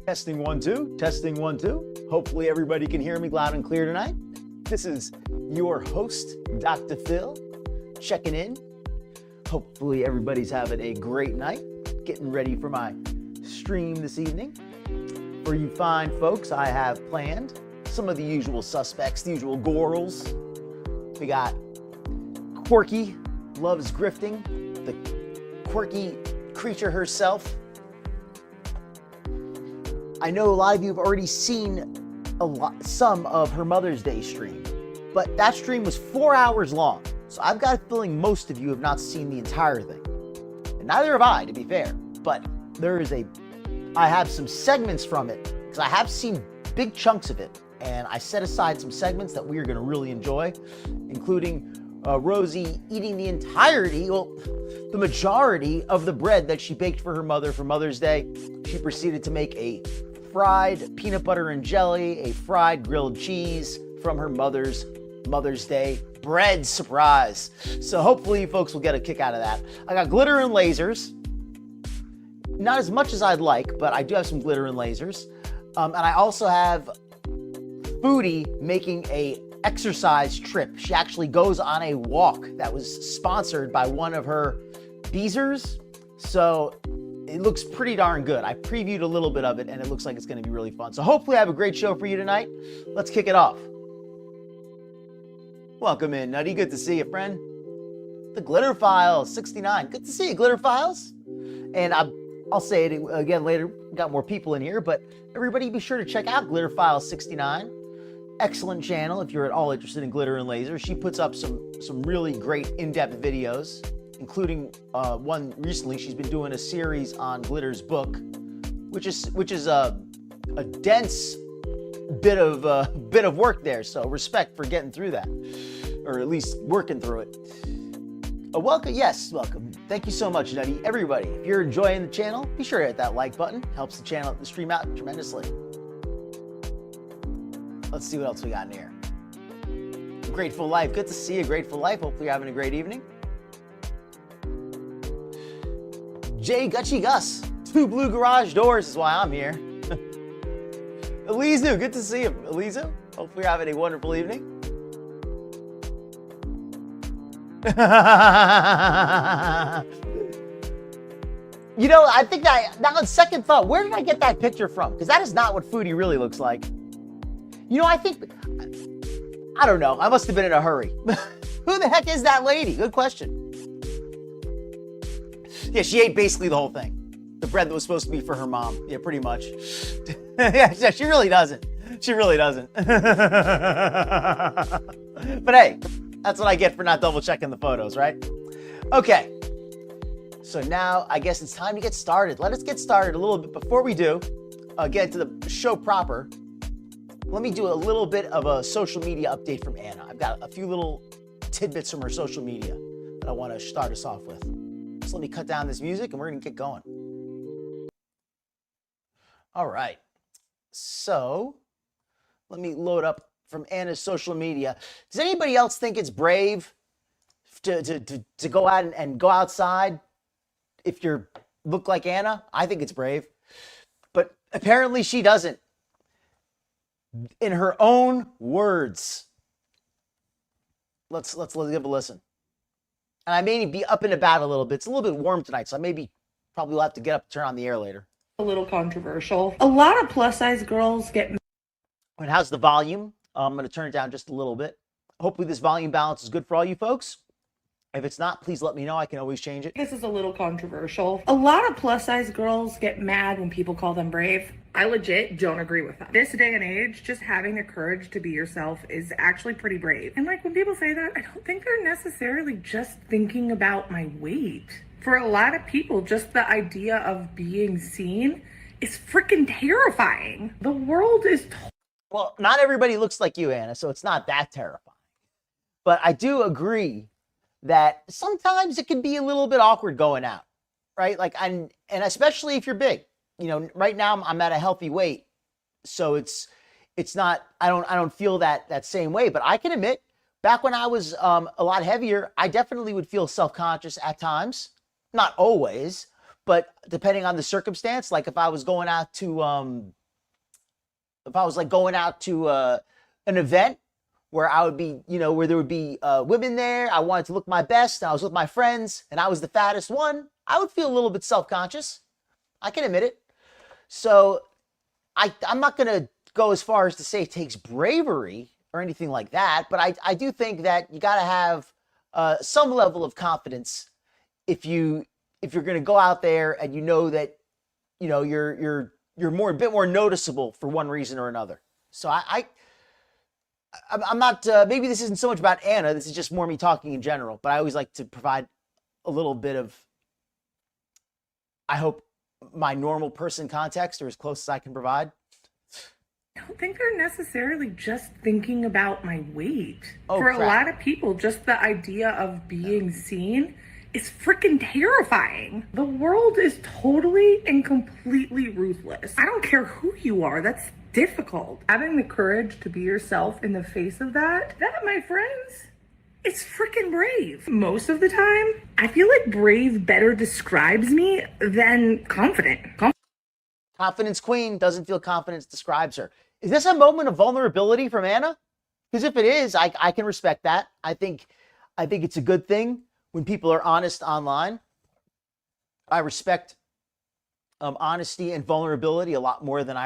Testing 1 2, testing 1 2. Hopefully everybody can hear me loud and clear tonight. This is your host, Dr. Phil, checking in. Hopefully everybody's having a great night, getting ready for my stream this evening. For you fine folks, I have planned some of the usual suspects, the usual Gorls. We got Quirky, loves grifting, the quirky creature herself. I know a lot of you have already seen some of her Mother's Day stream, but that stream was 4 hours long. So I've got a feeling most of you have not seen the entire thing. And neither have I, to be fair, but I have some segments from it because I have seen big chunks of it. And I set aside some segments that we are going to really enjoy, including Rosie eating the majority of the bread that she baked for her mother for Mother's Day. She proceeded to make a fried peanut butter and jelly, a fried grilled cheese from her Mother's Day bread surprise. So hopefully you folks will get a kick out of that. I got glitter and lasers. Not as much as I'd like, but I do have some glitter and lasers. And I also have Foodie making a exercise trip. She actually goes on a walk that was sponsored by one of her Beezers. So it looks pretty darn good. I previewed a little bit of it and it looks like it's going to be really fun. So hopefully I have a great show for you tonight. Let's kick it off. Welcome in, Nutty. Good to see you, friend. The Glitter Files 69. Good to see you, Glitter Files. And I'll say it again later. We've got more people in here, but everybody be sure to check out Glitter Files 69. Excellent channel if you're at all interested in glitter and lasers. She puts up some really great in-depth videos, including one recently. She's been doing a series on Glitter's book, which is a dense bit of work there. So respect for getting through that, or at least working through it. Welcome, yes, welcome. Thank you so much, Nutty. Everybody, if you're enjoying the channel, be sure to hit that like button. Helps the channel, the stream out tremendously. Let's see what else we got in here. Grateful Life. Good to see you, Grateful Life. Hopefully you're having a great evening. Jay Gutchy Gus. 2 blue garage doors is why I'm here. Elizu, good to see you, Elizu. Hopefully you're having a wonderful evening. You know, I think that, now on second thought, where did I get that picture from? Because that is not what Foodie really looks like. You know, I don't know. I must have been in a hurry. Who the heck is that lady? Good question. Yeah, she ate basically the whole thing. The bread that was supposed to be for her mom. Yeah, pretty much. Yeah, she really doesn't. She really doesn't. But hey, that's what I get for not double checking the photos, right? Okay. So now I guess it's time to get started. Let us get started a little bit. Before we do, get to the show proper, let me do a little bit of a social media update from Anna. I've got a few little tidbits from her social media that I want to start us off with. So let me cut down this music and we're going to get going. All right. So let me load up from Anna's social media. Does anybody else think it's brave to go out and go outside if you look like Anna? I think it's brave. But apparently she doesn't. In her own words. Let's give a listen. And I may be up and about a little bit. It's a little bit warm tonight, so I probably will have to get up and turn on the air later. A little controversial. A lot of plus size girls get... And how's the volume? I'm going to turn it down just a little bit. Hopefully this volume balance is good for all you folks. If it's not, please let me know. I can always change it. This is a little controversial. A lot of plus size girls get mad when people call them brave. I legit don't agree with that. This day and age, just having the courage to be yourself is actually pretty brave. And like when people say that, I don't think they're necessarily just thinking about my weight. For a lot of people, just the idea of being seen is freaking terrifying. The world is... Well, not everybody looks like you, Anna, so it's not that terrifying. But I do agree that sometimes it can be a little bit awkward going out, right? Like, and especially if you're big. You know, right now I'm at a healthy weight, so it's not. I don't feel that same way. But I can admit, back when I was a lot heavier, I definitely would feel self-conscious at times. Not always, but depending on the circumstance, like if I was going out to, an event where I would be, where there would be women there, I wanted to look my best, and I was with my friends, and I was the fattest one, I would feel a little bit self-conscious. I can admit it. So I'm not going to go as far as to say it takes bravery or anything like that, but I do think that you got to have some level of confidence if you're going to go out there and that you're a bit more noticeable for one reason or another. So I'm not, maybe this isn't so much about Anna, this is just more me talking in general, but I always like to provide a little bit of, I hope, my normal person context, or as close as I can provide. I don't think they're necessarily just thinking about my weight. Oh, For crap. a lot of people, just the idea of being seen is freaking terrifying. The world is totally and completely ruthless. I don't care who you are, that's difficult. Having the courage to be yourself in the face of that, my friends, it's freaking brave. Most of the time, I feel like brave better describes me than confident. Confidence queen, doesn't feel confidence describes her. Is this a moment of vulnerability from Anna? Because if it is, I can respect that. I think it's a good thing when people are honest online. I respect honesty and vulnerability a lot more than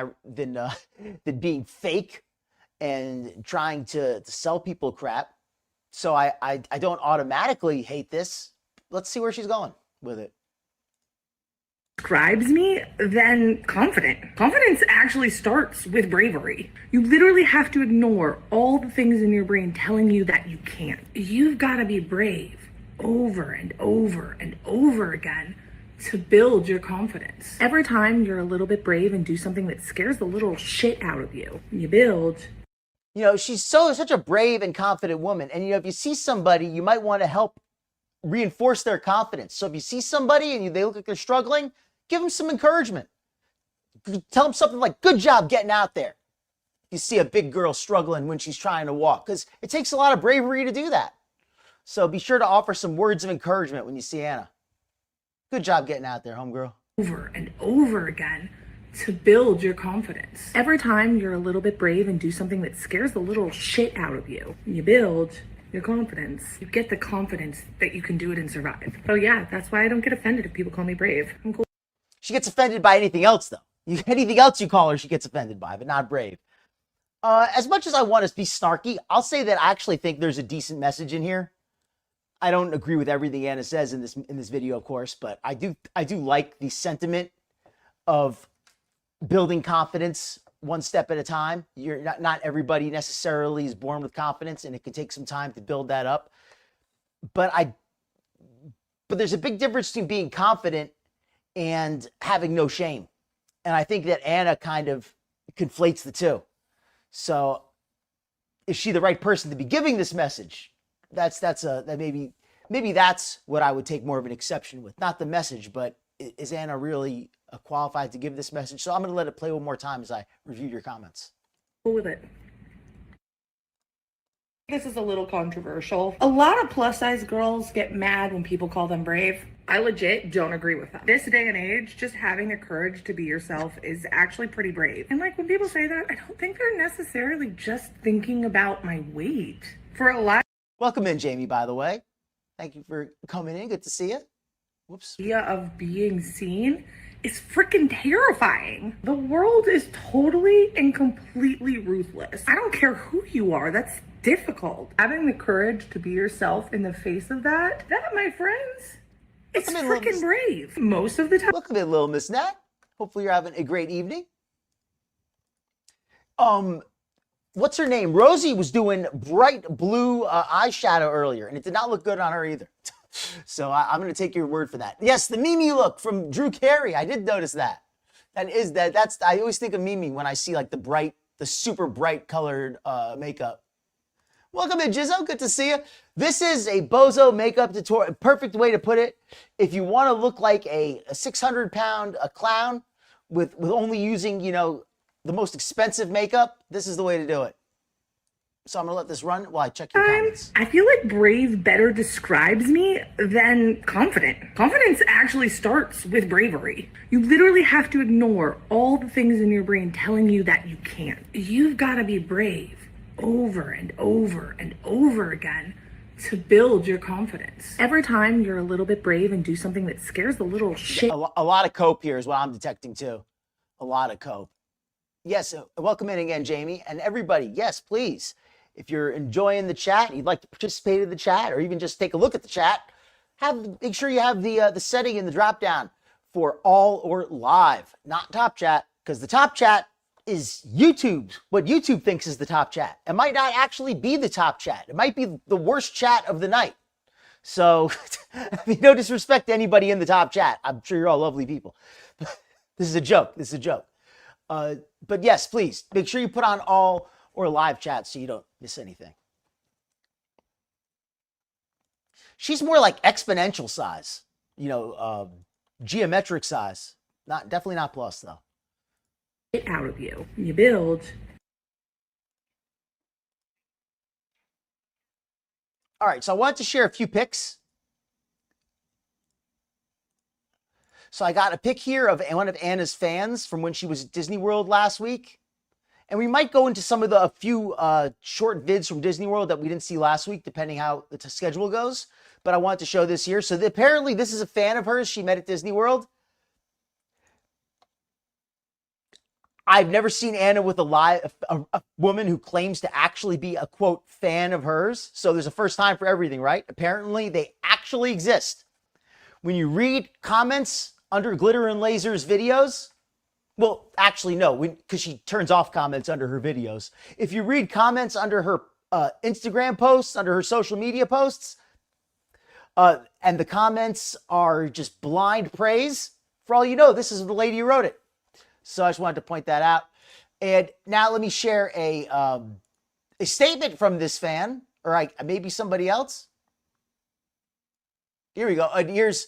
being fake and trying to sell people crap. So I don't automatically hate this. Let's see where she's going with it. Describes me than confident. Confidence actually starts with bravery. You literally have to ignore all the things in your brain telling you that you can't. You've got to be brave over and over and over again to build your confidence. Every time you're a little bit brave and do something that scares the little shit out of you, you build. She's such a brave and confident woman. And, if you see somebody, you might want to help reinforce their confidence. So if you see somebody and they look like they're struggling, give them some encouragement. Tell them something like, good job getting out there. You see a big girl struggling when she's trying to walk, because it takes a lot of bravery to do that. So be sure to offer some words of encouragement when you see Anna. Good job getting out there, homegirl. Over and over again to build your confidence. Every time you're a little bit brave and do something that scares the little shit out of you, you build your confidence. You get the confidence that you can do it and survive. So yeah, that's why I don't get offended if people call me brave. I'm cool. She gets offended by anything else, though. Anything else you call her, she gets offended by, but not brave. As much as I want to be snarky, I'll say that I actually think there's a decent message in here. I don't agree with everything Anna says in this video, of course, but I do like the sentiment of building confidence one step at a time. You're not everybody necessarily is born with confidence, and it can take some time to build that up. But there's a big difference between being confident and having no shame. And I think that Anna kind of conflates the two. So is she the right person to be giving this message? Maybe that's what I would take more of an exception with. Not the message, but is Anna really qualified to give this message? So I'm going to let it play one more time as I review your comments. Cool with it. This is a little controversial. A lot of plus size girls get mad when people call them brave. I legit don't agree with that. This day and age, just having the courage to be yourself is actually pretty brave. And when people say that, I don't think they're necessarily just thinking about my weight. For a lot Welcome in, Jamie, by the way. Thank you for coming in. Good to see you. Whoops. idea of being seen is freaking terrifying. The world is totally and completely ruthless. I don't care who you are, that's difficult. Having the courage to be yourself in the face of that, my friends, it's freaking brave. Most of the time. Welcome in, little Miss Nat. Hopefully you're having a great evening. What's her name? Rosie was doing bright blue eyeshadow earlier, and it did not look good on her either. So I'm going to take your word for that. Yes, the Mimi look from Drew Carey. I did notice that. I always think of Mimi when I see like the super bright colored makeup. Welcome in, Jizzo. Good to see you. This is a bozo makeup tutorial. Perfect way to put it. If you want to look like a 600-pound clown with only using, the most expensive makeup, this is the way to do it. So I'm going to let this run while I check your comments. I feel like brave better describes me than confident. Confidence actually starts with bravery. You literally have to ignore all the things in your brain telling you that you can't. You've got to be brave over and over and over again to build your confidence. Every time you're a little bit brave and do something that scares the little shit. A lot of cope here is what I'm detecting too. A lot of cope. Yes, welcome in again, Jamie. And everybody, yes, please. If you're enjoying the chat, you'd like to participate in the chat, or even just take a look at the chat, make sure you have the setting in the drop down for all or live, not top chat, because the top chat is YouTube. What YouTube thinks is the top chat. It might not actually be the top chat. It might be the worst chat of the night. So, I mean, no disrespect to anybody in the top chat. I'm sure you're all lovely people. This is a joke. This is a joke. But yes, please make sure you put on all or live chat so you don't miss anything. She's more like exponential size, geometric size. Definitely not plus though. Out of you. You build. All right, so I wanted to share a few pics. So I got a pic here of one of Anna's fans from when she was at Disney World last week. And we might go into some of a few short vids from Disney World that we didn't see last week, depending how the schedule goes. But I wanted to show this here. So apparently this is a fan of hers she met at Disney World. I've never seen Anna with a woman who claims to actually be a, quote, fan of hers. So there's a first time for everything, right? Apparently they actually exist. When you read comments under Glitter and Laser's videos, well, actually, no, because she turns off comments under her videos. If you read comments under her Instagram posts, under her social media posts, and the comments are just blind praise, for all you know, this is the lady who wrote it. So I just wanted to point that out. And now let me share a statement from this fan, or maybe somebody else. Here we go. And here's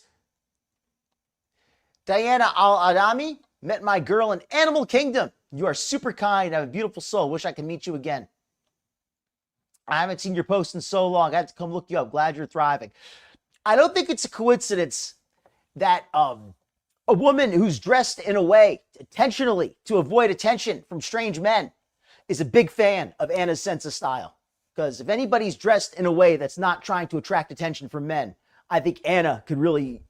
Diana Al-Adami. Met my girl in Animal Kingdom. You are super kind. Have a beautiful soul. Wish I could meet you again. I haven't seen your post in so long. I had to come look you up. Glad you're thriving. I don't think it's a coincidence that a woman who's dressed in a way intentionally to avoid attention from strange men is a big fan of Anna's sense of style. Because if anybody's dressed in a way that's not trying to attract attention from men, I think Anna could really,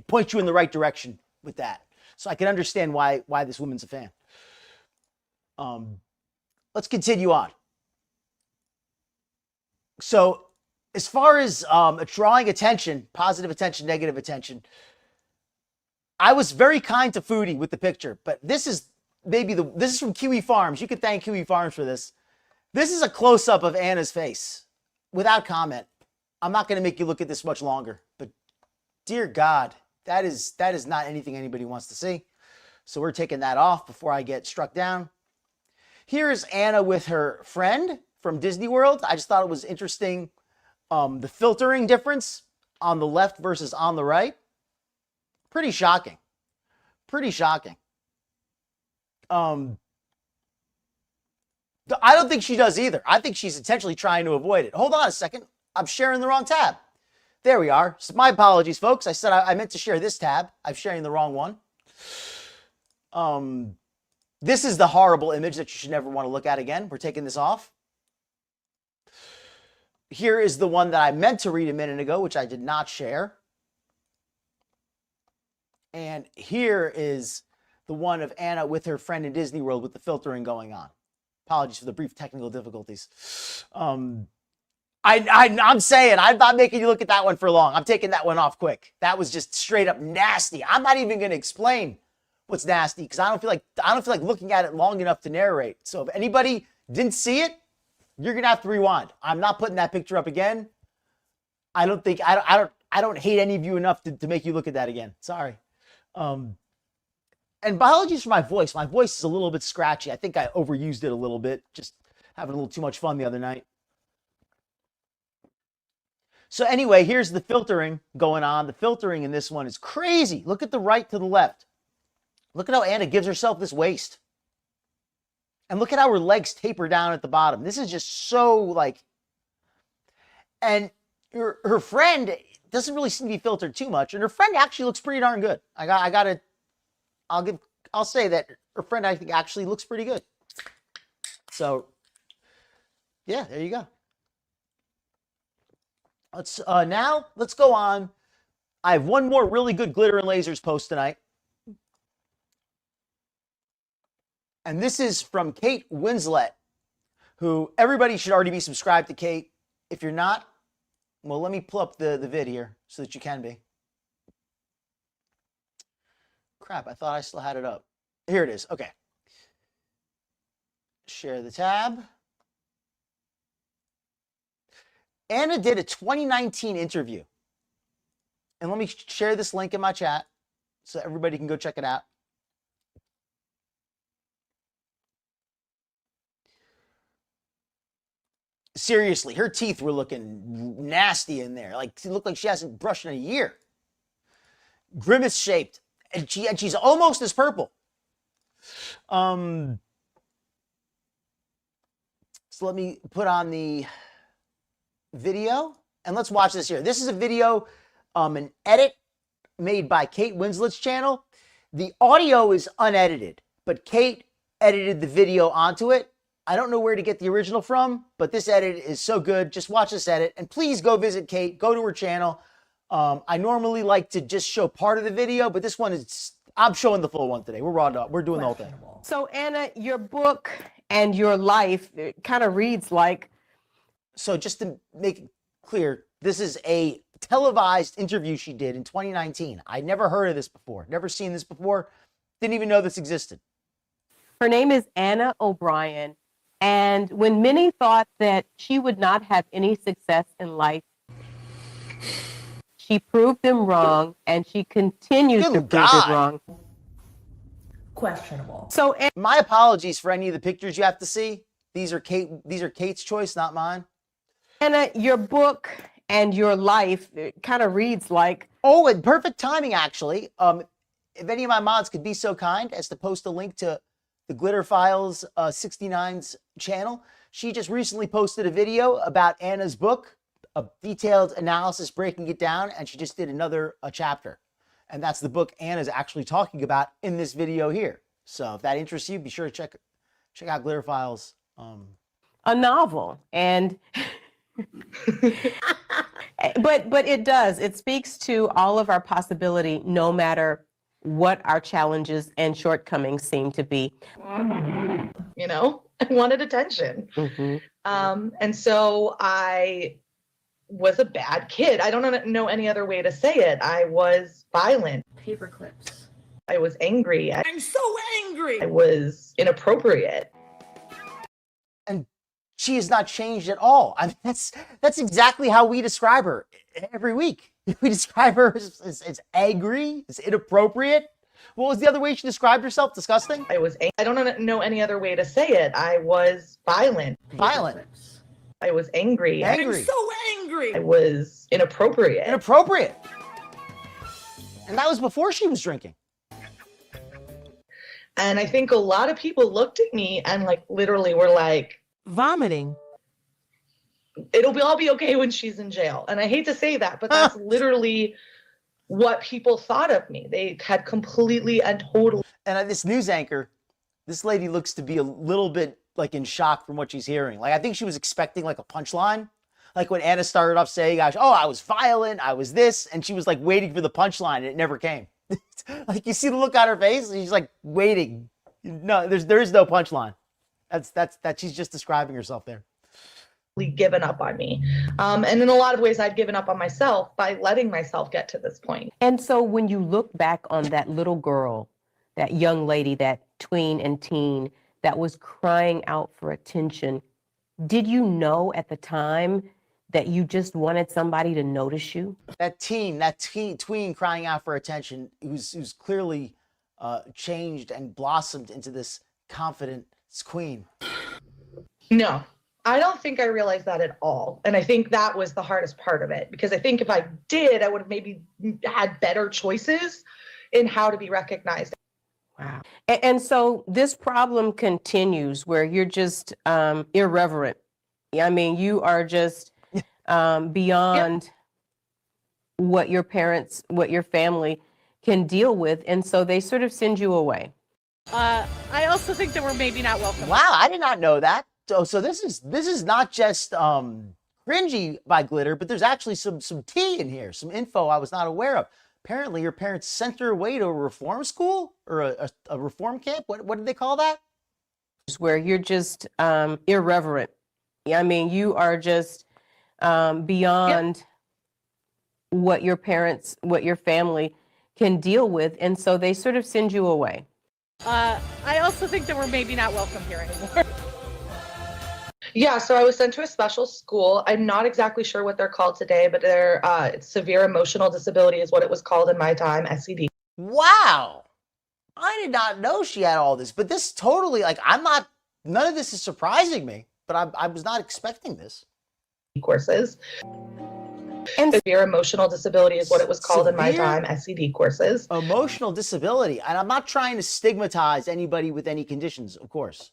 point you in the right direction with that. So I can understand why this woman's a fan. Let's continue on. So as far as drawing attention, positive attention, negative attention, I was very kind to Foodie with the picture, but this is this is from Kiwi Farms. You could thank Kiwi Farms for this. This is a close-up of Anna's face without comment. I'm not going to make you look at this much longer, but dear God, that is not anything anybody wants to see. So we're taking that off before I get struck down. Here is Anna with her friend from Disney World. I just thought it was interesting, the filtering difference on the left versus on the right. Pretty shocking. Pretty shocking. I don't think she does either. I think she's intentionally trying to avoid it. Hold on a second. I'm sharing the wrong tab. There we are. So my apologies, folks. I said I meant to share this tab. I'm sharing the wrong one. This is the horrible image that you should never want to look at again. We're taking this off. Here is the one that I meant to read a minute ago, which I did not share. And here is the one of Anna with her friend in Disney World with the filtering going on. Apologies for the brief technical difficulties. I'm saying, I'm not making you look at that one for long. I'm taking that one off quick. That was just straight up nasty. I'm not even going to explain what's nasty because I don't feel like looking at it long enough to narrate. So if anybody didn't see it, you're going to have to rewind. I'm not putting that picture up again. I don't hate any of you enough to make you look at that again. Sorry. And apologies for my voice. My voice is a little bit scratchy. I think I overused it a little bit. Just having a little too much fun the other night. So anyway, here's the filtering going on. The filtering in this one is crazy. Look at the right to the left. Look at how Anna gives herself this waist. And look at how her legs taper down at the bottom. This is just so like, and her friend doesn't really seem to be filtered too much. And her friend actually looks pretty darn good. I'll say that her friend, I think, actually looks pretty good. So yeah, there you go. Let's go on. I have one more really good glitter and lasers post tonight. And this is from Kate Winslet, who everybody should already be subscribed to Kate. If you're not, well, let me pull up the vid here so that you can be. Crap, I thought I still had it up. Here it is. Okay. Share the tab. Anna did a 2019 interview. And let me share this link in my chat so everybody can go check it out. Seriously, her teeth were looking nasty in there. Like, it looked like she hasn't brushed in a year. Grimace shaped. And she's almost as purple. So let me put on the video and let's watch this here. This is a video, an edit made by Kate Winslet's channel. The audio is unedited, but Kate edited the video onto it. I don't know where to get the original from, but this edit is so good. Just watch this edit and please go visit Kate, go to her channel. I normally like to just show part of the video, but this one is, I'm showing the full one today. We're raw up. We're doing the whole thing. So Anna, your book and your life kind of reads like. So just to make it clear, this is a televised interview she did in 2019. I'd never heard of this before, never seen this before, didn't even know this existed. Her name is Anna O'Brien. And when many thought that she would not have any success in life, she proved them wrong, and she continues to prove them wrong. Questionable. So my apologies for any of the pictures you have to see. These are Kate's choice, not mine. Anna, your book and your life kind of reads like. Oh, and perfect timing, actually. If any of my mods could be so kind as to post a link to the Glitter Files 69's channel. She just recently posted a video about Anna's book, a detailed analysis breaking it down, and she just did another chapter. And that's the book Anna's actually talking about in this video here. So if that interests you, be sure to check out Glitter Files. A novel. And but it does. It speaks to all of our possibility, no matter what our challenges and shortcomings seem to be. You know, I wanted attention. Mm-hmm. And so I was a bad kid. I don't know any other way to say it. I was violent. Paper clips. I was angry. I'm so angry. I was inappropriate. And she has not changed at all. I mean, that's exactly how we describe her every week. We describe her as angry, as inappropriate. What was the other way she described herself? Disgusting? I don't know any other way to say it. I was violent. Violent. I was angry. Angry. I'm so angry. I was inappropriate. Inappropriate. And that was before she was drinking. And I think a lot of people looked at me and like literally were like, vomiting. It'll all be okay when she's in jail. And I hate to say that, but that's literally what people thought of me. They had completely and totally. And this news anchor, this lady looks to be a little bit like in shock from what she's hearing. Like, I think she was expecting like a punchline. Like when Anna started off saying, oh, I was violent, I was this, and she was like waiting for the punchline and it never came. Like you see the look on her face, and she's like waiting. No, there is no punchline. That she's just describing herself there. Given up on me. And in a lot of ways, I'd given up on myself by letting myself get to this point. And so when you look back on that little girl, that young lady, that tween and teen that was crying out for attention, did you know at the time that you just wanted somebody to notice you? That tween crying out for attention, who's clearly changed and blossomed into this confident queen. No, I don't think I realized that at all. And I think that was the hardest part of it, because I think if I did, I would have maybe had better choices in how to be recognized. Wow. And so this problem continues where you're just irreverent. I mean, you are just beyond what your parents, what your family can deal with. And so they sort of send you away. I also think that we're maybe not welcome. Wow, I did not know that. So this is not just cringy by Glitter, but there's actually some tea in here, some info I was not aware of. Apparently, your parents sent her away to a reform school or a reform camp. What did they call that? Where you're just irreverent. I mean, you are just beyond what your parents, what your family can deal with. And so they sort of send you away. I also think that we're maybe not welcome here anymore. Yeah, so I was sent to a special school. I'm not exactly sure what they're called today, but they're severe emotional disability is what it was called in my time, SED. Wow, I did not know she had all this. But this totally, like, none of this is surprising me. But I was not expecting this. Courses. And severe emotional disability is what it was called in my Severe? time, SED courses. Emotional disability. And I'm not trying to stigmatize anybody with any conditions, of course.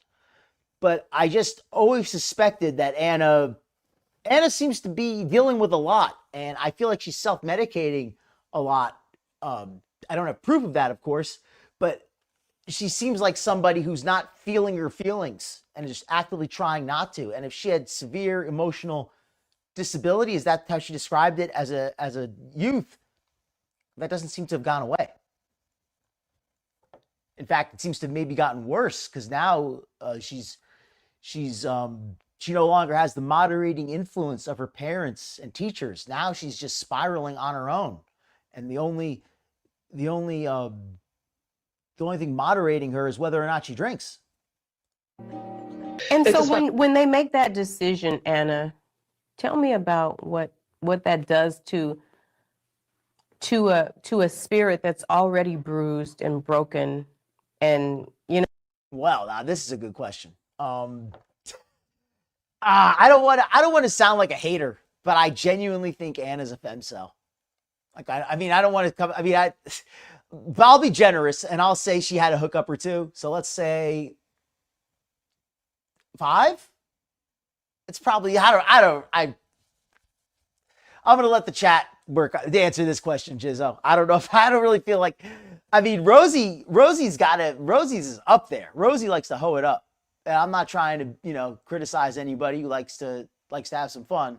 But I just always suspected that Anna seems to be dealing with a lot. And I feel like she's self-medicating a lot. I don't have proof of that, of course. But she seems like somebody who's not feeling her feelings and just actively trying not to. And if she had severe emotional disability, is that how she described it as a youth? That doesn't seem to have gone away. In fact, it seems to have maybe gotten worse because now she no longer has the moderating influence of her parents and teachers. Now she's just spiraling on her own, and the only thing moderating her is whether or not she drinks. And so when they make that decision, Anna, tell me about what that does to a spirit that's already bruised and broken, and Well, now this is a good question. I don't want to sound like a hater, but I genuinely think Anna's a femcel. Like I mean, I don't want to come. I mean, but I'll be generous and I'll say she had a hookup or two. So let's say 5. It's probably I'm gonna let the chat work to answer this question, Jizzo. I don't really feel like. I mean, Rosie is up there. Rosie likes to hoe it up. And I'm not trying to, criticize anybody who likes to have some fun,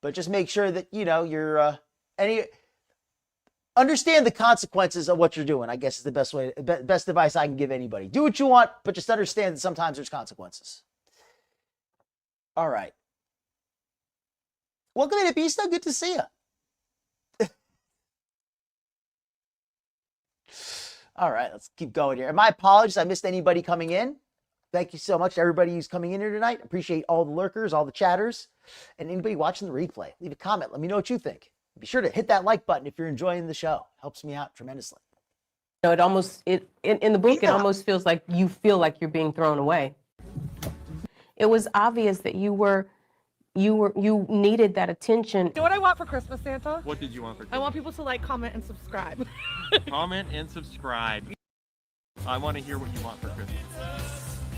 but just make sure that, you're understand the consequences of what you're doing, I guess is the best advice I can give anybody. Do what you want, but just understand that sometimes there's consequences. All right. Welcome in, Pista. Good to see you. All right, let's keep going here. And my apologies, I missed anybody coming in. Thank you so much to everybody who's coming in here tonight. Appreciate all the lurkers, all the chatters, and anybody watching the replay. Leave a comment. Let me know what you think. Be sure to hit that like button if you're enjoying the show. Helps me out tremendously. it almost in the book, It almost feels like you feel like you're being thrown away. It was obvious that you needed that attention. You know what I want for Christmas, Santa? What did you want for Christmas? I want people to like, comment, and subscribe. Comment and subscribe. I want to hear what you want for Christmas.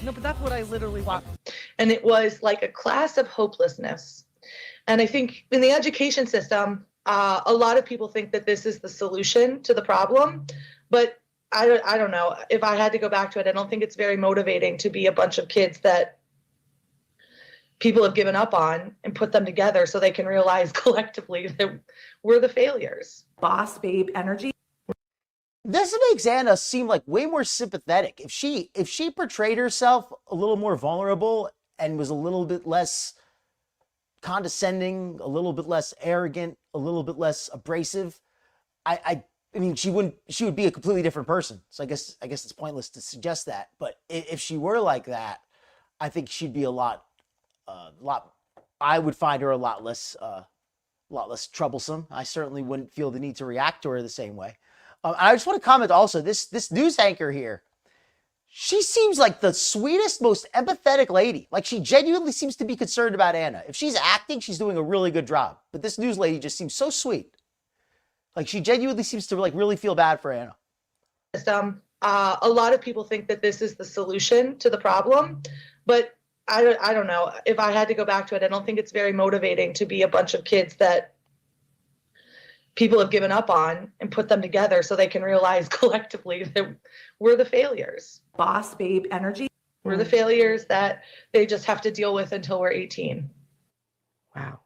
No, but that's what I literally want. And it was like a class of hopelessness. And I think in the education system, a lot of people think that this is the solution to the problem. But I don't know. If I had to go back to it, I don't think it's very motivating to be a bunch of kids that people have given up on and put them together so they can realize collectively that we're the failures. Boss babe energy. This makes Anna seem like way more sympathetic. If she portrayed herself a little more vulnerable and was a little bit less condescending, a little bit less arrogant, a little bit less abrasive, I mean, she would be a completely different person. So I guess it's pointless to suggest that. But if she were like that, I think she'd be a lot. I would find her a lot less troublesome. I certainly wouldn't feel the need to react to her the same way. I just want to comment also, this news anchor here, she seems like the sweetest, most empathetic lady. Like, she genuinely seems to be concerned about Anna. If she's acting, she's doing a really good job. But this news lady just seems so sweet. Like, she genuinely seems to really feel bad for Anna. System, A lot of people think that this is the solution to the problem, but I don't know. If I had to go back to it, I don't think it's very motivating to be a bunch of kids that people have given up on and put them together so they can realize collectively that we're the failures. Boss babe energy. We're the failures that they just have to deal with until we're 18. Wow.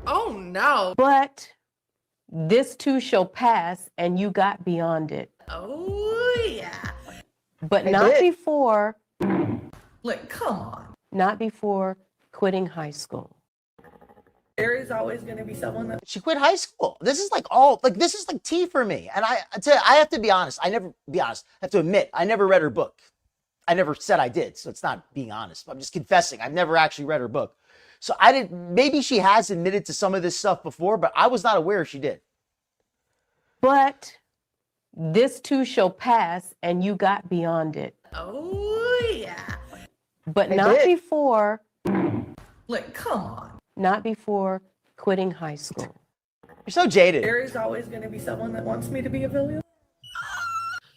Oh no. But this too shall pass, and you got beyond it. Oh yeah. But I not did. before, Like, come on. not before quitting high school. There is always going to be someone that She quit high school. This is like all, like, this is like tea for me. And I have to be honest. I have to admit, I never read her book. I never said I did. So it's not being honest. I'm just confessing. I've never actually read her book. So maybe she has admitted to some of this stuff before, but I was not aware she did. But this too shall pass, and you got beyond it. oh yeah. But I not did. before, Like, come on. not before quitting high school. You're so jaded. There is always going to be someone that wants me to be a villain.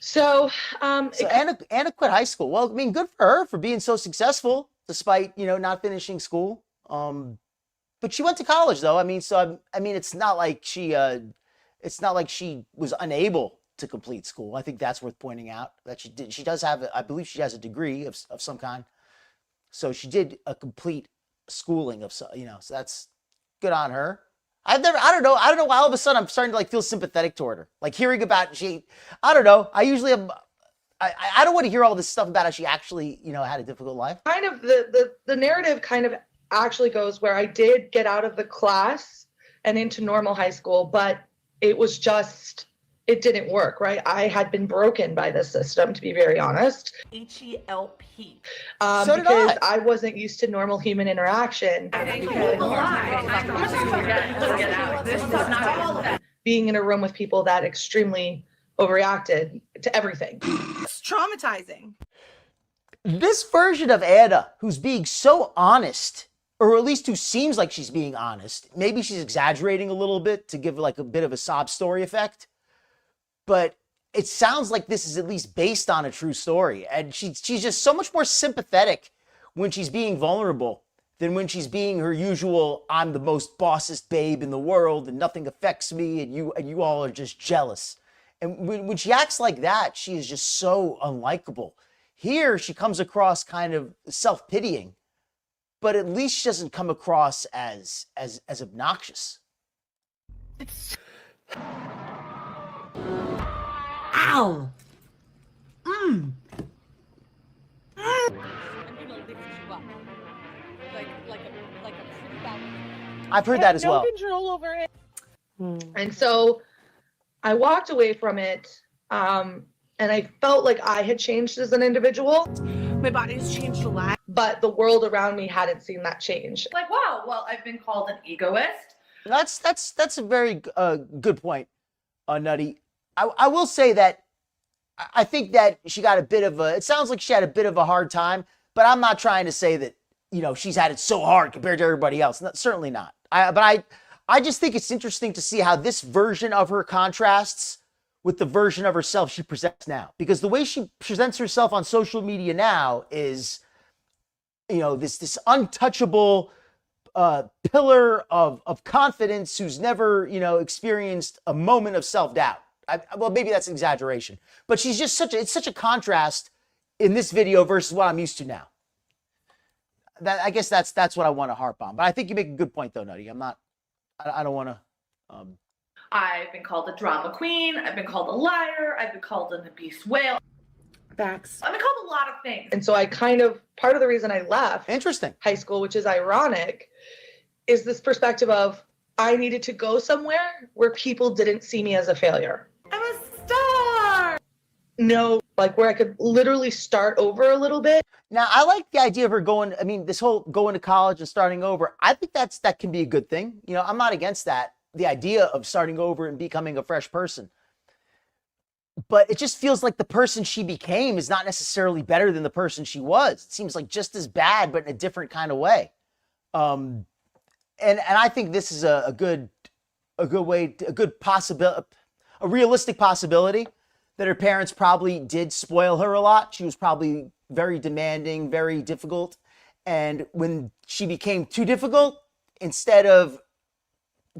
So, So Anna quit high school. Well, I mean, good for her for being so successful despite, not finishing school. But she went to college though. I mean, it's not like she was unable to complete school. I think that's worth pointing out that she did. She does have, I believe she has a degree of some kind. So she did a complete schooling of, so that's good on her. I don't know why all of a sudden I'm starting to like feel sympathetic toward her. Like hearing about I don't know. I usually am. I don't want to hear all this stuff about how she actually, had a difficult life. kind of the narrative kind of actually goes where I did get out of the class and into normal high school, but it it didn't work, right? I had been broken by this system, to be very honest. H-E-L-P. So did Because I. I wasn't used to normal human interaction. Being in a room with people that extremely overreacted to everything. It's traumatizing. This version of Anna, who's being so honest, or at least who seems like she's being honest, maybe she's exaggerating a little bit to give like a bit of a sob story effect, but it sounds like this is at least based on a true story. And she's just so much more sympathetic when she's being vulnerable than when she's being her usual, I'm the most bossest babe in the world and nothing affects me and you all are just jealous. And when she acts like that, she is just so unlikable. Here, she comes across kind of self-pitying, but at least she doesn't come across as obnoxious. Ow. I've heard that as no well. control over it. And so I walked away from it, and I felt like I had changed as an individual, My body's changed a lot. but the world around me hadn't seen that change. Like, wow, well, I've been called an egoist. That's a very good point, Nutty. I will say that I think that she got it sounds like she had a bit of a hard time, but I'm not trying to say that, she's had it so hard compared to everybody else. No, certainly not. I just think it's interesting to see how this version of her contrasts with the version of herself she presents now. Because the way she presents herself on social media now is, this untouchable pillar of confidence who's never, experienced a moment of self-doubt. Well, maybe that's an exaggeration, but she's just it's such a contrast in this video versus what I'm used to now. I guess that's what I want to harp on. But I think you make a good point though, Nutty. I don't want to. I've been called a drama queen. I've been called a liar. I've been called an abuse whale. Facts. I've been called a lot of things. And so part of the reason I left Interesting. high school, which is ironic, is this perspective of I needed to go somewhere where people didn't see me as a failure. I'm a star. No, like where I could literally start over a little bit. Now, I like the idea of her this whole going to college and starting over. I think that can be a good thing. I'm not against that, the idea of starting over and becoming a fresh person. But it just feels like the person she became is not necessarily better than the person she was. It seems like just as bad, but in a different kind of way. And I think this is a good way, a realistic possibility that her parents probably did spoil her a lot. She was probably very demanding, very difficult. And when she became too difficult, instead of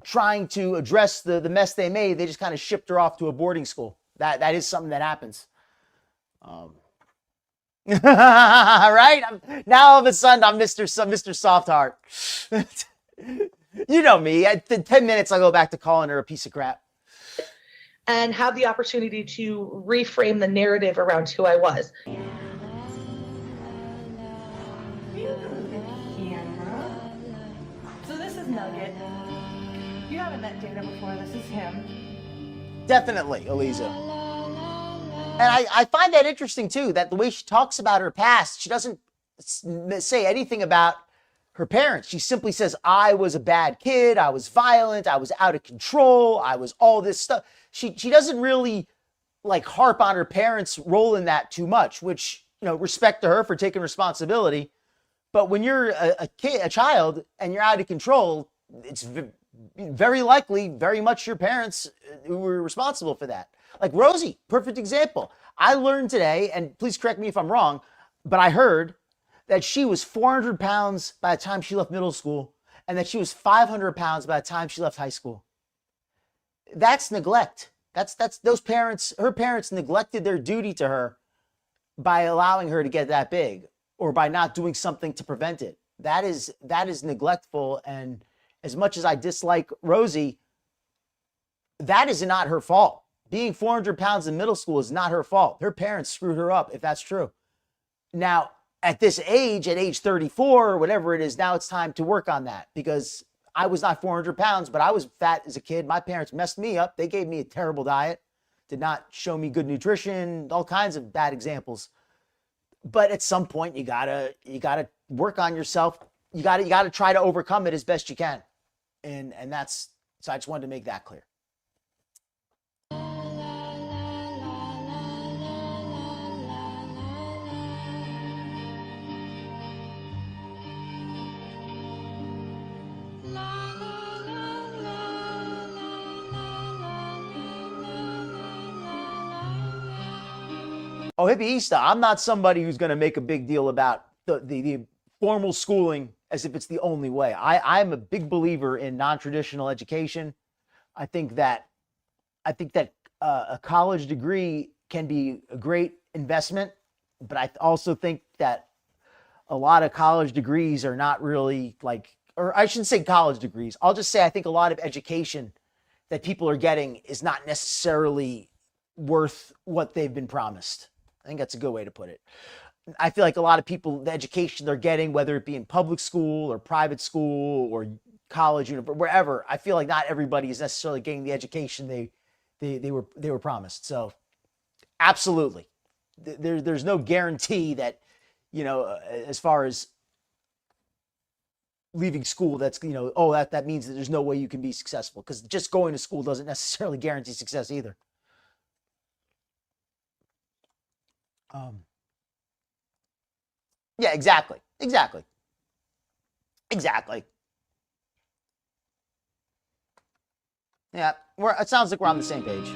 trying to address the mess they made, they just kind of shipped her off to a boarding school. That is something that happens. Right? Now all of a sudden I'm Mr. Soft Heart. You know me. At 10 minutes, I'll go back to calling her a piece of crap. And have the opportunity to reframe the narrative around who I was. So this is Nugget. You haven't met Dana before. This is him. Definitely, Eliza. And I find that interesting, too, that the way she talks about her past, she doesn't say anything about her parents. She simply says, I was a bad kid. I was violent. I was out of control. I was all this stuff. She doesn't really like harp on her parents' role in that too much, which, you know, respect to her for taking responsibility. But when you're a child, and you're out of control, it's very likely, very much your parents who were responsible for that. Like Rosie, perfect example. I learned today, and please correct me if I'm wrong, but I heard that she was 400 pounds by the time she left middle school, and that she was 500 pounds by the time she left high school. That's neglect. That's those parents, her parents neglected their duty to her by allowing her to get that big, or by not doing something to prevent it. That is neglectful. And as much as I dislike Rosie, that is not her fault. Being 400 pounds in middle school is not her fault. Her parents screwed her up, if that's true. Now, at this age, at age 34 or whatever it is, now it's time to work on that, because I was not 400 pounds, but I was fat as a kid. My parents messed me up. They gave me a terrible diet, did not show me good nutrition, all kinds of bad examples. But at some point, you gotta work on yourself. You gotta try to overcome it as best you can. And that's, so I just wanted to make that clear. Oh, hippieista, I'm not somebody who's going to make a big deal about the formal schooling as if it's the only way. I'm a big believer in non-traditional education. I think that a college degree can be a great investment, but I also think that a lot of college degrees are not really like, or I shouldn't say college degrees. I'll just say I think a lot of education that people are getting is not necessarily worth what they've been promised. I think that's a good way to put it. I feel like a lot of people, the education they're getting, whether it be in public school or private school or college, wherever, I feel like not everybody is necessarily getting the education they were promised. So absolutely. There's no guarantee that, you know, as far as leaving school, that's, you know, oh, that means that there's no way you can be successful, because just going to school doesn't necessarily guarantee success either. Yeah, exactly. Yeah, it sounds like we're on the same page.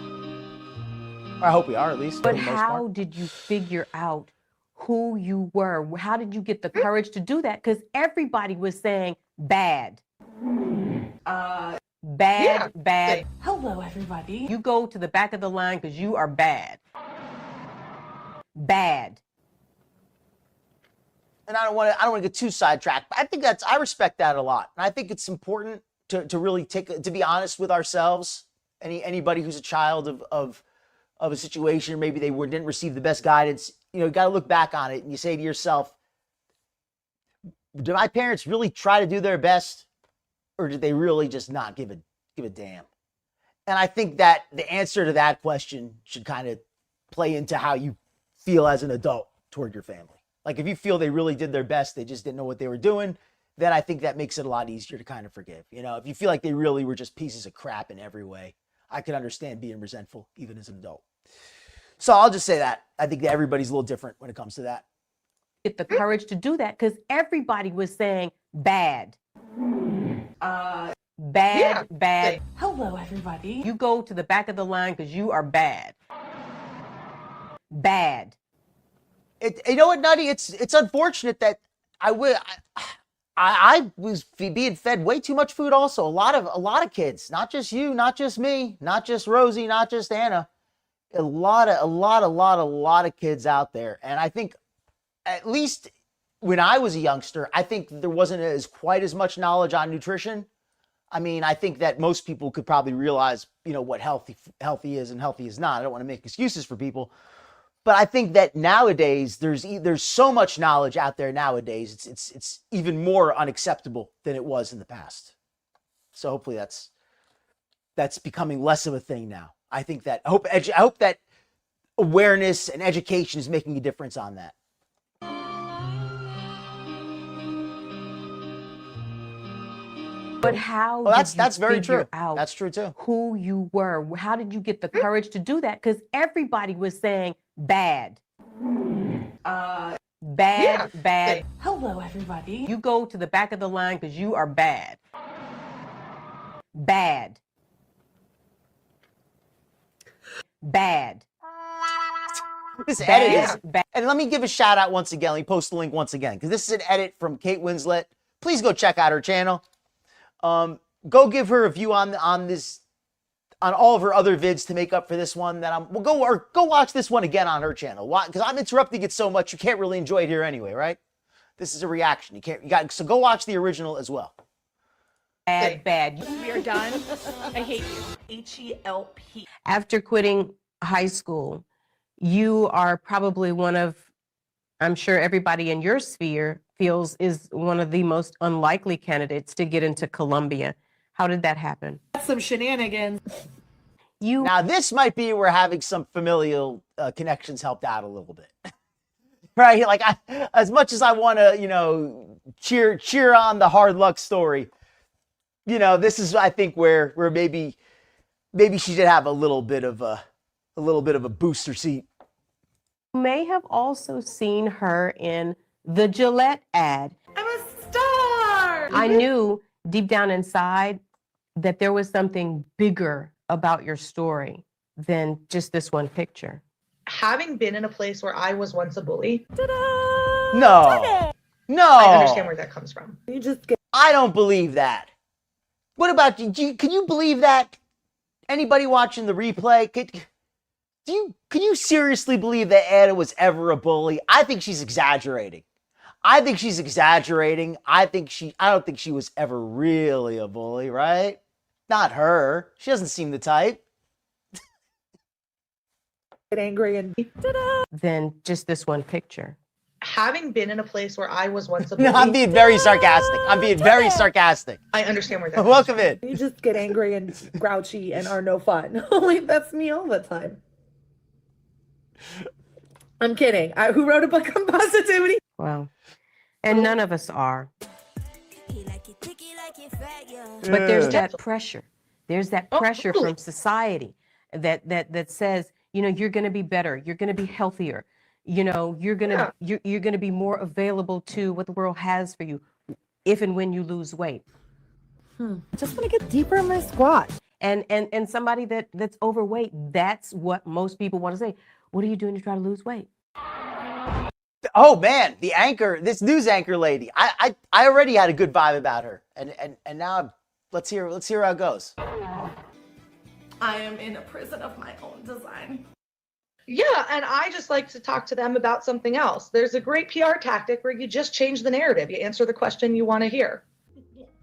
Or I hope we are, at least. But how did you figure out who you were? How did you get the courage to do that? Because everybody was saying bad. Bad. Hello, everybody. You go to the back of the line because you are bad. Bad. And I don't want to get too sidetracked, but I think I respect that a lot. And I think it's important to really to be honest with ourselves. Anybody who's a child of a situation, maybe they didn't receive the best guidance, you know, you got to look back on it and you say to yourself, did my parents really try to do their best, or did they really just not give a damn? And I think that the answer to that question should kind of play into how you feel as an adult toward your family. Like if you feel they really did their best, they just didn't know what they were doing, then I think that makes it a lot easier to kind of forgive. You know, if you feel like they really were just pieces of crap in every way, I could understand being resentful even as an adult. So I'll just say that. I think that everybody's a little different when it comes to that. Get the courage to do that because everybody was saying bad. Bad. Hello, everybody. You go to the back of the line because you are bad. bad. You know what, Nutty? It's unfortunate that I was being fed way too much food. Also, a lot of kids, not just you, not just me, not just Rosie, not just Anna. A lot of kids out there, and I think at least when I was a youngster, I think there wasn't quite as much knowledge on nutrition. I mean, I think that most people could probably realize, what healthy is and healthy is not. I don't want to make excuses for people, but I think that nowadays there's so much knowledge out there nowadays. It's even more unacceptable than it was in the past. So hopefully that's becoming less of a thing now. I think that I hope that awareness and education is making a difference on that. But how? Well, did that's you very figure true. out That's true too. who you were? How did you get the courage to do that? Because everybody was saying bad. Bad. Hello, everybody. You go to the back of the line because you are bad. Bad. This edit is Bad. And let me give a shout out once again. Let me post the link once again, because this is an edit from Kate Winslet. Please go check out her channel. Go give her a view on all of her other vids to make up for this one. Go watch this one again on her channel. Why? Because I'm interrupting it so much you can't really enjoy it here anyway, right? This is a reaction. So go watch the original as well. Bad. We are done. I hate you. HELP. After quitting high school, you are probably one of, I'm sure everybody in your sphere feels is one of the most unlikely candidates to get into Columbia. How did that happen? Some shenanigans. Now this might be where having some familial connections helped out a little bit. Right? Like as much as I want to, cheer on the hard luck story, this is, I think, where maybe she did have a little bit of a booster seat. You may have also seen her in the Gillette ad. I'm a star. I knew deep down inside that there was something bigger about your story than just this one picture. Having been in a place where I was once a bully, No. I understand where that comes from. I don't believe that. What about you? Can you believe that? Anybody watching the replay? Can you seriously believe that Anna was ever a bully? I think she's exaggerating. I don't think she was ever really a bully, right? Not her. She doesn't seem the type. Get angry and Than just this one picture. Having been in a place where I was once a bully, No, I'm being very sarcastic. I understand where that comes Welcome from. in. You just get angry and grouchy and are no fun. Like, that's me all the time. I'm kidding. Who wrote a book on positivity? Wow. And none of us are. But there's that pressure. There's that pressure totally. from society that says, you're going to be better. You're going to be healthier. You're going to you're going to be more available to what the world has for you if and when you lose weight. Just want to get deeper in my squat. And somebody that's overweight, that's what most people want to say. What are you doing to try to lose weight? Oh man, this news anchor lady. I already had a good vibe about her, and now let's hear how it goes. I am in a prison of my own design. Yeah, and I just like to talk to them about something else. There's a great PR tactic where you just change the narrative. You answer the question you want to hear.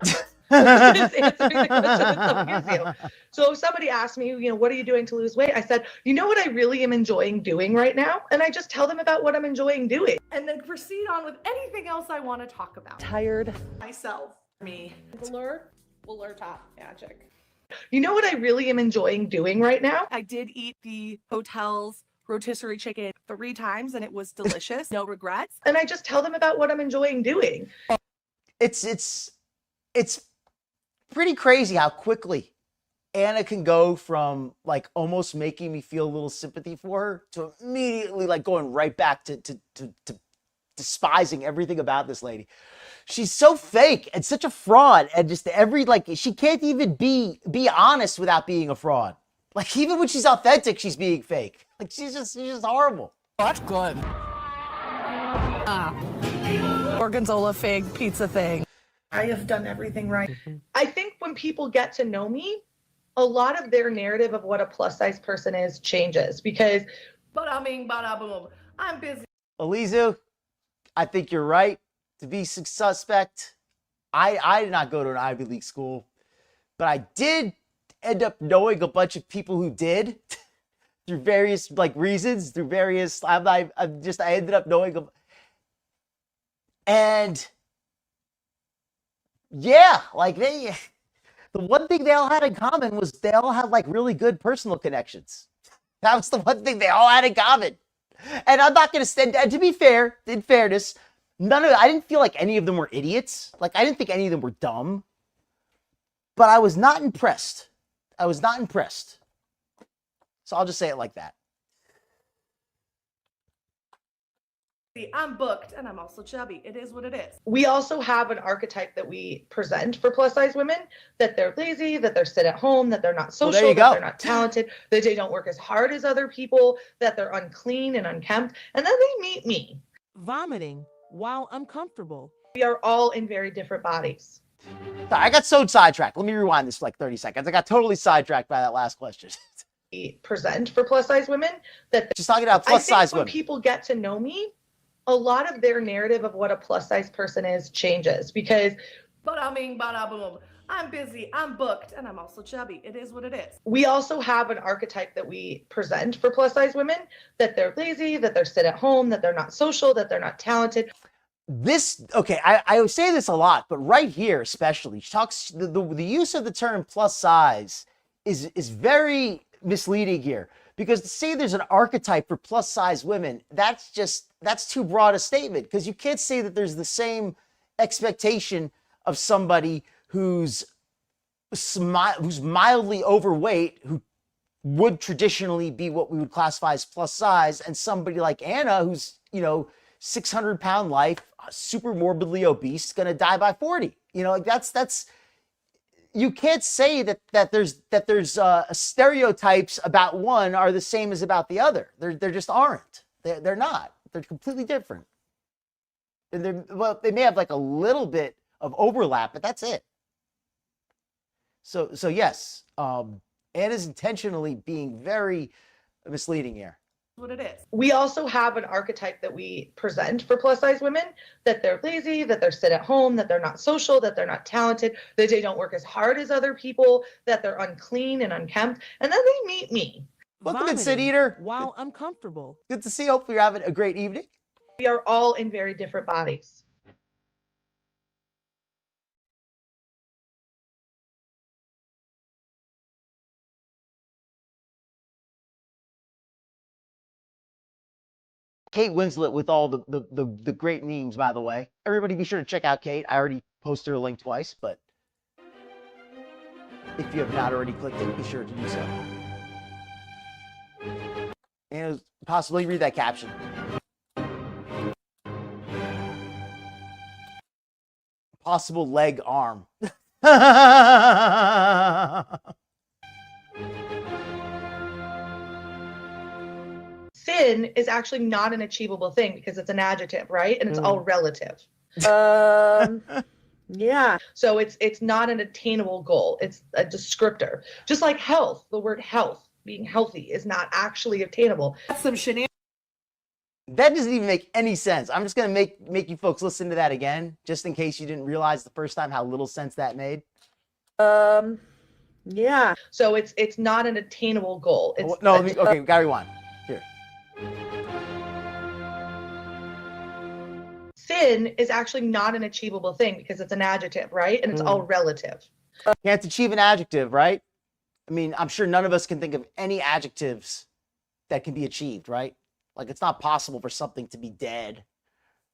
Just answering the question that someone gives you. So if somebody asks me, what are you doing to lose weight? I said, what I really am enjoying doing right now? And I just tell them about what I'm enjoying doing. And then proceed on with anything else I want to talk about. Tired. Myself. Me. Blur top magic. What I really am enjoying doing right now? I did eat the hotel's rotisserie chicken 3 times and it was delicious. No regrets. And I just tell them about what I'm enjoying doing. It's pretty crazy how quickly Anna can go from like almost making me feel a little sympathy for her to immediately like going right back to despising everything about this lady. She's so fake and such a fraud, and just she can't even be honest without being a fraud. Like even when she's authentic, she's being fake. Like she's just horrible. That's good. Gorgonzola fig pizza thing. I have done everything right. I think when people get to know me, a lot of their narrative of what a plus size person is changes because Bada bing, bada boom. I'm busy. Alizu, I think you're right to be suspect. I did not go to an Ivy League school, but I did end up knowing a bunch of people who did through various reasons, through various. I ended up knowing them, and yeah, the one thing they all had in common was they all had really good personal connections. That was the one thing they all had in common. And I'm not going to stand, and to be fair, in fairness, I didn't feel like any of them were idiots. I didn't think any of them were dumb. But I was not impressed. I was not impressed. So I'll just say it like that. I'm booked and I'm also chubby. It is what it is. we also have an archetype that we present for plus size women, that they're lazy, that they're sit at home, that they're not Well, social, there you that go. they're not talented, that they don't work as hard as other people, that they're unclean and unkempt. And then they meet me. Vomiting while uncomfortable. We are all in very different bodies. Sorry, I got so sidetracked. Let me rewind this for 30 seconds. I got totally sidetracked by that last question. We present for plus size women that Just talking about I plus think size when women. people get to know me, a lot of their narrative of what a plus size person is changes because Bada bing, bada boom. I'm busy. I'm booked and I'm also chubby. It is what it is. we also have an archetype that we present for plus size women, that they're lazy, that they're sit at home, that they're not social, that they're not talented. I say this a lot, but right here especially, she talks the use of the term plus size is very misleading here, because to say there's an archetype for plus size women, that's too broad a statement, because you can't say that there's the same expectation of somebody who's mildly overweight, who would traditionally be what we would classify as plus size, and somebody like Anna, who's 600-pound life, super morbidly obese, gonna die by 40. That's you can't say that there's stereotypes about one are the same as about the other. They're just aren't. They're not. They're completely different. And they may have a little bit of overlap, but that's it. So yes, Anna's intentionally being very misleading here. What it is. We also have an archetype that we present for plus size women, that they're lazy, that they're sit at home, that they're not social, that they're not talented, that they don't work as hard as other people, that they're unclean and unkempt. And then they meet me. Welcome in, Sid Eater. While uncomfortable. Good to see you. Hopefully you're having a great evening. We are all in very different bodies. Kate Winslet with all the great memes, by the way. Everybody be sure to check out Kate. I already posted her link twice, but if you have not already clicked it, be sure to do so. And possibly read that caption. Possible leg arm. Thin is actually not an achievable thing because it's an adjective, right? And it's all relative. Yeah. So it's not an attainable goal. It's a descriptor. Just like health, the word health, being healthy, is not actually attainable. That's some shenanigans. That doesn't even make any sense. I'm just gonna make you folks listen to that again, just in case you didn't realize the first time how little sense that made. Yeah. So it's not an attainable goal. It's Okay, we gotta rewind. Here. Thin is actually not an achievable thing because it's an adjective, right? And it's all relative. Can't achieve an adjective, right? I mean, I'm sure none of us can think of any adjectives that can be achieved, right? It's not possible for something to be dead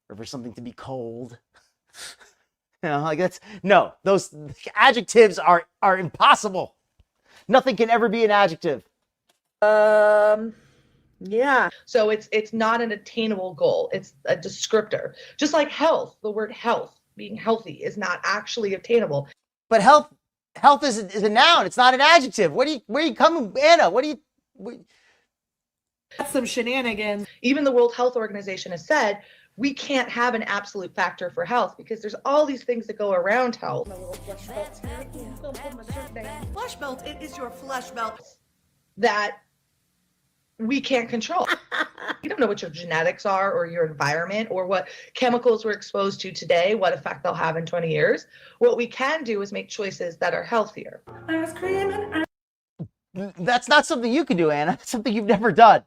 or for something to be cold. Those adjectives are impossible. Nothing can ever be an adjective. Yeah. So it's not an attainable goal. It's a descriptor. Just like health, the word health, being healthy, is not actually attainable. But health is a noun. It's not an adjective. Where are you coming, Anna? That's some shenanigans. Even the World Health Organization has said we can't have an absolute factor for health because there's all these things that go around health. Flesh belt, it is your flesh belt. That we can't control. You don't know what your genetics are or your environment or what chemicals we're exposed to today, what effect they'll have in 20 years. What we can do is make choices that are healthier. Ice cream and That's not something you can do, Anna. It's something you've never done.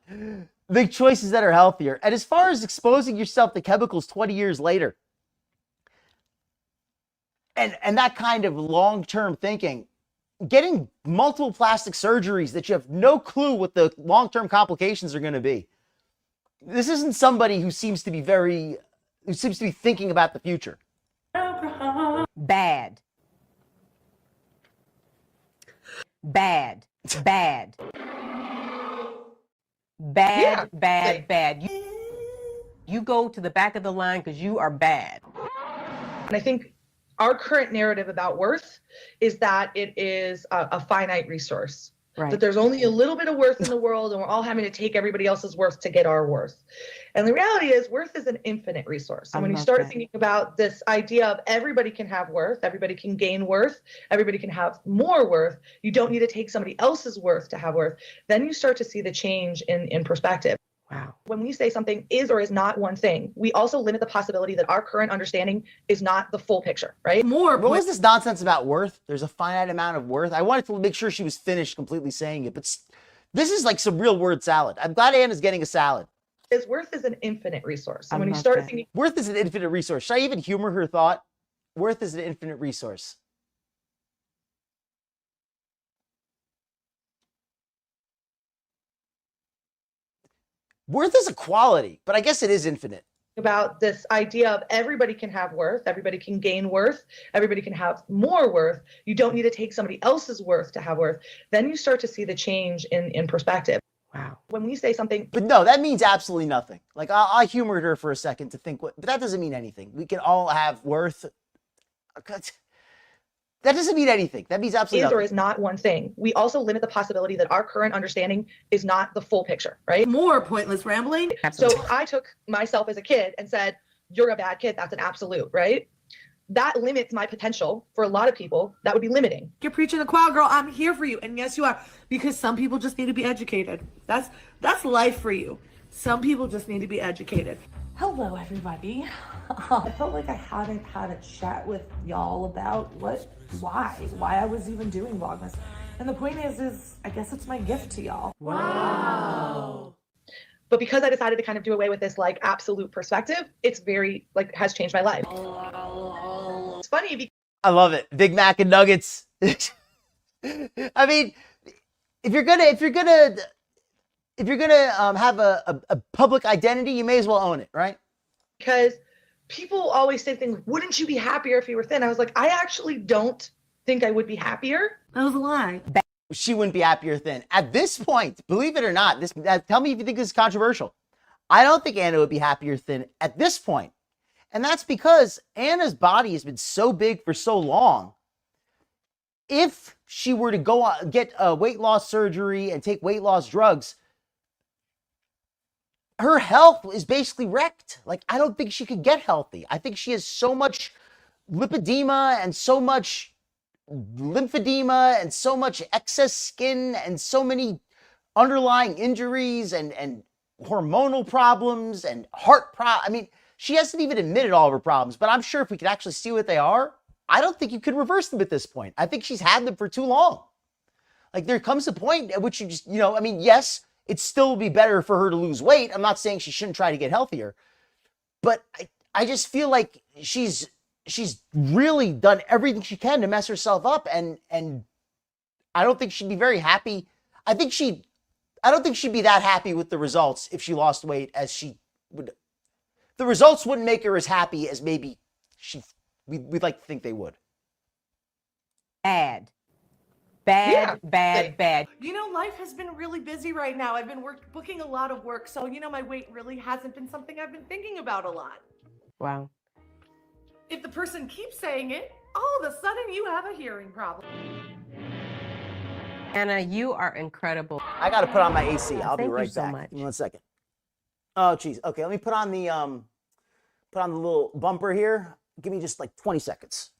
Make choices that are healthier. And as far as exposing yourself to chemicals 20 years later, and that kind of long-term thinking, getting multiple plastic surgeries that you have no clue what the long-term complications are going to be. This isn't somebody who seems to be thinking about the future. Bad. Bad. Bad. Bad, Yeah. bad. You go to the back of the line because you are bad. And I think our current narrative about worth is that it is a finite resource. Right. That there's only a little bit of worth in the world and we're all having to take everybody else's worth to get our worth. And the reality is worth is an infinite resource. And when you start thinking about this idea of everybody can have worth, everybody can gain worth, everybody can have more worth, you don't need to take somebody else's worth to have worth, then you start to see the change in perspective. Wow. When we say something is or is not one thing, we also limit the possibility that our current understanding is not the full picture, right? What was this nonsense about worth? There's a finite amount of worth. I wanted to make sure she was finished completely saying it, but this is like some real word salad. I'm glad Anna's getting a salad. Is worth is an infinite resource. And when you start thinking Worth is an infinite resource. Should I even humor her thought? Worth is an infinite resource. Worth is a quality, but I guess it is infinite. about this idea of everybody can have worth, everybody can gain worth, everybody can have more worth, you don't need to take somebody else's worth to have worth, then you start to see the change in perspective. Wow. When we say something, But no, that means absolutely nothing. Like I humored her for a second to think, but that doesn't mean anything. We can all have worth. That doesn't mean anything. That means absolutely is nothing. or is not one thing, we also limit the possibility that our current understanding is not the full picture, right? More pointless rambling. So I took myself as a kid and said, you're a bad kid. That's an absolute, right? That limits my potential for a lot of people. That would be limiting. You're preaching the choir, girl. I'm here for you. And yes, you are. Because some people just need to be educated. That's life for you. Some people just need to be educated. Hello, everybody. I felt like I hadn't had a chat with y'all about why I was even doing Vlogmas. And the point is I guess it's my gift to y'all. Wow. But because I decided to kind of do away with this like absolute perspective, it's very like has changed my life. It's funny because I love it. Big Mac and nuggets. I mean, if you're gonna have a public identity, you may as well own it, right? because people always say things, wouldn't you be happier if you were thin? I was like, I actually don't think I would be happier. That was a lie. She wouldn't be happier thin. At this point, believe it or not, tell me if you think this is controversial. I don't think Anna would be happier thin at this point. And that's because Anna's body has been so big for so long. If she were to go get a weight loss surgery and take weight loss drugs, her health is basically wrecked. Like, I don't think she could get healthy. I think she has so much lipedema and so much lymphedema and so much excess skin and so many underlying injuries and hormonal problems and heart problems. I mean, she hasn't even admitted all of her problems, but I'm sure if we could actually see what they are, I don't think you could reverse them at this point. I think she's had them for too long. Like, there comes a point at which you just, I mean, yes, it still will be better for her to lose weight. I'm not saying she shouldn't try to get healthier, but I just feel like she's really done everything she can to mess herself up, and I don't think she'd be very happy. I don't think she'd be that happy with the results if she lost weight as she would. The results wouldn't make her as happy as maybe we'd like to think they would. Bad. Life has been really busy right now. I've been booking a lot of work. So, my weight really hasn't been something I've been thinking about a lot. Wow. If the person keeps saying it, all of a sudden you have a hearing problem. Anna, you are incredible. I got to put on my AC. I'll be Thank you right so back. much. Give me 1 second. Oh, geez. Okay, let me put on the little bumper here. Give me just like 20 seconds.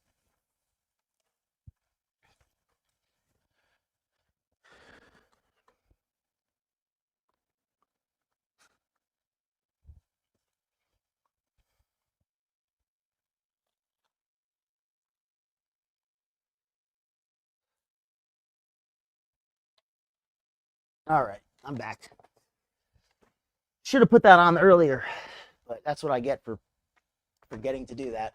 All right, I'm back. Should have put that on earlier, but that's what I get for forgetting to do that.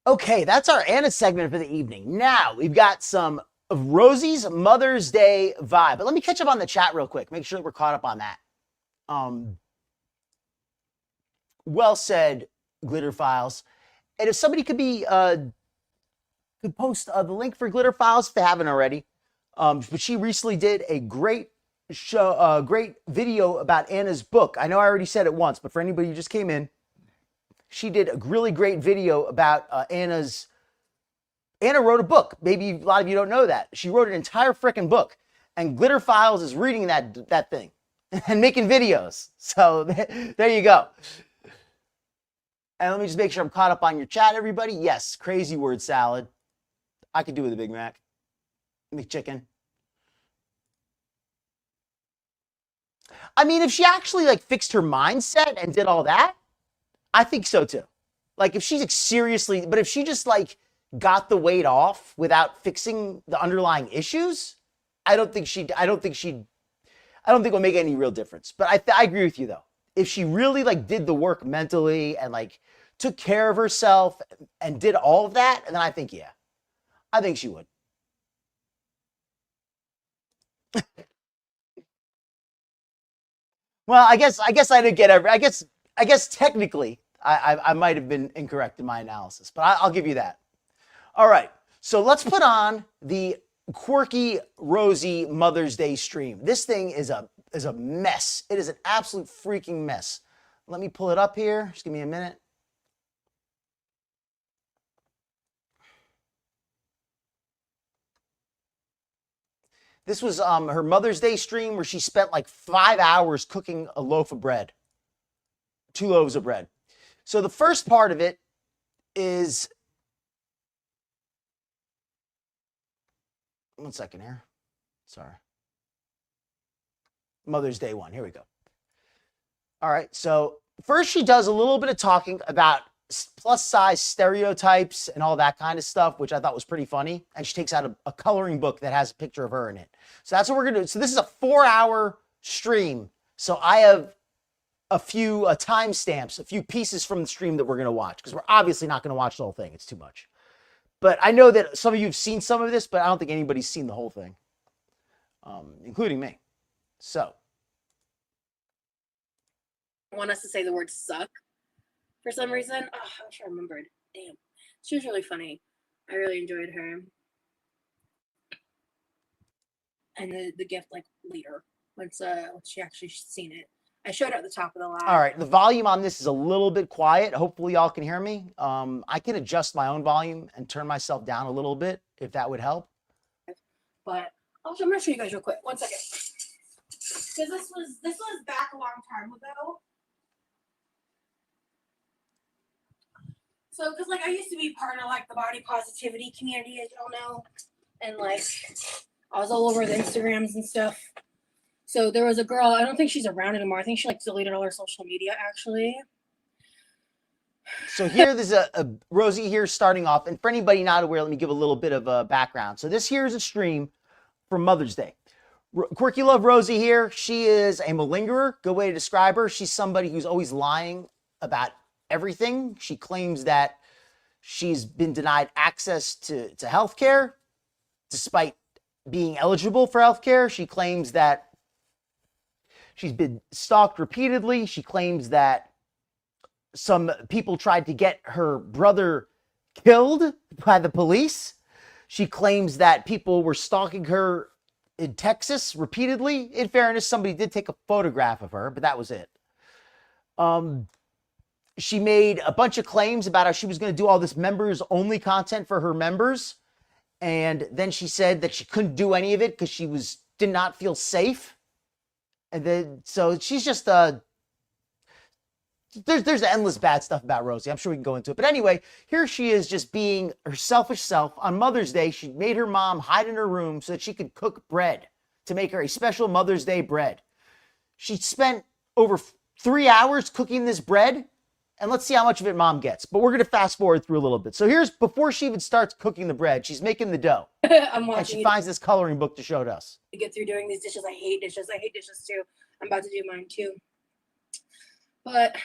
Okay, that's our Anna segment for the evening. Now we've got some of Rosie's Mother's Day vibe. But let me catch up on the chat real quick. Make sure that we're caught up on that. Well said, Glitter Files. And if somebody could post the link for Glitter Files if they haven't already. But she recently did a great great video about Anna's book. I know I already said it once, but for anybody who just came in, she did a really great video about Anna wrote a book. Maybe a lot of you don't know that. She wrote an entire freaking book, and Glitter Files is reading that thing and making videos. So there you go. And let me just make sure I'm caught up on your chat, everybody. Yes, crazy word salad. I could do with a Big Mac. McChicken. I mean, if she actually like fixed her mindset and did all that, I think so too. Like if she's seriously, but if she just like got the weight off without fixing the underlying issues, I don't think it'll make any real difference. But I agree with you though. If she really like did the work mentally and like took care of herself and did all of that, then I think, yeah, I think she would. Well, I guess I didn't get every. I guess technically I might have been incorrect in my analysis, but I'll give you that. All right, so let's put on the Quirky Rosie Mother's Day stream. This thing is a mess. It is an absolute freaking mess. Let me pull it up here. Just give me a minute. This was her Mother's Day stream where she spent like 5 hours cooking a loaf of bread, 2 loaves of bread. So the first part of it is, 1 second here. Sorry. Mother's Day one. Here we go. All right. So first she does a little bit of talking about plus size stereotypes and all that kind of stuff, which I thought was pretty funny. And she takes out a coloring book that has a picture of her in it. So that's what we're going to do. So this is a 4-hour stream. So I have a few timestamps, a few pieces from the stream that we're going to watch, because we're obviously not going to watch the whole thing. It's too much. But I know that some of you have seen some of this, but I don't think anybody's seen the whole thing, including me. So. I want us to say the word suck for some reason. Oh, I wish I remembered. Damn. She was really funny. I really enjoyed her. And the gift like later, once she actually seen it. I showed her at the top of the live. All right, the volume on this is a little bit quiet. Hopefully y'all can hear me. I can adjust my own volume and turn myself down a little bit if that would help. But also, I'm gonna show you guys real quick. 1 second. Because this was back a long time ago. So, because like I used to be part of like the body positivity community, as y'all know, and like I was all over the Instagrams and stuff. So there was a girl. I don't think she's around anymore. I think she like deleted all her social media actually. So here there's a Rosie here starting off, and for anybody not aware, let me give a little bit of a background. So this here is a stream for Mother's Day. Quirky Love Rosie here. She is a malingerer. Good way to describe her. She's somebody who's always lying about everything. She claims that she's been denied access to healthcare despite being eligible for healthcare. She claims that she's been stalked repeatedly. She claims that some people tried to get her brother killed by the police. She claims that people were stalking her in Texas repeatedly. In fairness, somebody did take a photograph of her, but that was it. She made a bunch of claims about how she was going to do all this members only content for her members. And then she said that she couldn't do any of it because she did not feel safe. And then, so she's just, there's endless bad stuff about Rosie. I'm sure we can go into it. But anyway, here she is just being her selfish self. On Mother's Day, she made her mom hide in her room so that she could cook bread to make her a special Mother's Day bread. She spent over 3 hours cooking this bread. And let's see how much of it mom gets. But we're going to fast forward through a little bit. So here's, before she even starts cooking the bread, she's making the dough. I'm watching. And she finds this coloring book to show to us. To get through doing these dishes. I hate dishes. I hate dishes too. I'm about to do mine too. But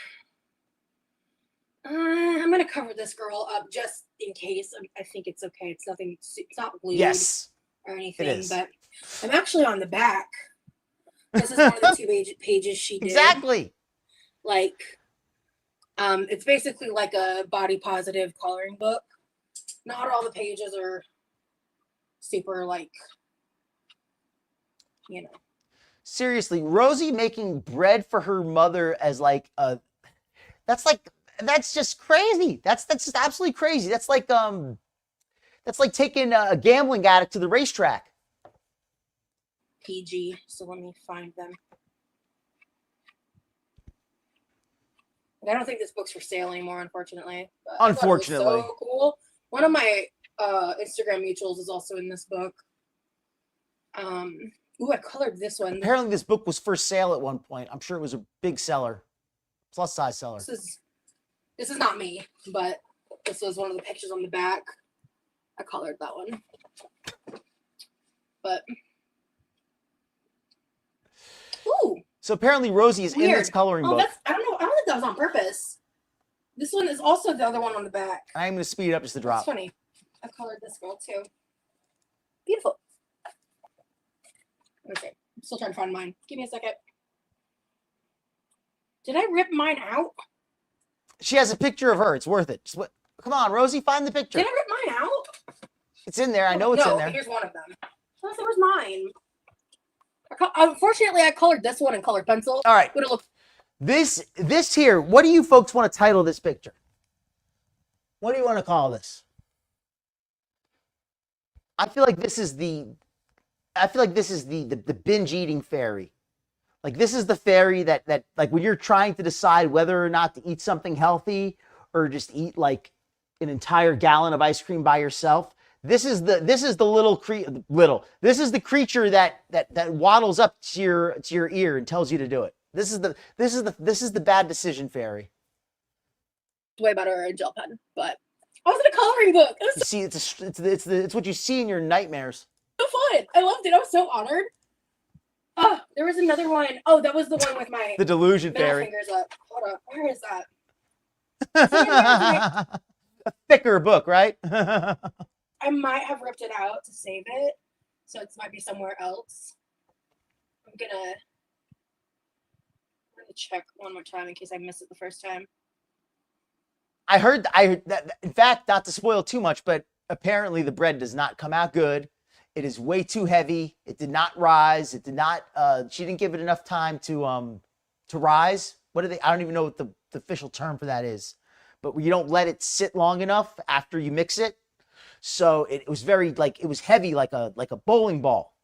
I'm going to cover this girl up just in case. I think it's okay. It's nothing. It's not glued or anything. It is. But I'm actually on the back. This is one of the 2 pages she did. Exactly. Like, it's basically like a body positive coloring book. Not all the pages are super like, you know. Seriously, Rosie making bread for her mother as like a, that's just crazy. That's just absolutely crazy. That's like taking a gambling addict to the racetrack. PG, so let me find them. I don't think this book's for sale anymore, unfortunately. But Unfortunately. I thought it was so cool. One of my Instagram mutuals is also in this book. Ooh, I colored this one. Apparently this book was for sale at one point. I'm sure it was a big seller. Plus size seller. This is not me, but this was one of the pictures on the back. I colored that one. But ooh. So apparently Rosie is Weird. in this coloring book. I don't know. I don't think that was on purpose. This one is also the other one on the back. I'm going to speed it up just to drop. That's funny. I colored this girl too. Beautiful. Okay. I'm still trying to find mine. Give me a second. Did I rip mine out? She has a picture of her. It's worth it. Come on, Rosie, find the picture. Did I rip mine out? It's in there. I know it's in there. Here's one of them. Oh, there was mine. Unfortunately, I colored this one in colored pencil. All right. Would it look? This here, what do you folks want to title this picture? What do you want to call this? I feel like this is the binge eating fairy. Like this is the fairy that like when you're trying to decide whether or not to eat something healthy or just eat like an entire gallon of ice cream by yourself. This is the This is the creature that waddles up to your ear and tells you to do it. This is the bad decision fairy. Way better in gel pen, but I was in a coloring book. It was You see, it's what you see in your nightmares. so fun. I loved it. I was so honored. Oh, there was another one. Oh, that was the one with my The delusion middle fairy. fingers up. Hold up. Where is that? A thicker book, right? I might have ripped it out to save it, so it might be somewhere else. I'm gonna check one more time in case I missed it the first time. I heard that, in fact, not to spoil too much, but apparently the bread does not come out good. It is way too heavy. It did not rise. It did not, she didn't give it enough time to rise. What do they, I don't even know what the official term for that is, but you don't let it sit long enough after you mix it. So it was very, like, it was heavy, like a bowling ball.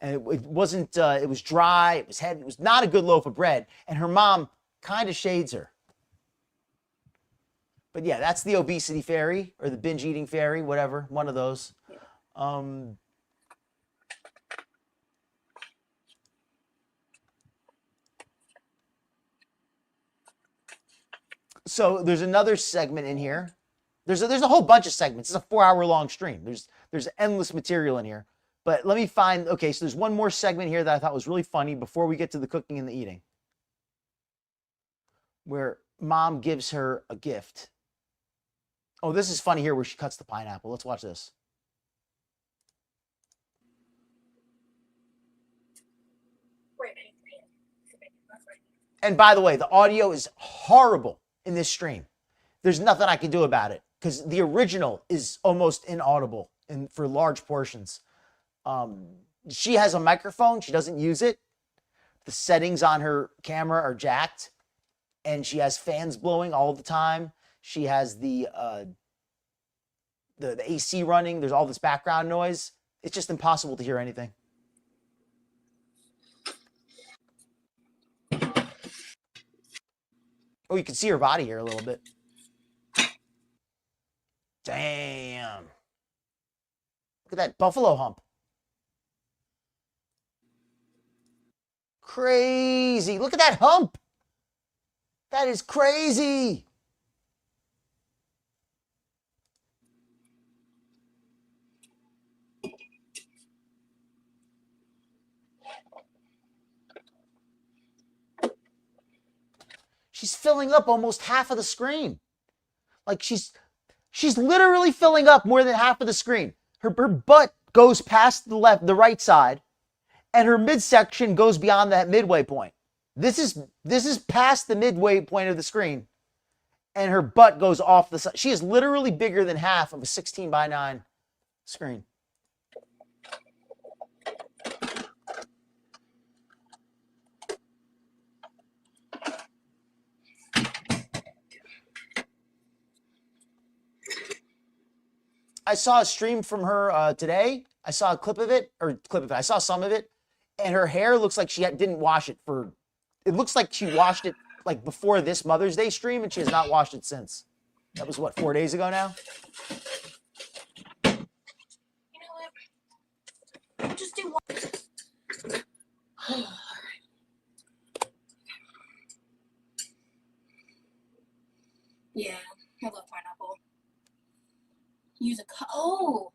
And it wasn't, it was dry. It was heavy. It was not a good loaf of bread. And her mom kind of shades her. But yeah, that's the obesity fairy or the binge eating fairy, whatever, one of those. So there's another segment in here. There's a whole bunch of segments. It's a 4-hour-long stream. There's endless material in here. But let me find, okay, so there's one more segment here that I thought was really funny before we get to the cooking and the eating, where mom gives her a gift. Oh, this is funny here where she cuts the pineapple. Let's watch this. And by the way, the audio is horrible in this stream. There's nothing I can do about it because the original is almost inaudible for large portions. She has a microphone. She doesn't use it. The settings on her camera are jacked. And she has fans blowing all the time. She has the the AC running. There's all this background noise. It's just impossible to hear anything. Oh, you can see her body here a little bit. Damn. Look at that buffalo hump. Crazy. Look at that hump. That is crazy. She's filling up almost half of the screen. Like she's literally filling up more than half of the screen. Her butt goes past the right side, and her midsection goes beyond that midway point. This is past the midway point of the screen, and her butt goes off the side. She is literally bigger than half of a 16:9 screen. I saw a stream from her today. I saw a clip of it. I saw some of it, and her hair looks like she didn't wash it for. It looks like she washed it like before this Mother's Day stream, and she has not washed it since. That was what, 4 days ago now. You know what? Just do one. Yeah, I love pineapple. Use a cut. Oh,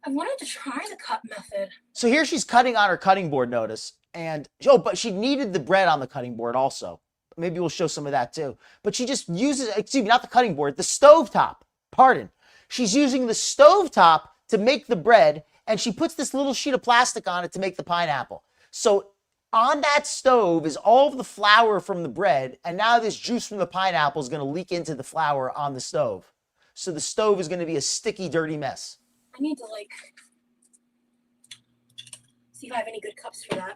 I wanted to try the cut method. So here she's cutting on her cutting board, notice. And, but she needed the bread on the cutting board also. Maybe we'll show some of that too. But she just uses, excuse me, not the cutting board, the stovetop. Pardon. She's using the stovetop to make the bread, and she puts this little sheet of plastic on it to make the pineapple. So on that stove is all of the flour from the bread, and now this juice from the pineapple is going to leak into the flour on the stove. So the stove is going to be a sticky, dirty mess. I need to see if I have any good cups for that.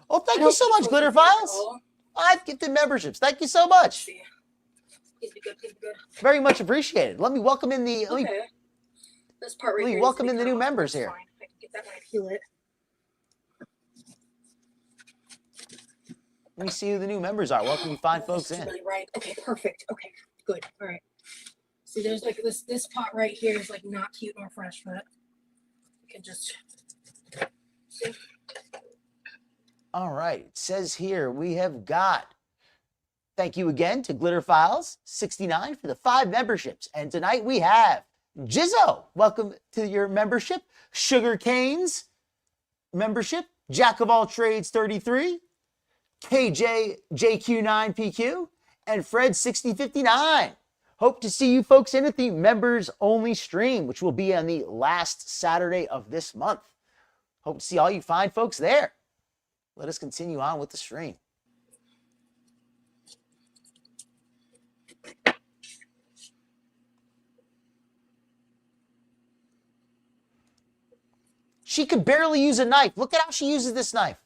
Oh, thank you so much, Glitter Files. 5 gifted memberships. Thank you so much. Please be good. Please be good. Very much appreciated. Let me welcome in the. This part right let me here welcome in the new members here. Fine. I can get that when I peel it. Let me see who the new members are. Welcome, you fine folks in. Really right. Okay, perfect. Okay, good. All right. See, there's this pot right here is not cute nor fresh, but you can just see. All right. It says here we have got. Thank you again to Glitter Files 69 for the 5 memberships. And tonight we have Jizzo. Welcome to your membership. Sugar Canes membership. Jack of all trades 33. KJ JQ9PQ and Fred 6059. Hope to see you folks in at the members only stream, which will be on the last Saturday of this month. Hope to see all you fine folks there. Let us continue on with the stream. She could barely use a knife. Look at how she uses this knife.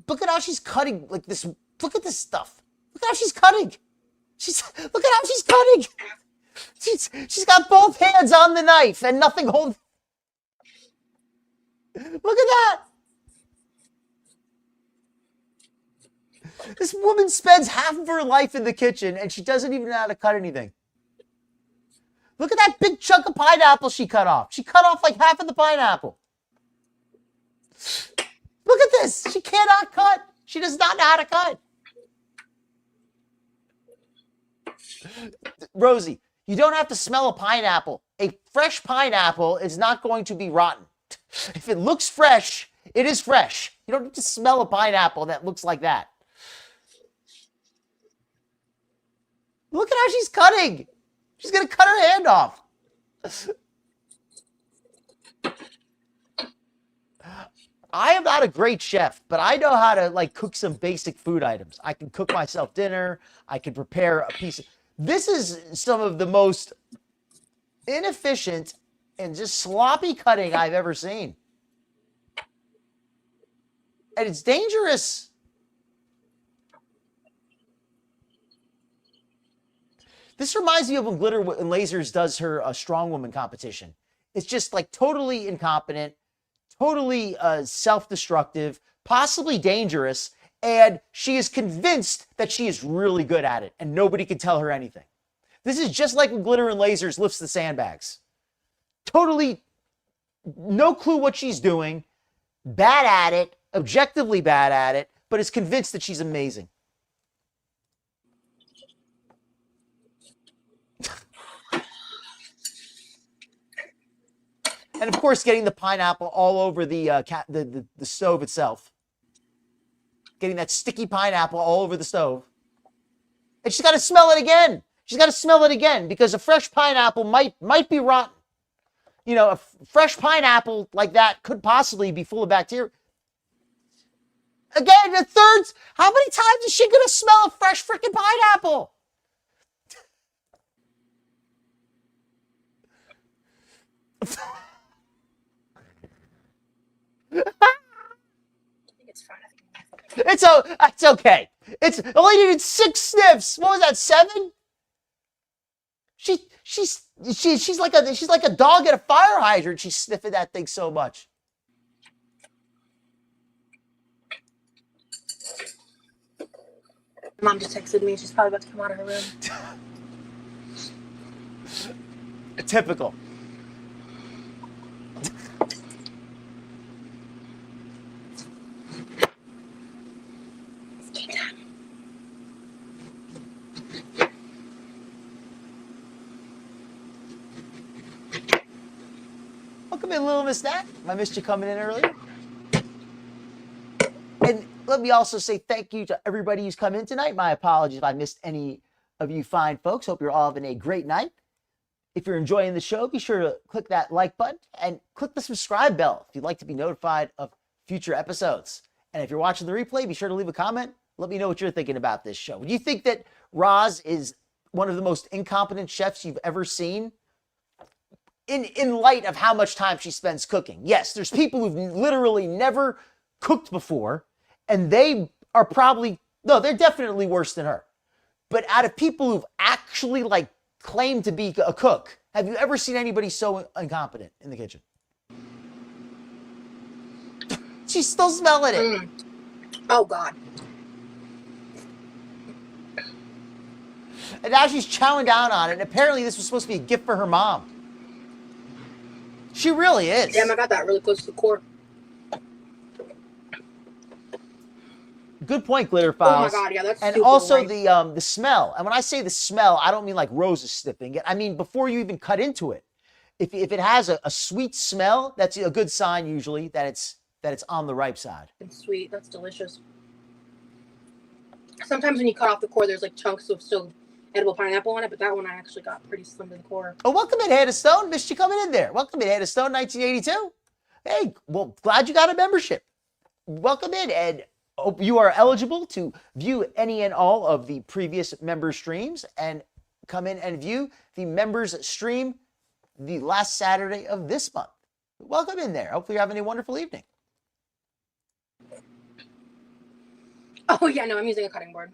Look at how she's cutting like this. Look at this stuff. Look at how she's cutting. Look at how she's cutting. She's got both hands on the knife and nothing holding. Look at that. This woman spends half of her life in the kitchen and she doesn't even know how to cut anything. Look at that big chunk of pineapple she cut off. She cut off like half of the pineapple. Look at this. She cannot cut. She does not know how to cut. Rosie, you don't have to smell a pineapple. A fresh pineapple is not going to be rotten. If it looks fresh, it is fresh. You don't need to smell a pineapple that looks like that. Look at how she's cutting. She's going to cut her hand off. I am not a great chef, but I know how to cook some basic food items. I can cook myself dinner. I can prepare a piece of... This is some of the most inefficient and just sloppy cutting I've ever seen. And it's dangerous. This reminds me of when Glitter and Lasers does her Strongwoman competition. It's just like totally incompetent, totally self-destructive, possibly dangerous, and she is convinced that she is really good at it, and nobody can tell her anything. This is just like when Glitter and Lasers lifts the sandbags. Totally no clue what she's doing, bad at it, objectively bad at it, but is convinced that she's amazing. And of course, getting the pineapple all over the stove itself. Getting that sticky pineapple all over the stove. And she's got to smell it again. She's got to smell it again because a fresh pineapple might be rotten. You know, a fresh pineapple like that could possibly be full of bacteria. Again, the third, how many times is she going to smell a fresh freaking pineapple? It's okay. The lady did 6 sniffs. What was that, 7? She's like a dog at a fire hydrant. She's sniffing that thing so much. Mom just texted me. She's probably about to come out of her room. Typical. Welcome in, Little Miss Nat. I missed you coming in earlier. And let me also say thank you to everybody who's come in tonight. My apologies if I missed any of you fine folks. Hope you're all having a great night. If you're enjoying the show, be sure to click that like button and click the subscribe bell if you'd like to be notified of future episodes. And if you're watching the replay, be sure to leave a comment. Let me know what you're thinking about this show. Do you think that Roz is one of the most incompetent chefs you've ever seen? In light of how much time she spends cooking. Yes, there's people who've literally never cooked before, and they are probably, no, they're definitely worse than her. But out of people who've actually like claimed to be a cook, have you ever seen anybody so incompetent in the kitchen? She's still smelling it. Oh, God. And now she's chowing down on it. And apparently this was supposed to be a gift for her mom. She really is. Damn, I got that really close to the core. Good point, Glitter Files. Oh my God, yeah, that's and super also white. the smell. And when I say the smell, I don't mean like Rose is sniffing it. I mean before you even cut into it. If it has a sweet smell, that's a good sign usually that it's on the ripe side. It's sweet. That's delicious. Sometimes when you cut off the core, there's like chunks of still edible pineapple on it, but that one I actually got pretty slim to the core. Oh, welcome in, Head of Stone. Missed you coming in there. Welcome in, Head of Stone, 1982. Hey, well, glad you got a membership. Welcome in, and hope you are eligible to view any and all of the previous member streams and come in and view the members stream the last Saturday of this month. Welcome in there. Hopefully you're having a wonderful evening. Oh, yeah, no, I'm using a cutting board.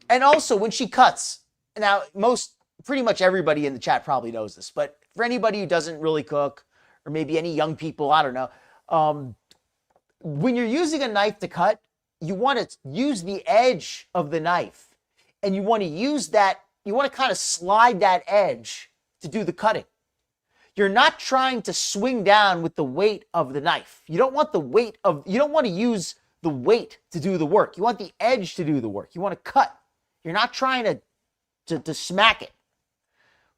And also, when she cuts, now pretty much everybody in the chat probably knows this, but for anybody who doesn't really cook, or maybe any young people, I don't know, when you're using a knife to cut, you want to use the edge of the knife, and you want to use that, you want to kind of slide that edge to do the cutting. You're not trying to swing down with the weight of the knife. You don't want to use the weight to do the work. You want the edge to do the work. You want to cut. You're not trying to smack it.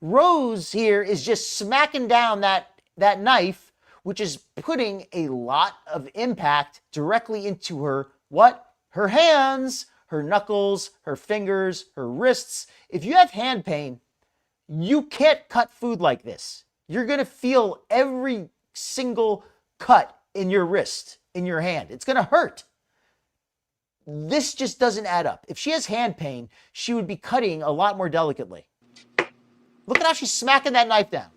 Rose here is just smacking down that knife, which is putting a lot of impact directly into her, what? Her hands, her knuckles, her fingers, her wrists. If you have hand pain, you can't cut food like this. You're going to feel every single cut in your wrist, in your hand. It's going to hurt. This just doesn't add up. If she has hand pain, she would be cutting a lot more delicately. Look at how she's smacking that knife down.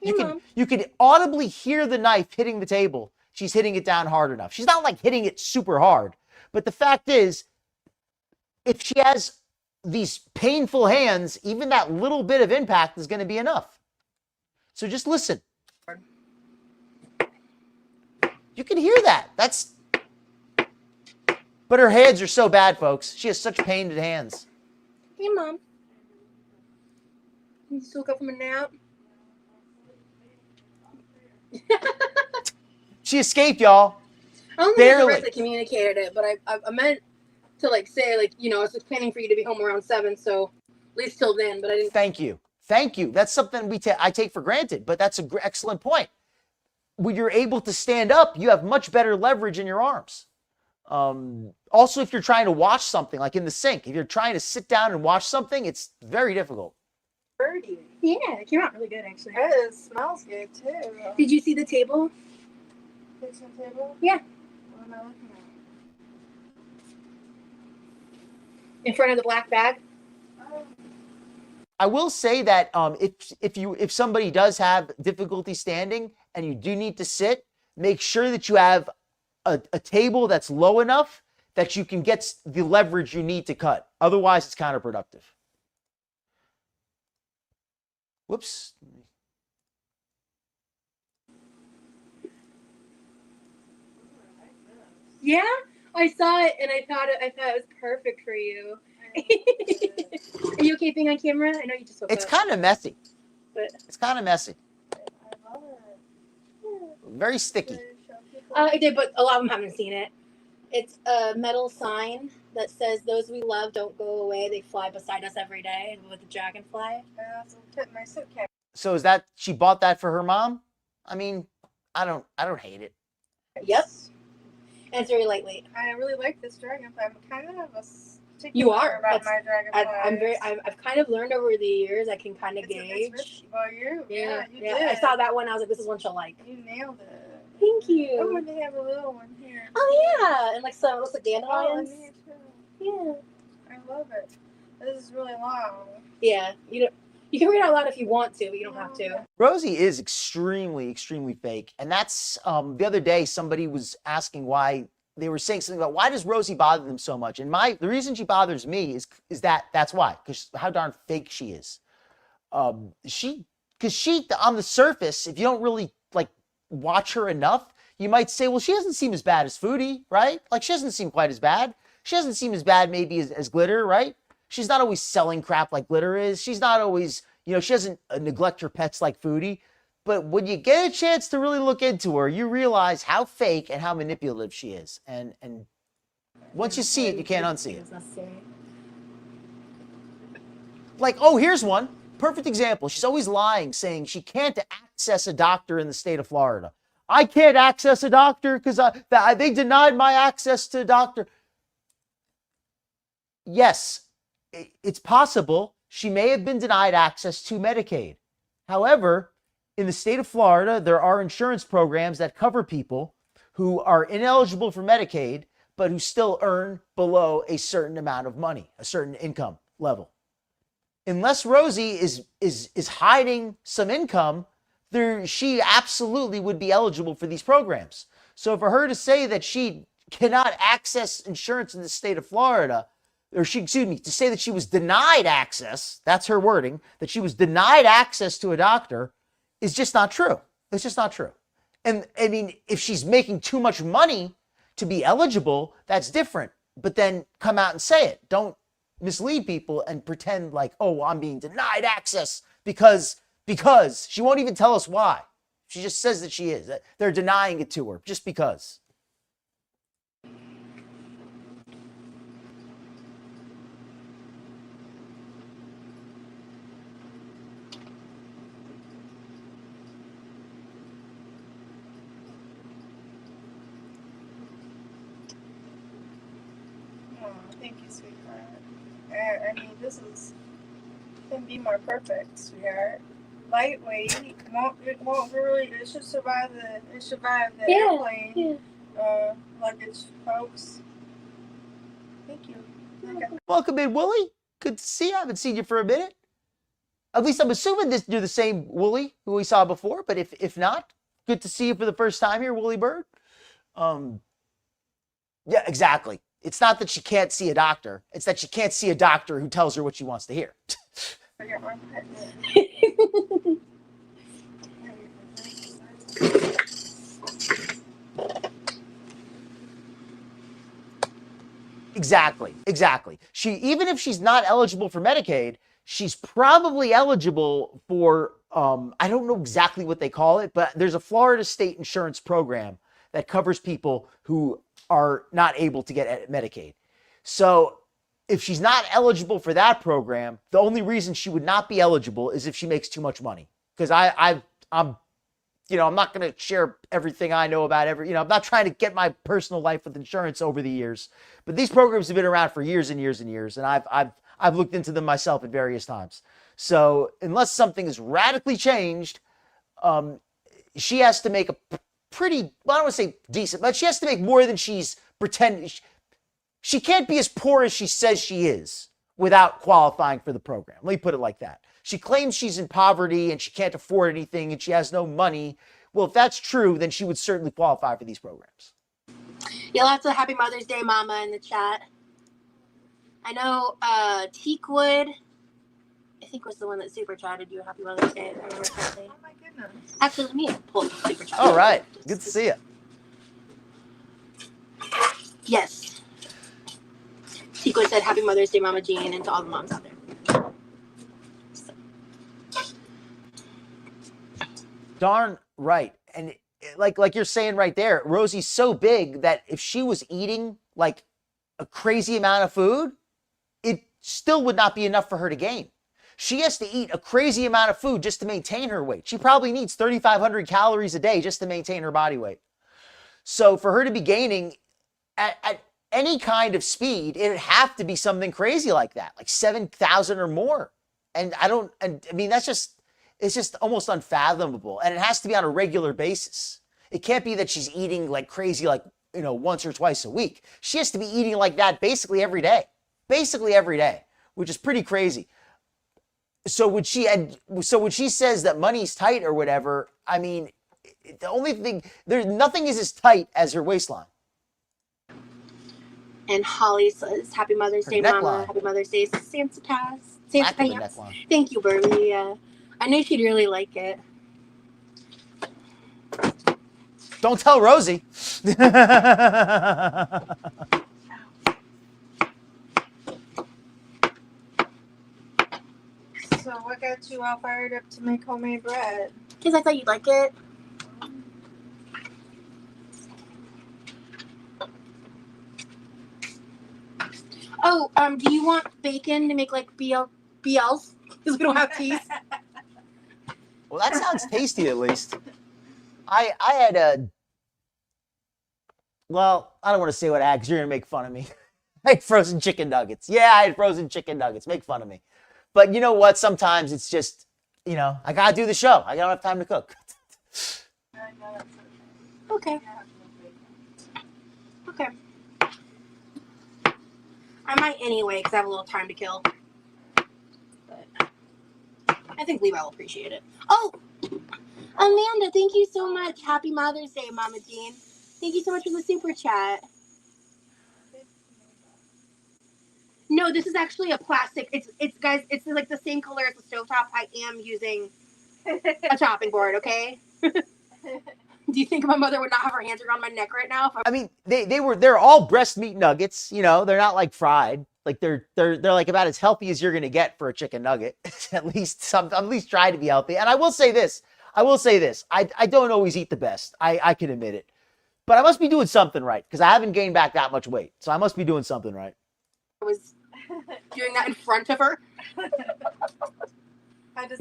You could audibly hear the knife hitting the table. She's hitting it down hard enough. She's not like hitting it super hard. But the fact is, if she has these painful hands, even that little bit of impact is going to be enough. So just listen. You can hear that. But her hands are so bad, folks. She has such pained hands. Hey, Mom. You just woke up from a nap? She escaped, y'all. I don't think Barely. the rest I communicated it, but I meant to like say like, you know, I was planning for you to be home around 7, so at least till then. But I didn't. Thank you. That's something I take for granted, but that's an excellent point. When you're able to stand up, you have much better leverage in your arms. Also, if you're trying to watch something, like in the sink, if you're trying to sit down and watch something, it's very difficult. Birdie. Yeah, it came out really good actually. It smells good too. Did you see the table? Kitchen table? Yeah. What am I looking at? In front of the black bag? I will say that if somebody does have difficulty standing and you do need to sit, make sure that you have a table that's low enough that you can get the leverage you need to cut. Otherwise, it's counterproductive. Whoops. Yeah, I saw it and I thought it was perfect for you. Are you okay being on camera? I know you just woke It's up. kind of messy. But It's kind of messy. Very sticky. I did, but a lot of them haven't seen it. It's a metal sign that says, "Those we love don't go away. They fly beside us every day," with the dragonfly. I also put my suitcase. So is that she bought that for her mom? I mean, I don't hate it. Yep. And it's very lightweight. I really like this dragonfly. I'm kind of a stickler You are. about That's- my dragonfly. I've kind of learned over the years. I can kind of gauge. Well, you Yeah, you yeah. did. I saw that one. I was like, "This is one she'll like." You nailed it. Thank you. Oh, and they have a little one here. Oh yeah, and like some it looks like Oh, dandelions. and me too. Yeah. I love it. This is really long. Yeah. You can read out loud if you want to, but you don't have to. Rosie is extremely, extremely fake. And that's the other day somebody was asking why they were saying something about why does Rosie bother them so much? And the reason she bothers me is that's why, because how darn fake she is. She on the surface, if you don't really like watch her enough, you might say, well, she doesn't seem as bad as Foodie, right? Like she doesn't seem quite as bad. She doesn't seem as bad maybe as Glitter, right? She's not always selling crap like Glitter is. She's not always, she doesn't neglect her pets like Foodie. But when you get a chance to really look into her, you realize how fake and how manipulative she is. And once you see it, you can't unsee it. Like, oh, here's one. Perfect example. She's always lying, saying she can't access a doctor in the state of Florida. I can't access a doctor because they denied my access to a doctor. Yes, it's possible she may have been denied access to Medicaid. However, in the state of Florida, there are insurance programs that cover people who are ineligible for Medicaid, but who still earn below a certain amount of money, a certain income level. Unless Rosie is hiding some income, she absolutely would be eligible for these programs. So for her to say that she cannot access insurance in the state of Florida, to say that she was denied access, that's her wording, that she was denied access to a doctor, is just not true. It's just not true. And I mean, if she's making too much money to be eligible, that's different. But then come out and say it. Don't mislead people and pretend like, oh, I'm being denied access because she won't even tell us why. She just says that she is. That they're denying it to her just because. Oh, thank you, sweetheart. I mean, couldn't be more perfect, sweetheart. Lightweight, it should survive the airplane. Luggage, folks. Thank you. Welcome in, Wooly. Good to see you. I haven't seen you for a minute. At least I'm assuming you're the same Wooly who we saw before, but if not, good to see you for the first time here, Wooly Bird. Yeah, exactly. It's not that she can't see a doctor. It's that she can't see a doctor who tells her what she wants to hear. Exactly. Even if she's not eligible for Medicaid, she's probably eligible for, I don't know exactly what they call it, but there's a Florida state insurance program that covers people who are not able to get Medicaid. So if she's not eligible for that program, the only reason she would not be eligible is if she makes too much money. Because I'm not going to share everything I know about I'm not trying to get my personal life with insurance over the years, but these programs have been around for years and years and years. And I've looked into them myself at various times. So unless something is radically changed, she has to make a pretty, well, I don't want to say decent, but she has to make more than she's pretending. She can't be as poor as she says she is without qualifying for the program. Let me put it like that. She claims she's in poverty and she can't afford anything and she has no money. Well, if that's true, then she would certainly qualify for these programs. Yeah, lots of Happy Mother's Day, Mama, in the chat. I know Teakwood, I think, was the one that super chatted you Happy Mother's Day. Oh my goodness. Actually, let me pull up the super chat. All right. Good to see you. Yes. Teakwood said Happy Mother's Day, Mama Jean, and to all the moms out there. Darn right. And like you're saying right there, Rosie's so big that if she was eating like a crazy amount of food, it still would not be enough for her to gain. She has to eat a crazy amount of food just to maintain her weight. She probably needs 3,500 calories a day just to maintain her body weight. So for her to be gaining at any kind of speed, it would have to be something crazy like that, like 7,000 or more. And it's just almost unfathomable. And it has to be on a regular basis. It can't be that she's eating like crazy, like, once or twice a week. She has to be eating like that basically every day, which is pretty crazy. So when she says that money's tight or whatever, I mean, the only thing, nothing is as tight as her waistline. And Holly says, Happy Mother's Day, Mama. Happy Mother's Day, Santa Pass. Santa Pass. Thank you, Bernie. I knew she'd really like it. Don't tell Rosie. So what got you all fired up to make homemade bread? Because I thought you'd like it. Oh, do you want bacon to make like BLs? Because we don't have teeth. Well, that sounds tasty at least. I had well, I don't want to say what I had because you're going to make fun of me. I had frozen chicken nuggets. Yeah, I had frozen chicken nuggets. Make fun of me. But you know what? Sometimes it's just, I got to do the show. I don't have time to cook. Okay. Okay. I might anyway because I have a little time to kill. But I think Levi will appreciate it. Oh, Amanda, thank you so much. Happy Mother's Day, Mama Jean. Thank you so much for the super chat. No, this is actually a plastic. It's guys, it's like the same color as the stovetop. I am using a chopping board, okay? Do you think my mother would not have her hands around my neck right now? I mean, they're all breast meat nuggets, they're not like fried. Like they're like about as healthy as you're gonna get for a chicken nugget. At least try to be healthy. And I will say this. I don't always eat the best. I can admit it. But I must be doing something right because I haven't gained back that much weight. So I must be doing something right. I was doing that in front of her.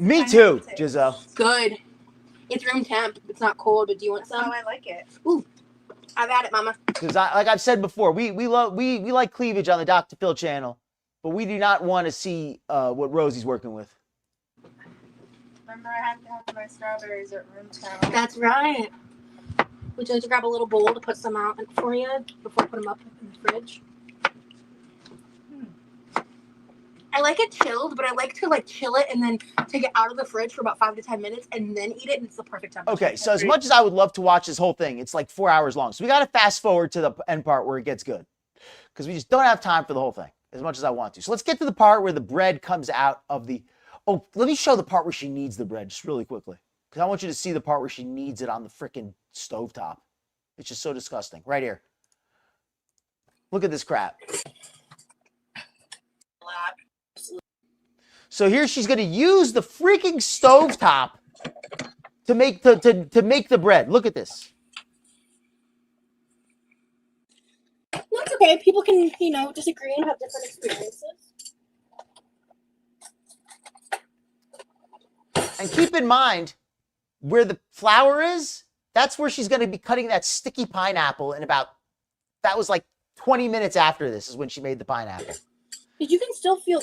Me too, Giselle. Good. It's room temp. It's not cold, but do you want some? Oh, I like it. Ooh, I've had it, Mama. Because like I've said before, we like cleavage on the Dr. Phil channel, but we do not want to see what Rosie's working with. Remember, I have to have my strawberries at room temp. That's right. Would you like to grab a little bowl to put some out for you before I put them up in the fridge? I like it chilled, but I like to chill it and then take it out of the fridge for about 5 to 10 minutes and then eat it, and it's the perfect temperature. Okay, so as much as I would love to watch this whole thing, it's like 4 hours long. So we got to fast forward to the end part where it gets good. because we just don't have time for the whole thing as much as I want to. So let's get to the part where the bread comes out of the, oh, let me show the part where she kneads the bread just really quickly, because I want you to see the part where she kneads it on the freaking stovetop. It's just so disgusting. Right here. Look at this crap. So here she's going to use the freaking stovetop to make the bread. Look at this. That's okay. People can, you know, disagree and have different experiences. And keep in mind, where the flour is, that's where she's going to be cutting that sticky pineapple in about, that was like 20 minutes after this is when she made the pineapple. But you can still feel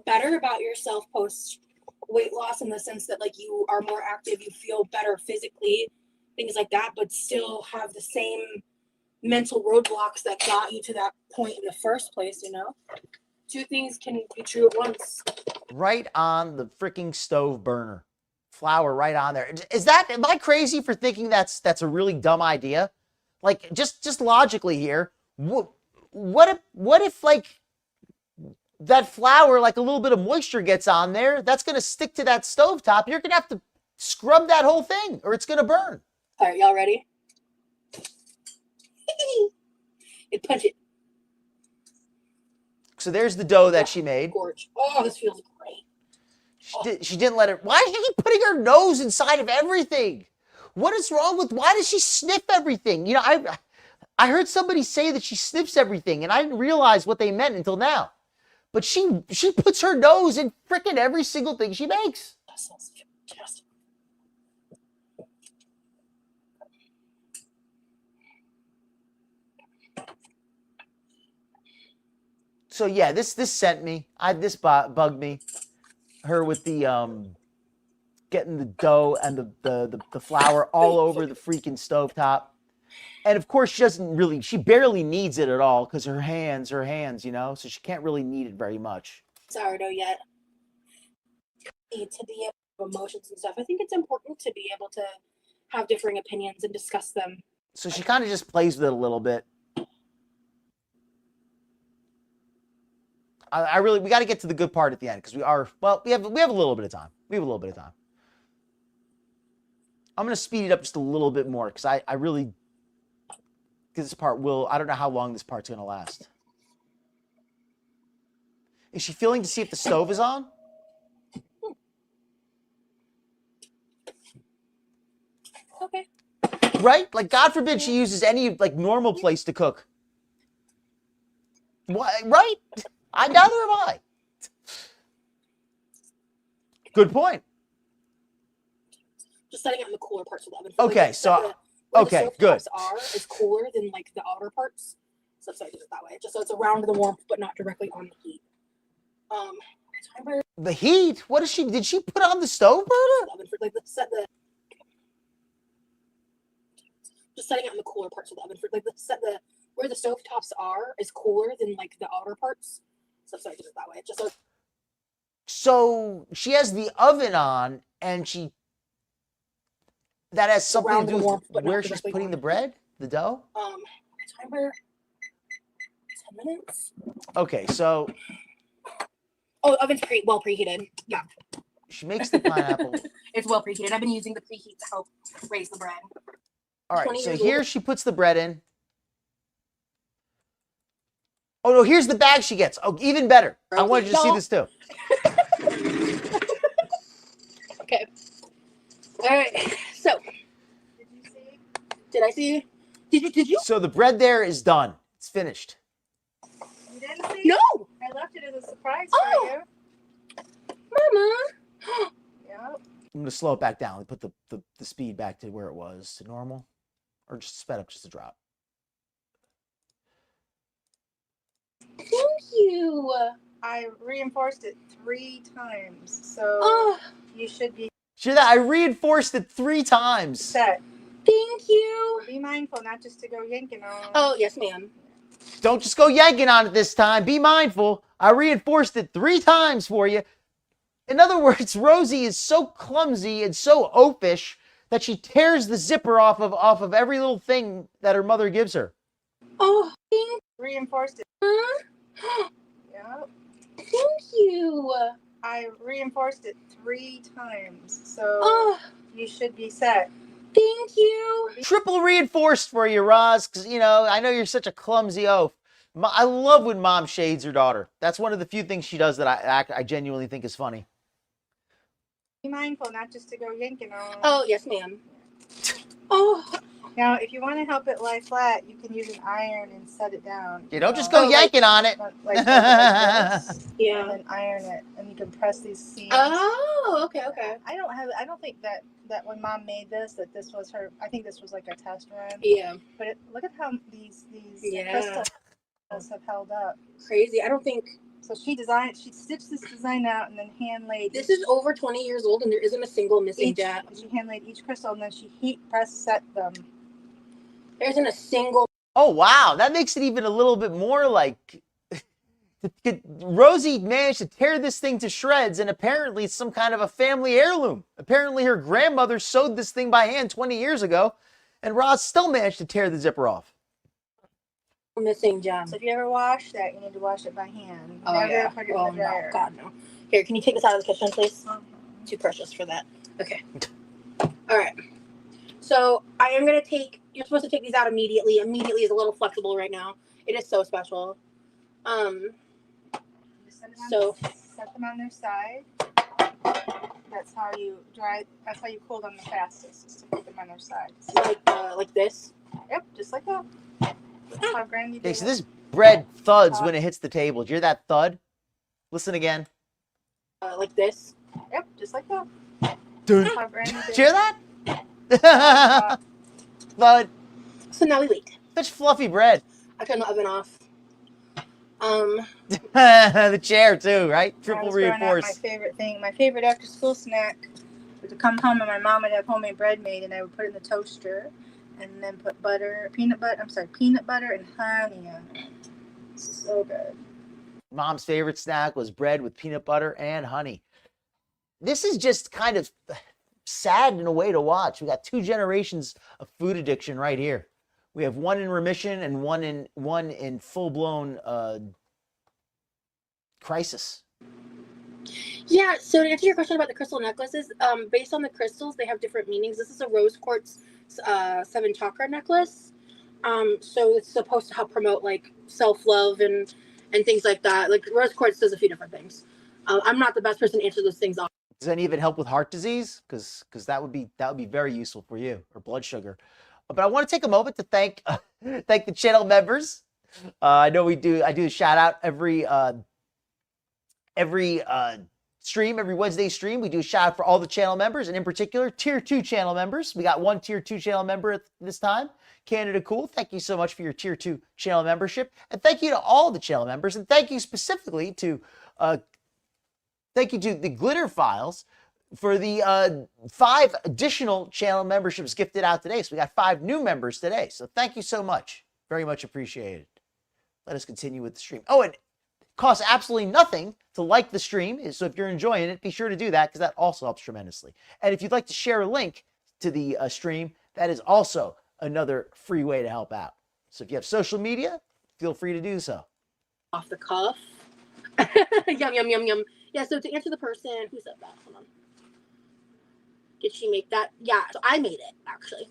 better about yourself post weight loss in the sense that like you are more active, you feel better physically, things like that, but still have the same mental roadblocks that got you to that point in the first place, you know? Two things can be true at once. Right on the freaking stove burner. Flour right on there. Am I crazy for thinking that's a really dumb idea? Like, just logically here, what if like that flour, like a little bit of moisture gets on there, that's going to stick to that stovetop. You're going to have to scrub that whole thing or it's going to burn. All right, y'all ready? Punch it. So there's the dough that she made. Gorge. Oh, this feels great. She didn't let it. Why is she keep putting her nose inside of everything? What is wrong with, why does she sniff everything? You know, I heard somebody say that she sniffs everything and I didn't realize what they meant until now. But she puts her nose in frickin' every single thing she makes. That smells fantastic. So yeah, this sent me. This bugged me. Her with the getting the dough and the flour all over the freaking stovetop. And of course, she barely kneads it at all because her hands, you know, so she can't really knead it very much. Sourdough yet. Need to be able to emotions and stuff. I think it's important to be able to have differing opinions and discuss them. So she kind of just plays with it a little bit. We got to get to the good part at the end because we have a little bit of time. I'm going to speed it up just a little bit more because I really, because this part I don't know how long this part's going to last. Is she feeling to see if the stove is on? Okay. Right? Like, God forbid she uses any, like, normal place to cook. What? Right? Neither am I. Good point. Just setting it in the cooler parts of the oven. Okay, so... Okay, good. Is cooler than like the outer parts, so I did it that way, just so it's around the warmth but not directly on the heat. The heat? What is she? Did she put on the stove burner? Like just setting it in the cooler parts of the oven. Like where the stove tops are is cooler than like the outer parts, so I did it that way, just so. So she has the oven on, and that has something to do with where she's putting the bread, the dough? Timer 10 minutes. Okay, so... Oh, oven's well preheated. Yeah. She makes the pineapple. It's well preheated. I've been using the preheat to help raise the bread. All right, so here she puts the bread in. Oh, no, here's the bag she gets. Oh, even better. I wanted you to see this, too. Okay. All right. So, did I see? Did you? So the bread there is done. It's finished. You didn't see? No. I left it as a surprise for you. Mama. Yeah. I'm going to slow it back down. Put the speed back to where it was, to normal. Or just sped up just a drop. Thank you. I reinforced it 3 times, so you should be Hear that? I reinforced it 3 times. set. Thank you. Be mindful not just to go yanking on. Oh, yes, ma'am. Don't just go yanking on it this time. Be mindful. I reinforced it 3 times for you. In other words, Rosie is so clumsy and so oafish that she tears the zipper off of every little thing that her mother gives her. Oh, thank Reinforced it. Huh? Yeah. Thank you. I reinforced it 3 times. So Oh, you should be set. thank you. Triple reinforced for you, Roz, because, you know, I know you're such a clumsy oaf. I love when mom shades her daughter. That's one of the few things she does that I genuinely think is funny. Be mindful not just to go yanking on. Oh, yes, ma'am. Oh. Now, if you want to help it lie flat, you can use an iron and set it down. You don't just go yanking on it. Like this, Yeah. and then iron it, and you can press these seams. Oh, okay, okay. I don't think that when mom made this, that this was her. I think this was like a test run. Yeah. But look at how these Yeah. crystals have held up. Crazy. I don't think. So she stitched this design out and then hand laid. This is over 20 years old and there isn't a single missing dab. She hand laid each crystal and then she heat press set them. There isn't a single. Oh, wow. That makes it even a little bit more like Rosie managed to tear this thing to shreds, and apparently it's some kind of a family heirloom. Apparently her grandmother sewed this thing by hand 20 years ago, and Roz still managed to tear the zipper off. Missing gem. So if you ever wash that, you need to wash it by hand. Oh, Never yeah. put it in Oh, the dryer. no. God, no. Here, can you take this out of the kitchen, please? Too precious for that. Okay. All right. So I am going to take, you're supposed to take these out immediately. Immediately is a little flexible right now. It is so special. So set them on their side. That's how you dry. That's how you cool them the fastest. Is to put them on their sides. Like this. Yep, just like that. That's how Granny Okay, did so it. this bread thuds when it hits the table. Did you hear that thud? Listen again. Like this. Yep, just like that. Dun. That's how Granny did Did you hear it. that? Thud. So now we wait. Such fluffy bread. I turned the oven off. The chair too, right? When I Triple was growing up, reinforced. my favorite after school snack was to come home and my mom would have homemade bread made, and I would put it in the toaster, and then put peanut butter and honey on it. So good. Mom's favorite snack was bread with peanut butter and honey. This is just kind of sad in a way to watch. We got 2 generations of food addiction right here. We have one in remission and one in full-blown crisis. Yeah, so to answer your question about the crystal necklaces, based on the crystals, they have different meanings. This is a rose quartz 7 chakra necklace. So it's supposed to help promote like self-love and things like that. Like rose quartz does a few different things. I'm not the best person to answer those things off. Does any of it help with heart disease? Because that would be very useful for you, or blood sugar. But I want to take a moment to thank the channel members. I know I do a shout out every stream, every Wednesday stream. We do a shout out for all the channel members, and in particular, Tier 2 channel members. We got one Tier 2 channel member at this time, Canada Cool. Thank you so much for your Tier 2 channel membership. And thank you to all the channel members. And thank you specifically to the Glitter Files for the 5 additional channel memberships gifted out today. So we got 5 new members today. So thank you so much. Very much appreciated. Let us continue with the stream. Oh, and it costs absolutely nothing to like the stream. So if you're enjoying it, be sure to do that because that also helps tremendously. And if you'd like to share a link to the stream, that is also another free way to help out. So if you have social media, feel free to do so. Off the cuff. Yum, yum, yum, yum. Yeah, so to answer the person who said that, hold on. Did she make that? Yeah, so I made it actually.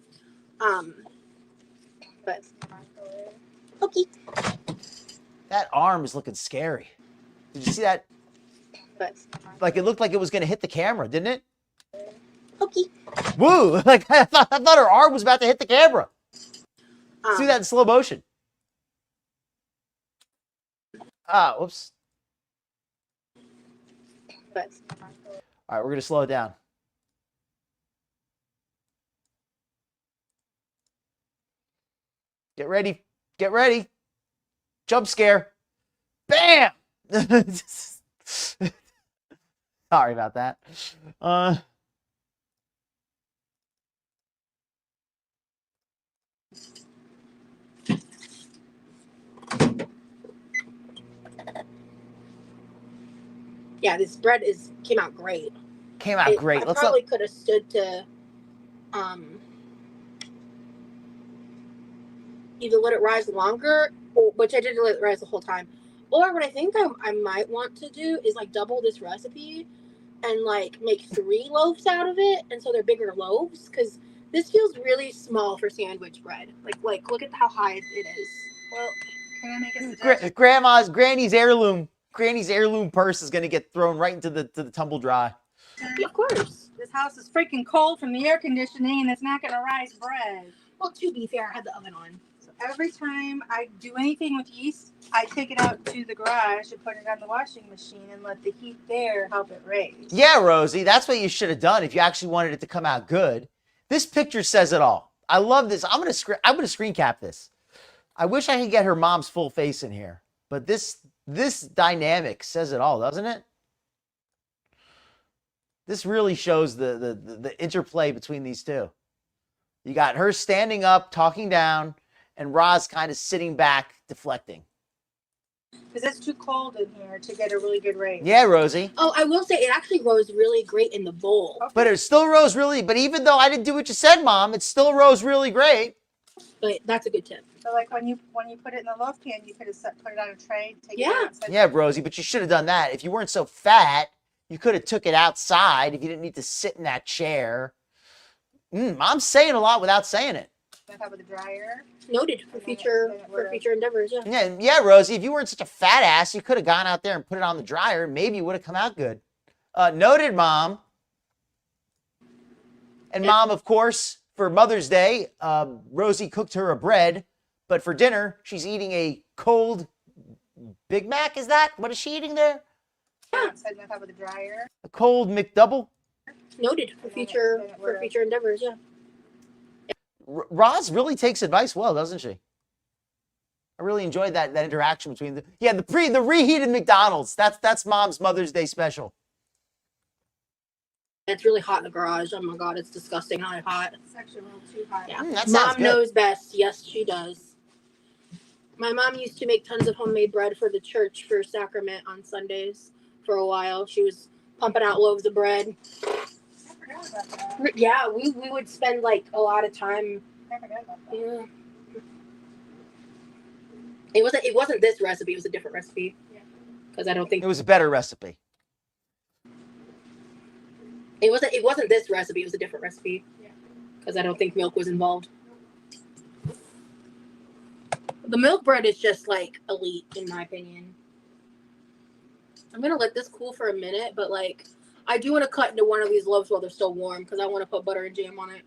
But okay. That arm is looking scary. Did you see that? But like it looked like it was going to hit the camera, didn't it? Okay. Woo! Like I thought her arm was about to hit the camera. See that in slow motion. Whoops. But all right, we're going to slow it down. Get ready. Get ready. Jump scare. Bam! Sorry about that. yeah, this bread came out great. Came out great. I probably could have stood to either let it rise longer which I didn't let it rise the whole time. Or what I think I might want to do is like double this recipe and like make 3 loaves out of it, and so they're bigger loaves, because this feels really small for sandwich bread. Like look at how high it is. Well, can I make a suggestion? Granny's heirloom purse is gonna get thrown right into the tumble dry. Yeah, of course. This house is freaking cold from the air conditioning, and it's not going to rise bread. Well, to be fair, I had the oven on. So every time I do anything with yeast, I take it out to the garage and put it on the washing machine and let the heat there help it raise. Yeah, Rosie, that's what you should have done if you actually wanted it to come out good. This picture says it all. I love this. I'm gonna screen cap this. I wish I could get her mom's full face in here, but this dynamic says it all, doesn't it? This really shows the interplay between these two. You got her standing up, talking down, and Roz kind of sitting back, deflecting. Because it's too cold in here to get a really good raise. Yeah, Rosie. Oh, I will say it actually rose really great in the bowl. Okay. But it still rose really, but even though I didn't do what you said, Mom, it still rose really great. But that's a good tip. So like when you put it in the loaf pan, you could have put it on a tray, take it out. Yeah, Rosie, but you should have done that. If you weren't so fat, you could have took it outside if you didn't need to sit in that chair. Mom's saying a lot without saying it. On top of the dryer. Noted for future endeavors. Yeah. Yeah, Rosie. If you weren't such a fat ass, you could have gone out there and put it on the dryer. Maybe it would have come out good. Noted, Mom. And Mom, of course, for Mother's Day, Rosie cooked her a bread, but for dinner, she's eating a cold Big Mac. Is that what is she eating there? Yeah. Setting on top of the dryer. A cold McDouble. Noted for future endeavors. Yeah. Roz really takes advice well, doesn't she? I really enjoyed that interaction between the reheated McDonald's. That's Mom's Mother's Day special. It's really hot in the garage. Oh my God, it's disgusting how hot. It's actually a little too hot. Yeah. That sounds Mom good. knows best. Yes, she does. My mom used to make tons of homemade bread for the church for sacrament on Sundays for a while. She was pumping out loaves of bread. I forgot about that. Yeah, we would spend like a lot of time. I forgot about that. Yeah. It wasn't this recipe. It was a different recipe. Yeah. Because I don't think It was a better recipe. it wasn't this recipe. It was a different recipe. Yeah. Because I don't think milk was involved. The milk bread is just like elite in my opinion. I'm gonna let this cool for a minute, but like I do want to cut into one of these loaves while they're still warm because I want to put butter and jam on it.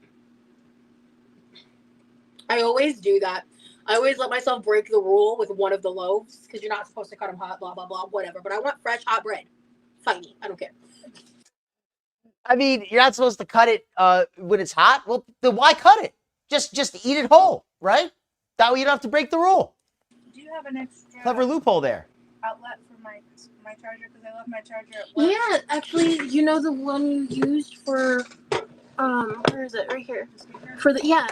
I always do that. I always let myself break the rule with one of the loaves because you're not supposed to cut them hot, blah, blah, blah, whatever. But I want fresh, hot bread. Fight me. I don't care. I mean, you're not supposed to cut it when it's hot. Well, then why cut it? Just eat it whole, right? That way you don't have to break the rule. Do you have an extra Clever loophole there. outlet for my charger? Because I left my charger at work. Yeah, actually, you know the one you used for, where is it? Right here. For the, yeah.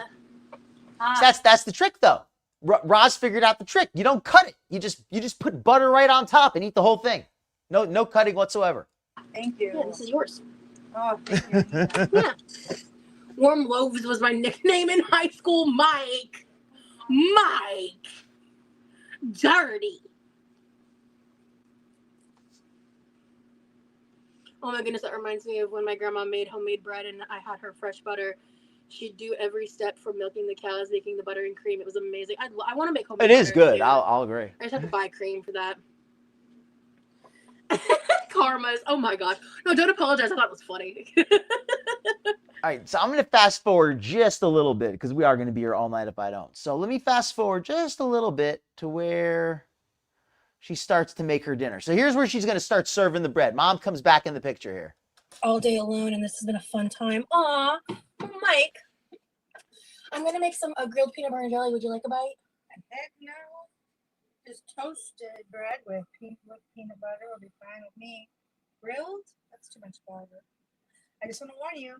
That's the trick, though. Roz figured out the trick. You don't cut it. You just put butter right on top and eat the whole thing. No cutting whatsoever. Thank you. Yeah, this is yours. Oh, thank you. Yeah. Warm Loaves was my nickname in high school. Mike. Dirty. Oh my goodness, that reminds me of when my grandma made homemade bread and I had her fresh butter. She'd do every step from milking the cows, making the butter and cream. It was amazing. I want to make homemade It is butter, good. too. I'll agree. I just have to buy cream for that. Karmas. Oh my gosh. No, don't apologize. I thought it was funny. All right, so I'm going to fast forward just a little bit because we are going to be here all night if I don't. So let me fast forward just a little bit to where she starts to make her dinner. So here's where she's going to start serving the bread. Mom comes back in the picture here. All day alone, and this has been a fun time. Aw, Mike. I'm going to make some grilled peanut butter and jelly. Would you like a bite? Heck no. Just toasted bread with peanut butter will be fine with me. Grilled? That's too much butter. I just want to warn you.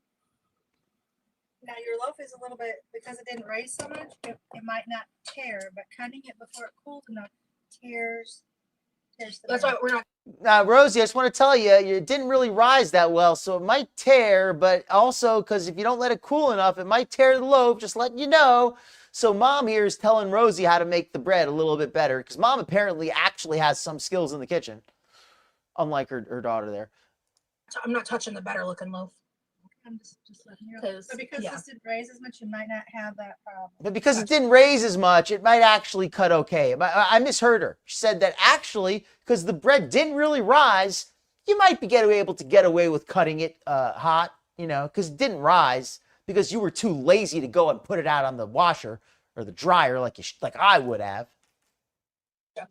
Now your loaf is a little bit, because it didn't raise so much, it might not tear, but cutting it before it cools enough tears the That's bread. why we're not. Now, Rosie, I just want to tell you, it didn't really rise that well, so it might tear, but also because if you don't let it cool enough, it might tear the loaf, just letting you know. So mom here is telling Rosie how to make the bread a little bit better because mom apparently actually has some skills in the kitchen, unlike her daughter there. I'm not touching the better looking loaf. I'm just letting you know. But because this didn't raise as much, you might not have that problem. But because it didn't raise as much, it might actually cut okay. I misheard her. She said that actually, because the bread didn't really rise, you might be able to get away with cutting it hot, because it didn't rise, because you were too lazy to go and put it out on the washer or the dryer like I would have. Okay.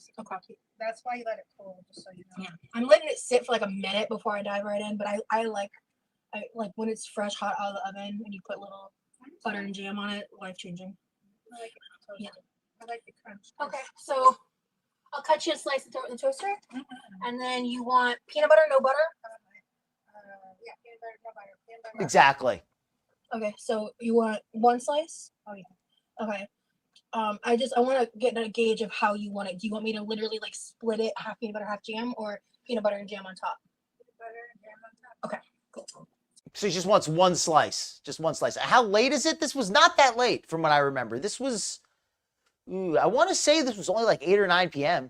That's why you let it cool, just so you know. Yeah, I'm letting it sit for like a minute before I dive right in. But I like when it's fresh, hot out of the oven, and you put little butter and jam on it. Life changing. I like it. Yeah. I like the crunch. Okay, so I'll cut you a slice and throw it in the toaster, and then you want peanut butter, no butter. Yeah, peanut butter, no butter. Peanut butter. Exactly. Okay, so you want one slice? Oh yeah. Okay. I want to get a gauge of how you want it. Do you want me to literally like split it, half peanut butter, half jam, or peanut butter and jam on top? Peanut butter and jam on top. Okay, cool. So she just wants one slice. Just one slice. How late is it? This was not that late from what I remember. This was, I want to say this was only like 8 or 9 p.m.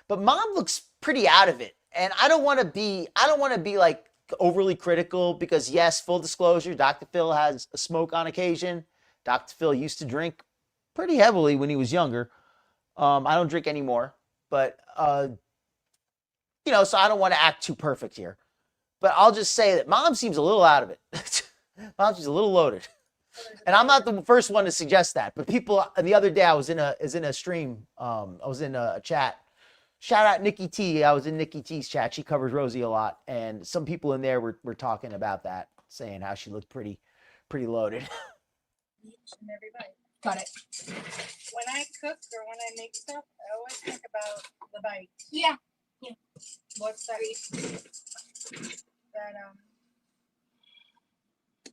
But mom looks pretty out of it. And I don't want to be like overly critical because yes, full disclosure, Dr. Phil has a smoke on occasion. Dr. Phil used to drink pretty heavily when he was younger. I don't drink anymore, but so I don't want to act too perfect here. But I'll just say that mom seems a little out of it. Mom seems a little loaded. And I'm not the first one to suggest that, but people the other day I was in a stream, I was in a chat. Shout out Nikki T. I was in Nikki T's chat. She covers Rosie a lot, and some people in there were talking about that, saying how she looked pretty loaded. Each and every bite. Got it. When I cook or when I make stuff, I always think about the bite. Yeah. What's that? That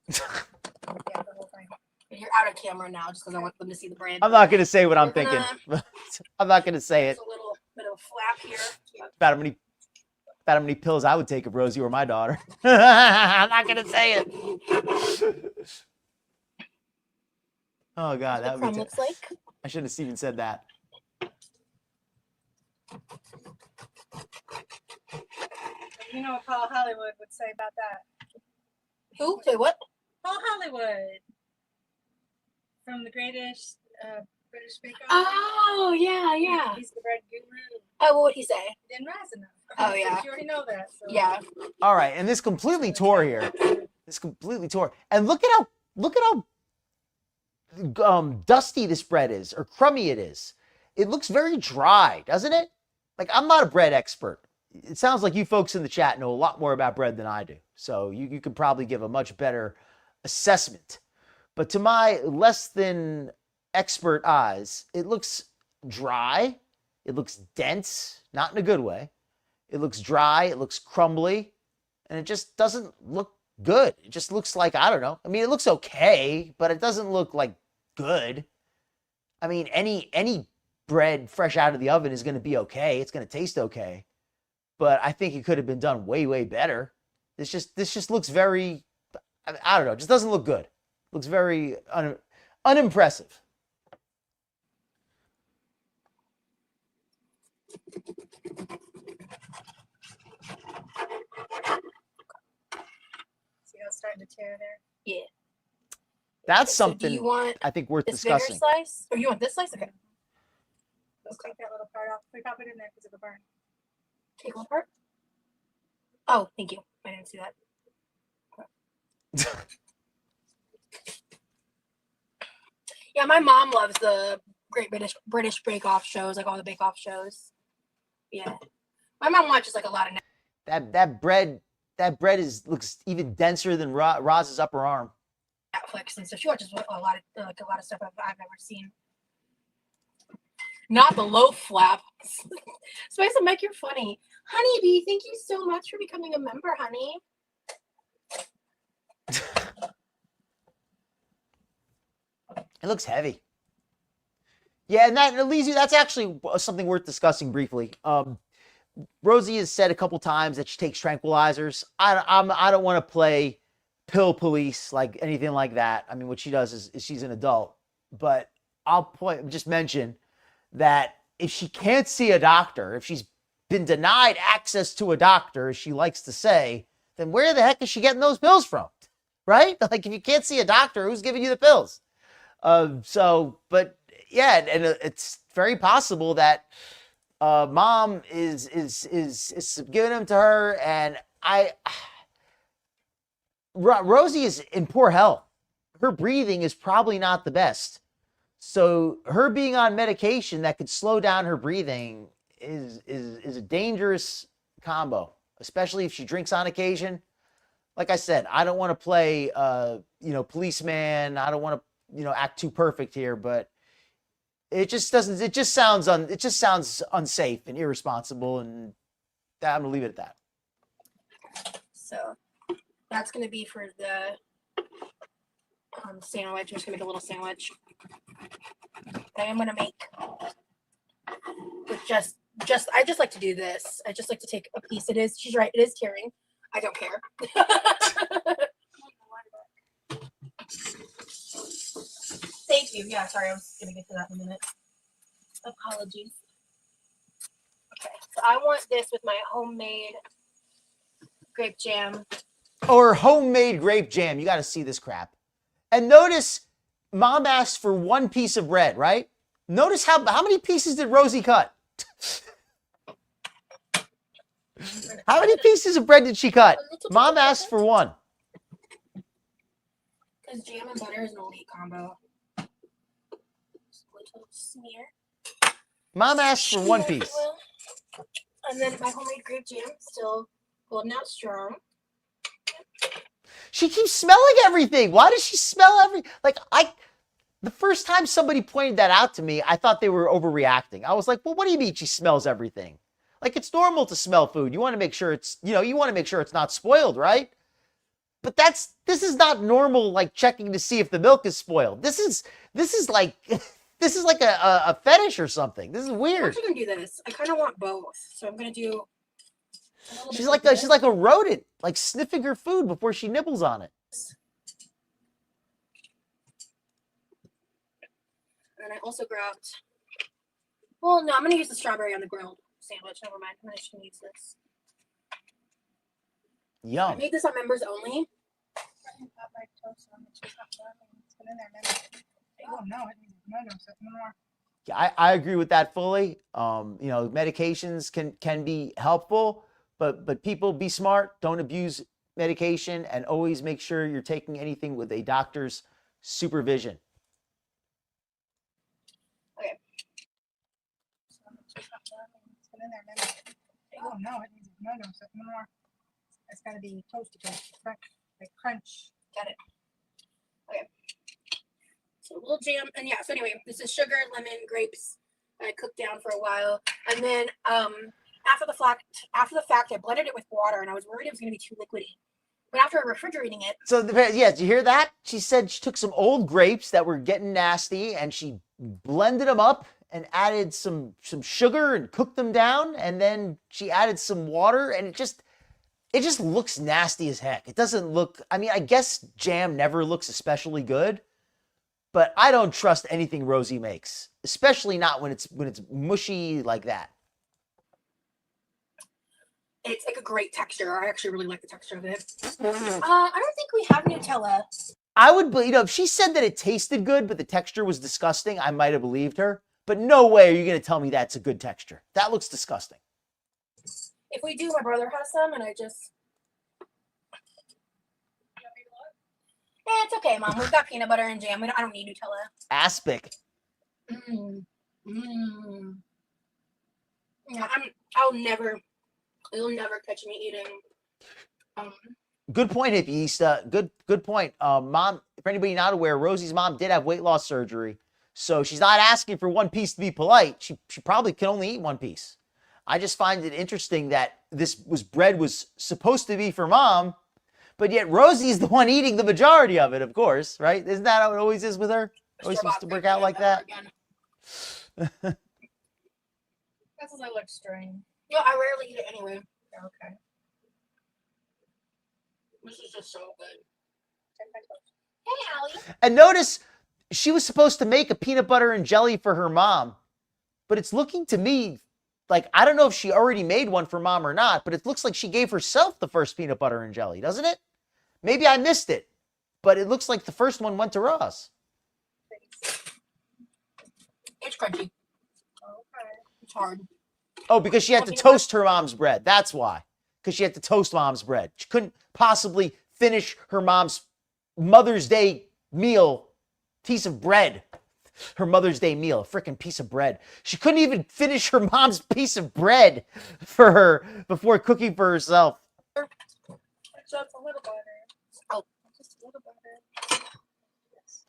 yeah, the whole thing. You're out of camera now, just because I want them to see the brand. I'm not gonna say what I'm thinking. I'm not gonna say it. There's a little bit of flap here. About how many pills I would take if Rosie were my daughter. I'm not gonna say it. Oh God, that would be looks like. I shouldn't have even said that. You know what Paul Hollywood would say about that? Who? Say what? Paul Hollywood from the British Bake Off. Oh, yeah. He's the bread guru. Oh, what would he say? Didn't rise enough. Oh, yeah. You already know that. So. Yeah. All right, and this completely tore here. This completely tore. And look at how dusty this bread is, or crummy it is. It looks very dry, doesn't it? Like, I'm not a bread expert. It sounds like you folks in the chat know a lot more about bread than I do. So you could probably give a much better assessment. But to my less than expert eyes, it looks dry. It looks dense, not in a good way. It looks dry. It looks crumbly. And it just doesn't look good. It just looks like, I don't know. I mean, it looks okay, but it doesn't look like good. I mean, any bread fresh out of the oven is going to be okay. It's going to taste okay. But I think it could have been done way, way better. This just looks very, I don't know, it just doesn't look good. It looks very unimpressive. See how it's starting to tear there? Yeah. That's So do something you want I think worth this bigger discussing. slice? Or you want this slice? Okay. Let's take that little part off. We pop it in there because of the burn. Take one part. Oh, thank you. I didn't see that. Yeah, my mom loves the Great British Bake Off shows, like all the Bake Off shows. Yeah, my mom watches like a lot of That bread looks even denser than Roz's upper arm. Netflix, and so she watches a lot of stuff I've never seen. Not the loaf flap. Spice and Mike, you're funny. Honeybee, thank you so much for becoming a member, honey. It looks heavy. Yeah, and that leaves you. That's actually something worth discussing briefly. Rosie has said a couple times that she takes tranquilizers. I don't want to play pill police like anything like that. I mean, what she does is she's an adult, but I'll just mention that if she can't see a doctor, if she's been denied access to a doctor, as she likes to say, then where the heck is she getting those pills from? Right? Like, if you can't see a doctor, who's giving you the pills? But yeah, and it's very possible that mom is giving them to her, and Rosie is in poor health. Her breathing is probably not the best. So her being on medication that could slow down her breathing is a dangerous combo, especially if she drinks on occasion. Like I said, I don't want to play policeman. I don't want to act too perfect here, but it just sounds unsafe and irresponsible, and I'm gonna leave it at that. So that's gonna be for the sandwich. I'm just gonna make a little sandwich that I'm gonna make with just I just like to do this. I just like to take a piece. She's right, it is tearing. I don't care. Thank you. Yeah, sorry, I was gonna get to that in a minute. Apologies. Okay, so I want this with my homemade grape jam. Or homemade grape jam. You got to see this crap. And notice, mom asked for one piece of bread, right? Notice how many pieces did Rosie cut? How many pieces of bread did she cut? Mom asked for one. Because jam and butter is an elite combo. Just a little smear. Mom asked for one piece. And then my homemade grape jam, still holding out strong. She keeps smelling everything. Why does she smell the first time somebody pointed that out to me, I thought they were overreacting. I was like, well, what do you mean she smells everything? Like, it's normal to smell food. You want to make sure it's not spoiled, right? But this is not normal, like checking to see if the milk is spoiled. This is like a fetish or something. This is weird. I'm actually gonna do this. I kind of want both, so I'm gonna do. She's like a rodent, like sniffing her food before she nibbles on it. And I also grabbed. Well, no, I'm gonna use the strawberry on the grilled sandwich. Never mind. I'm just gonna use this. Yum. I made this on members only. Yeah, I agree with that fully. Medications can be helpful, but people, be smart. Don't abuse medication, and always make sure you're taking anything with a doctor's supervision. Okay. Oh no, it needs more. It's gotta be toasty, like crunch. Got it. Okay. So a little jam, and yeah. So anyway, this is sugar, lemon, grapes. I cooked down for a while, and then after the fact, I blended it with water, and I was worried it was gonna be too liquidy. But after refrigerating it. So did you hear that? She said she took some old grapes that were getting nasty, and she blended them up and added some sugar and cooked them down, and then she added some water, and it just looks nasty as heck. It doesn't look, I guess jam never looks especially good, but I don't trust anything Rosie makes, especially not when it's mushy like that. It's like a great texture. I actually really like the texture of it. I don't think we have Nutella. I would, if she said that it tasted good, but the texture was disgusting, I might have believed her. But no way are you going to tell me that's a good texture. That looks disgusting. If we do, my brother has some, and I just. Yeah, it's okay, Mom. We've got peanut butter and jam. I don't need Nutella. Aspic. Yeah, you'll never catch me eating. Good point, Hippie. Good point. Mom, if anybody not aware, Rosie's mom did have weight loss surgery. So she's not asking for one piece to be polite. She probably can only eat one piece. I just find it interesting that bread was supposed to be for mom, but yet Rosie's the one eating the majority of it, of course, right? Isn't that how it always is with her? Always seems to work out like that. That's what I like string. No, I rarely eat it anyway. Okay. This is just so good. Hey, Allie. And notice she was supposed to make a peanut butter and jelly for her mom, but it's looking to me like, I don't know if she already made one for mom or not, but it looks like she gave herself the first peanut butter and jelly, doesn't it? Maybe I missed it, but it looks like the first one went to Ross. It's crunchy. Okay. It's hard. Oh, because she had to toast her mom's bread. That's why. Because she had to toast mom's bread. She couldn't possibly finish her mom's Mother's Day meal, piece of bread. Her Mother's Day meal, a freaking piece of bread. She couldn't even finish her mom's piece of bread for her before cooking for herself. Just a little butter. Oh, just a little butter.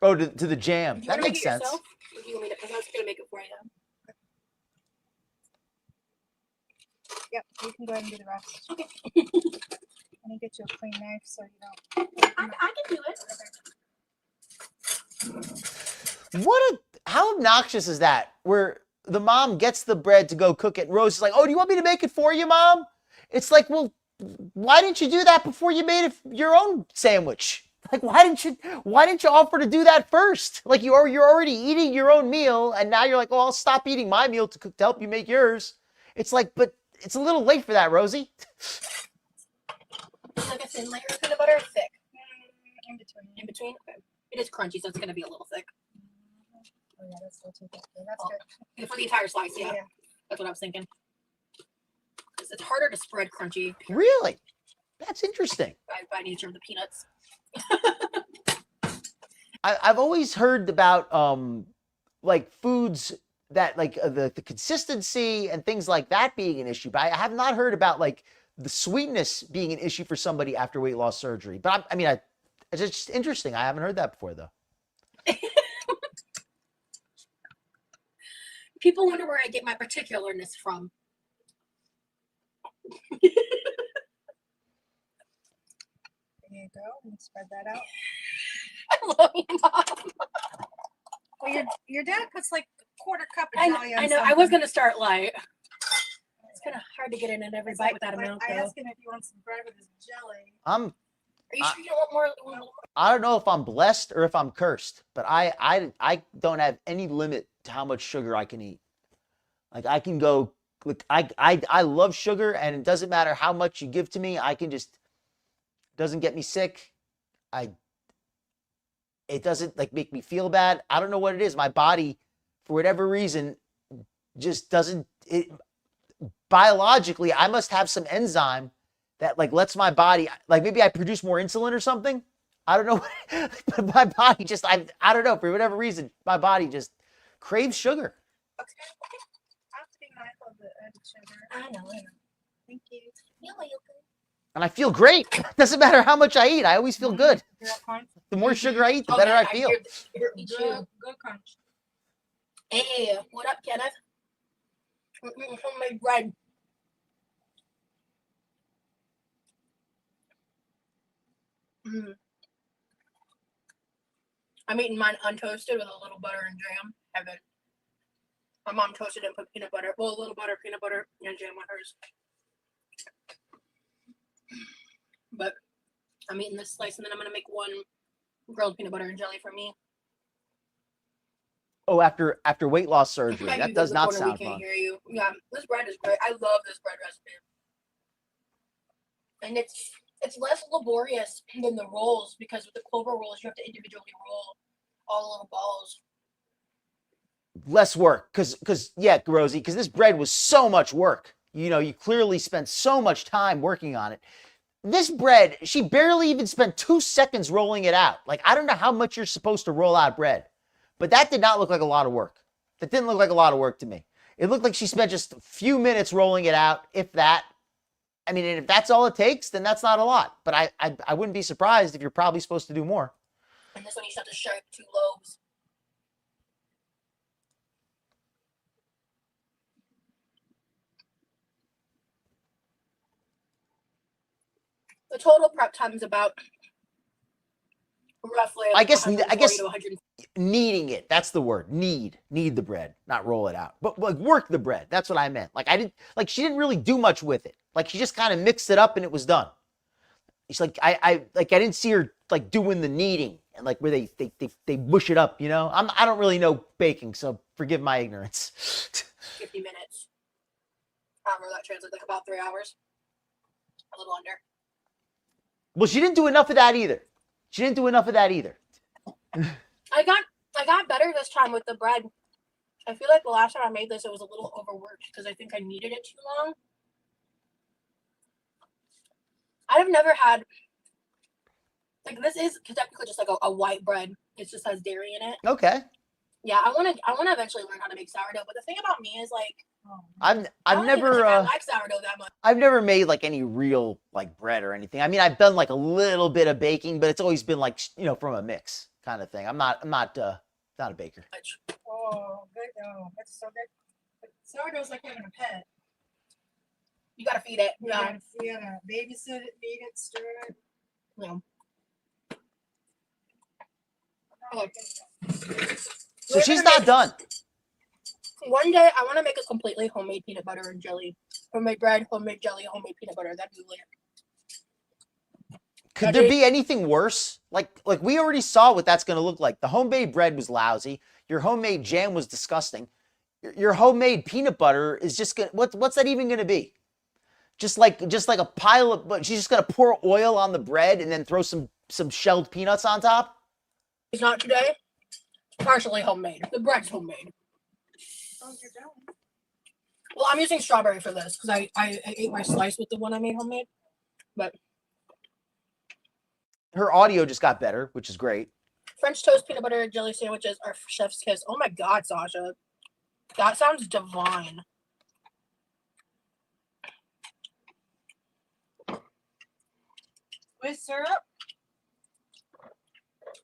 Oh, to the jam. Do you That wanna make makes it sense. yourself? Or do you want me to? Because I was gonna make it for you. Yep, you can go ahead and do the rest. Okay. Let me get you a clean knife so you don't. I can do it. How obnoxious is that? Where the mom gets the bread to go cook it, and Rose is like, "Oh, do you want me to make it for you, Mom?" It's like, well, why didn't you do that before you made your own sandwich? Like, why didn't you offer to do that first? Like, you're already eating your own meal, and now you're like, "Oh, I'll stop eating my meal to help you make yours." It's like, but it's a little late for that, Rosie. Like a thin layer of peanut butter, or thick. In between. In between. Okay. It is crunchy, so it's gonna be a little thick. Oh yeah, that's still too thick. Okay, that's good. For the entire slice, yeah. That's what I was thinking. It's harder to spread crunchy. Really? That's interesting. By nature of the peanuts. I've always heard about like foods that like the consistency and things like that being an issue, but I have not heard about like the sweetness being an issue for somebody after weight loss surgery. But it's just interesting. I haven't heard that before though. People wonder where I get my particularness from. There you go. And spread that out. I love you, Mom. Well, your dad puts like a quarter cup of I jelly on know. I was gonna start light. It's kind of hard to get in every bite with that amount. I asked him if he wants some bread with his jelly. Are you sure you don't want more? I don't know if I'm blessed or if I'm cursed, but I don't have any limit to how much sugar I can eat. Like I can go, like I love sugar, and it doesn't matter how much you give to me. I can just, doesn't get me sick. It doesn't like make me feel bad. I don't know what it is. My body, for whatever reason, just doesn't. Biologically, I must have some enzyme that like lets my body, like maybe I produce more insulin or something. I don't know, but my body just, I don't know, for whatever reason, my body just craves sugar. Okay. I have to be mindful of the added sugar. I know. Thank you. You're welcome. And I feel great. Doesn't matter how much I eat. I always feel good. The more sugar I eat, the better I feel. Good crunch. Hey, what up, Kenneth? Homemade bread. I'm eating mine untoasted with a little butter and jam. Heaven. My mom toasted and put peanut butter. Well, a little butter, peanut butter, and jam on hers. But I'm eating this slice, and then I'm gonna make one grilled peanut butter and jelly for me. Oh, after weight loss surgery. That does not sound fun. fun. Hear you. Yeah, this bread is great. I love this bread recipe. And it's less laborious than the rolls, because with the clover rolls you have to individually roll all the little balls. Less work, because yeah, Rosie, because this bread was so much work. You know, you clearly spent so much time working on it. This bread, she barely even spent 2 seconds rolling it out. Like, I don't know how much you're supposed to roll out bread, but that did not look like a lot of work. That didn't look like a lot of work to me. It looked like she spent just a few minutes rolling it out, if that. I mean, and if that's all it takes, then that's not a lot. But I wouldn't be surprised if you're probably supposed to do more. And this one you just have to shape 2 loaves. The total prep time is about roughly, I guess to 100. Kneading it. That's the word. Knead the bread, not roll it out. But like work the bread. That's what I meant. Like she didn't really do much with it. Like she just kind of mixed it up and it was done. It's like I didn't see her like doing the kneading and like where they mush it up, you know? I don't really know baking, so forgive my ignorance. 50 minutes. However, that translates like about 3 hours. A little under. Well, she didn't do enough of that either. I got better this time with the bread. I feel like the last time I made this, it was a little overworked because I think I kneaded it too long. I've never had, like, this is technically just like a white bread. It just has dairy in it. Okay. Yeah, I want to eventually learn how to make sourdough. But the thing about me is like, I've never I like sourdough that much. I've never made like any real like bread or anything. I mean, I've done like a little bit of baking, but it's always been like, you know, from a mix kind of thing. I'm not a baker. Oh, good. Oh, that's so good. Sourdough's like having a pet. You gotta feed it. You Yeah. gotta babysit it, feed it, stir it. Yeah. So she's not done. One day I want to make a completely homemade peanut butter and jelly, homemade bread, homemade jelly, homemade peanut butter. That'd be lit. Could there be anything worse? Like we already saw what that's going to look like. The homemade bread was lousy. Your homemade jam was disgusting. Your homemade peanut butter is just gonna. What's that even going to be? Just like a pile of. But she's just going to pour oil on the bread and then throw some shelled peanuts on top. It's not today. It's partially homemade. The bread's homemade. Well, I'm using strawberry for this because I ate my slice with the one I made homemade. But her audio just got better, which is great. French toast peanut butter jelly sandwiches are chef's kiss. Oh my God, Sasha. That sounds divine. With syrup?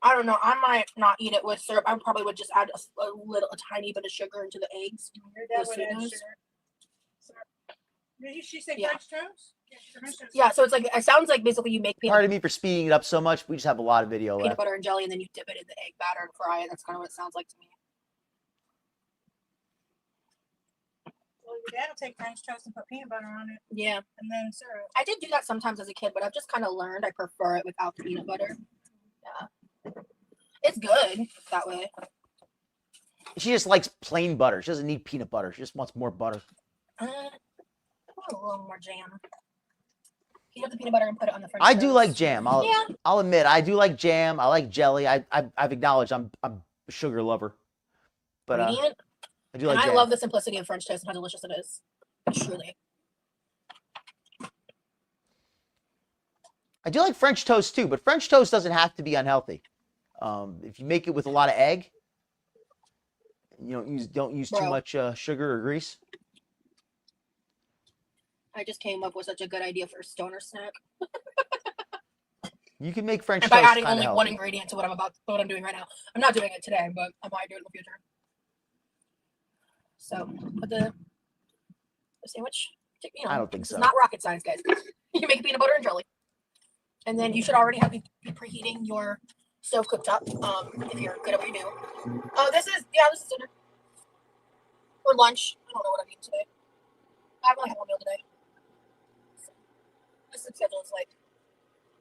I don't know. I might not eat it with syrup. I probably would just add a tiny bit of sugar into the eggs. Your dad would add sugar. Did she say French toast? Yeah, so it's like, it sounds like basically you make Pardon me for speeding it up so much. We just have a lot of video peanut left. butter and jelly, and then you dip it in the egg batter and fry it. That's kind of what it sounds like to me. Well, your dad will take French toast and put peanut butter on it. Yeah. And then syrup. I did do that sometimes as a kid, but I've just kind of learned I prefer it without the peanut butter. Yeah. It's good that way. She just likes plain butter. She doesn't need peanut butter. She just wants more butter. I want a little more jam. Heat up the peanut butter and put it on the French I toast. do like jam. I'll admit I do like jam. I like jelly. I've acknowledged I'm a sugar lover, but I do like and jam. I love the simplicity of French toast and how delicious it is. Truly. I do like French toast too, but French toast doesn't have to be unhealthy. If you make it with a lot of egg, you don't use too much sugar or grease. I just came up with such a good idea for a stoner snack. You can make French and toast by adding kinda only healthy. one ingredient to what I'm doing right now. I'm not doing it today, but I might do it in the future. So put the sandwich. I don't think it's so. not rocket science, guys. You can make peanut butter and jelly, and then you should already be preheating your stove cooktop. If you're good at what you do. This is dinner or lunch. I don't know what I'm eating today. I've only had one meal today. So, this schedule is like,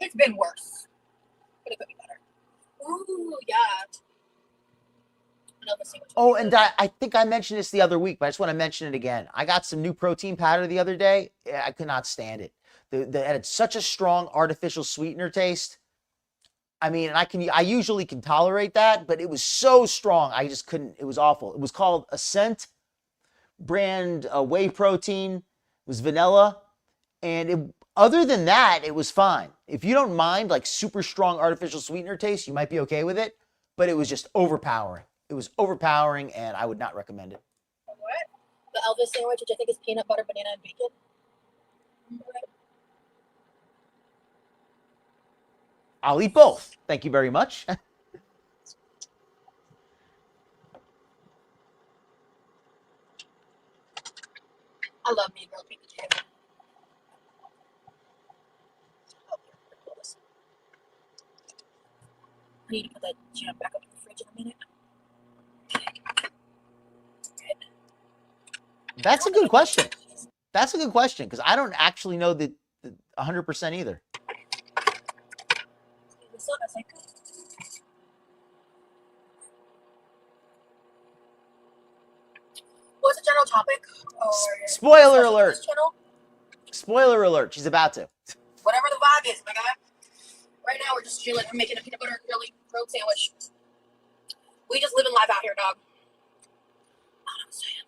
it's been worse, but it could be better. Ooh, yeah. Oh, and I think I mentioned this the other week, but I just want to mention it again. I got some new protein powder the other day. I could not stand it. It had such a strong artificial sweetener taste. I mean, I usually can tolerate that, but it was so strong. I just couldn't. It was awful. It was called Ascent brand whey protein. It was vanilla. And other than that, it was fine. If you don't mind like super strong artificial sweetener taste, you might be okay with it. But it was just overpowering. It was overpowering, and I would not recommend it. What? The Elvis sandwich, which I think is peanut butter, banana, and bacon. I'll eat both. Thank you very much. I love me a grilled pizza jam. I need to put that jam back up in the fridge in a minute. That's a good question. That's a good question because I don't actually know the 100% either. general topic? Or Spoiler discussion for alert. this channel? Spoiler alert. She's about to. Whatever the vibe is, my guy. Right now, we're just chilling. I'm making a peanut butter and jelly road sandwich. We just living life out here, dog. Know what I'm saying?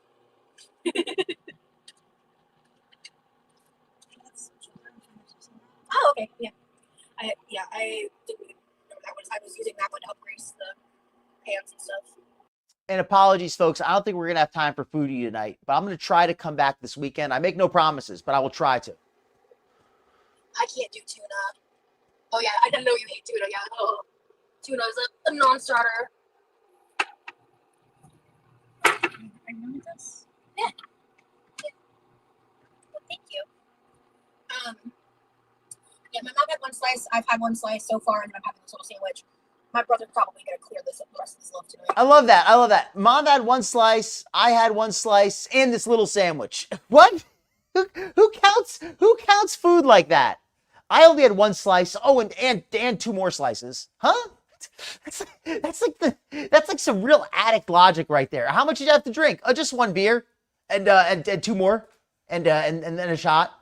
Oh, okay. Yeah. I didn't remember that one. I was using that one to help grease the pans and stuff. And apologies, folks. I don't think we're going to have time for foodie tonight, but I'm going to try to come back this weekend. I make no promises, but I will try to. I can't do tuna. Oh, yeah. I didn't know you hate tuna. Yeah. Oh, tuna is a non-starter. I remember this. Yeah. Well, thank you. Yeah, my mom had one slice. I've had one slice so far, and then I'm having this little sandwich. My brother's probably gonna clear this up the rest of this loaf tonight. I love that. I love that. Mom had one slice. I had one slice and this little sandwich. What? Who counts food like that? I only had one slice. Oh, and two more slices. Huh? That's like some real addict logic right there. How much did you have to drink? Oh, just one beer and two more and then a shot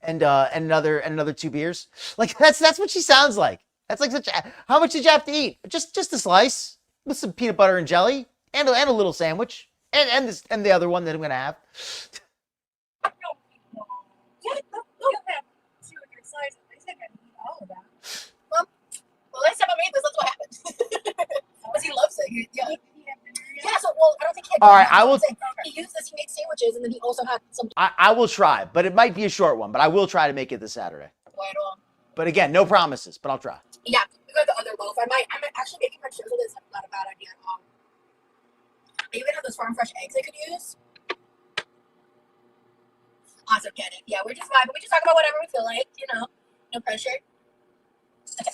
and another two beers. Like that's what she sounds like. That's like such. How much did you have to eat? Just a slice with some peanut butter and jelly and a little sandwich and the other one that I'm gonna have. Well, last time I made this, that's what happened. Because he loves it. Yeah. Yeah. So, well, I don't think he had. All right, I will. He used this. He made sandwiches, and then he also had some. I will try, but it might be a short one. But I will try to make it this Saturday. Right on. But again, no promises. But I'll try. Yeah, we got the other loaf. I'm actually making my shows with this. That's not a bad idea at all. I even have those farm fresh eggs I could use. Awesome, get it. Yeah, we're just vibing. We just talk about whatever we feel like. You know, no pressure. Okay.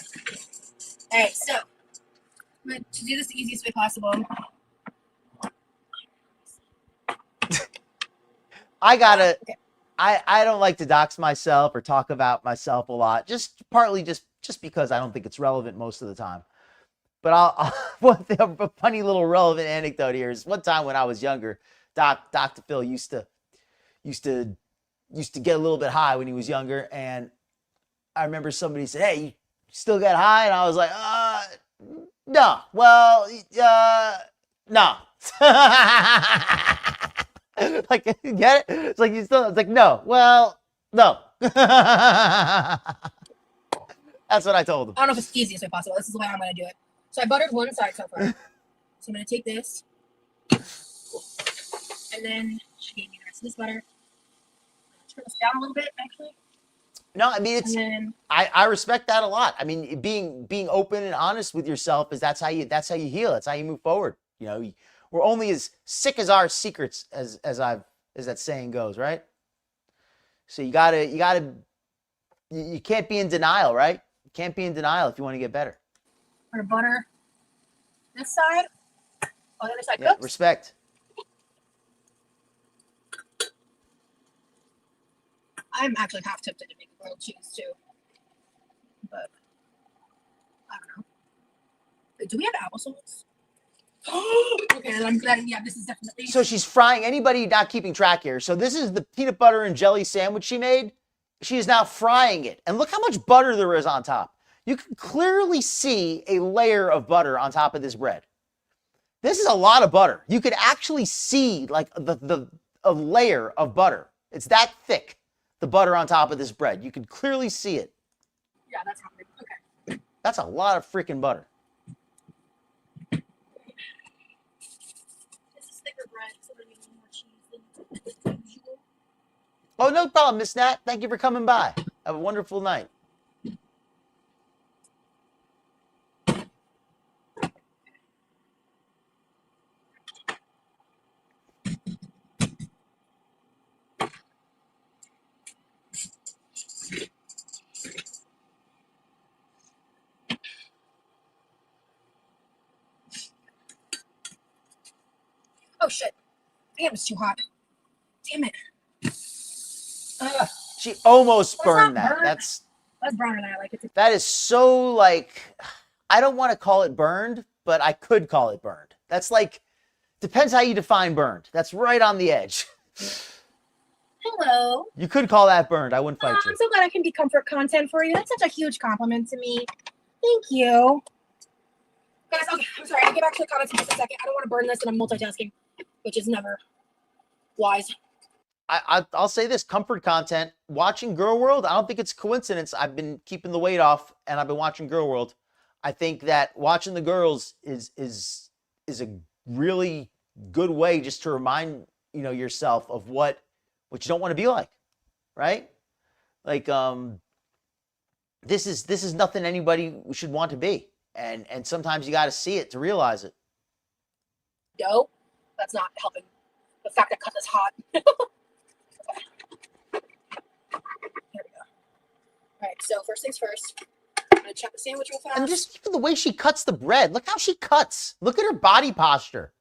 All right, so I'm going to do this the easiest way possible. Okay. I don't like to dox myself or talk about myself a lot. Just partly just because I don't think it's relevant most of the time. But a funny little relevant anecdote here is one time when I was younger, Doctor Phil used to get a little bit high when he was younger, and I remember somebody said, "Hey, you still get high?" And I was like, no. Well, no. Like, get it? It's like it's like, no. Well, no. That's what I told him. I don't know if it's the easiest way possible. This is the way I'm going to do it. So I buttered one side so far. So I'm going to take this. And then she gave me the rest of this butter. Turn this down a little bit, actually. No, I mean, it's. I respect that a lot. I mean, being open and honest with yourself that's how you heal. That's how you move forward. You know, we're only as sick as our secrets, as that saying goes, right? So you can't be in denial, right? You can't be in denial if you want to get better. I'm gonna butter this side. Oh, the other side Yeah, cooks. respect. I'm actually half tempted to make grilled cheese too, but I don't know. Wait, do we have applesauce? Okay, I'm glad. Yeah, this is definitely. So she's frying. Anybody not keeping track here? So this is the peanut butter and jelly sandwich she made. She is now frying it, and look how much butter there is on top. You can clearly see a layer of butter on top of this bread. This is a lot of butter. You could actually see like a layer of butter. It's that thick. The butter on top of this bread. You can clearly see it. Yeah, that's happening. Okay. That's a lot of freaking butter. This is thicker bread, so we're gonna need more cheese than usual. Oh, no problem, Miss Nat. Thank you for coming by. Have a wonderful night. Oh shit! Damn, it's too hot. Damn it! She almost Well, it's burned not that. burned. That's browner than I like it. that is so like, I don't want to call it burned, but I could call it burned. That's like Depends how you define burned. That's right on the edge. Hello. You could call that burned. I wouldn't fight you. I'm so glad I can be comfort content for you. That's such a huge compliment to me. Thank you. Guys, okay, I'm sorry. I'll get back to the comments in just a second. I don't want to burn this and I'm multitasking, which is never wise. I'll say this, comfort content, watching Girl World, I don't think it's a coincidence. I've been keeping the weight off and I've been watching Girl World. I think that watching the girls is a really good way just to remind, you know, yourself of what you don't want to be like, right? Like, this is nothing anybody should want to be. And sometimes you got to see it to realize it. No, that's not helping. The fact that cut is hot. Here we go. All right, so first things first, I'm gonna check the sandwich real fast. And just the way she cuts the bread. Look how she cuts. Look at her body posture.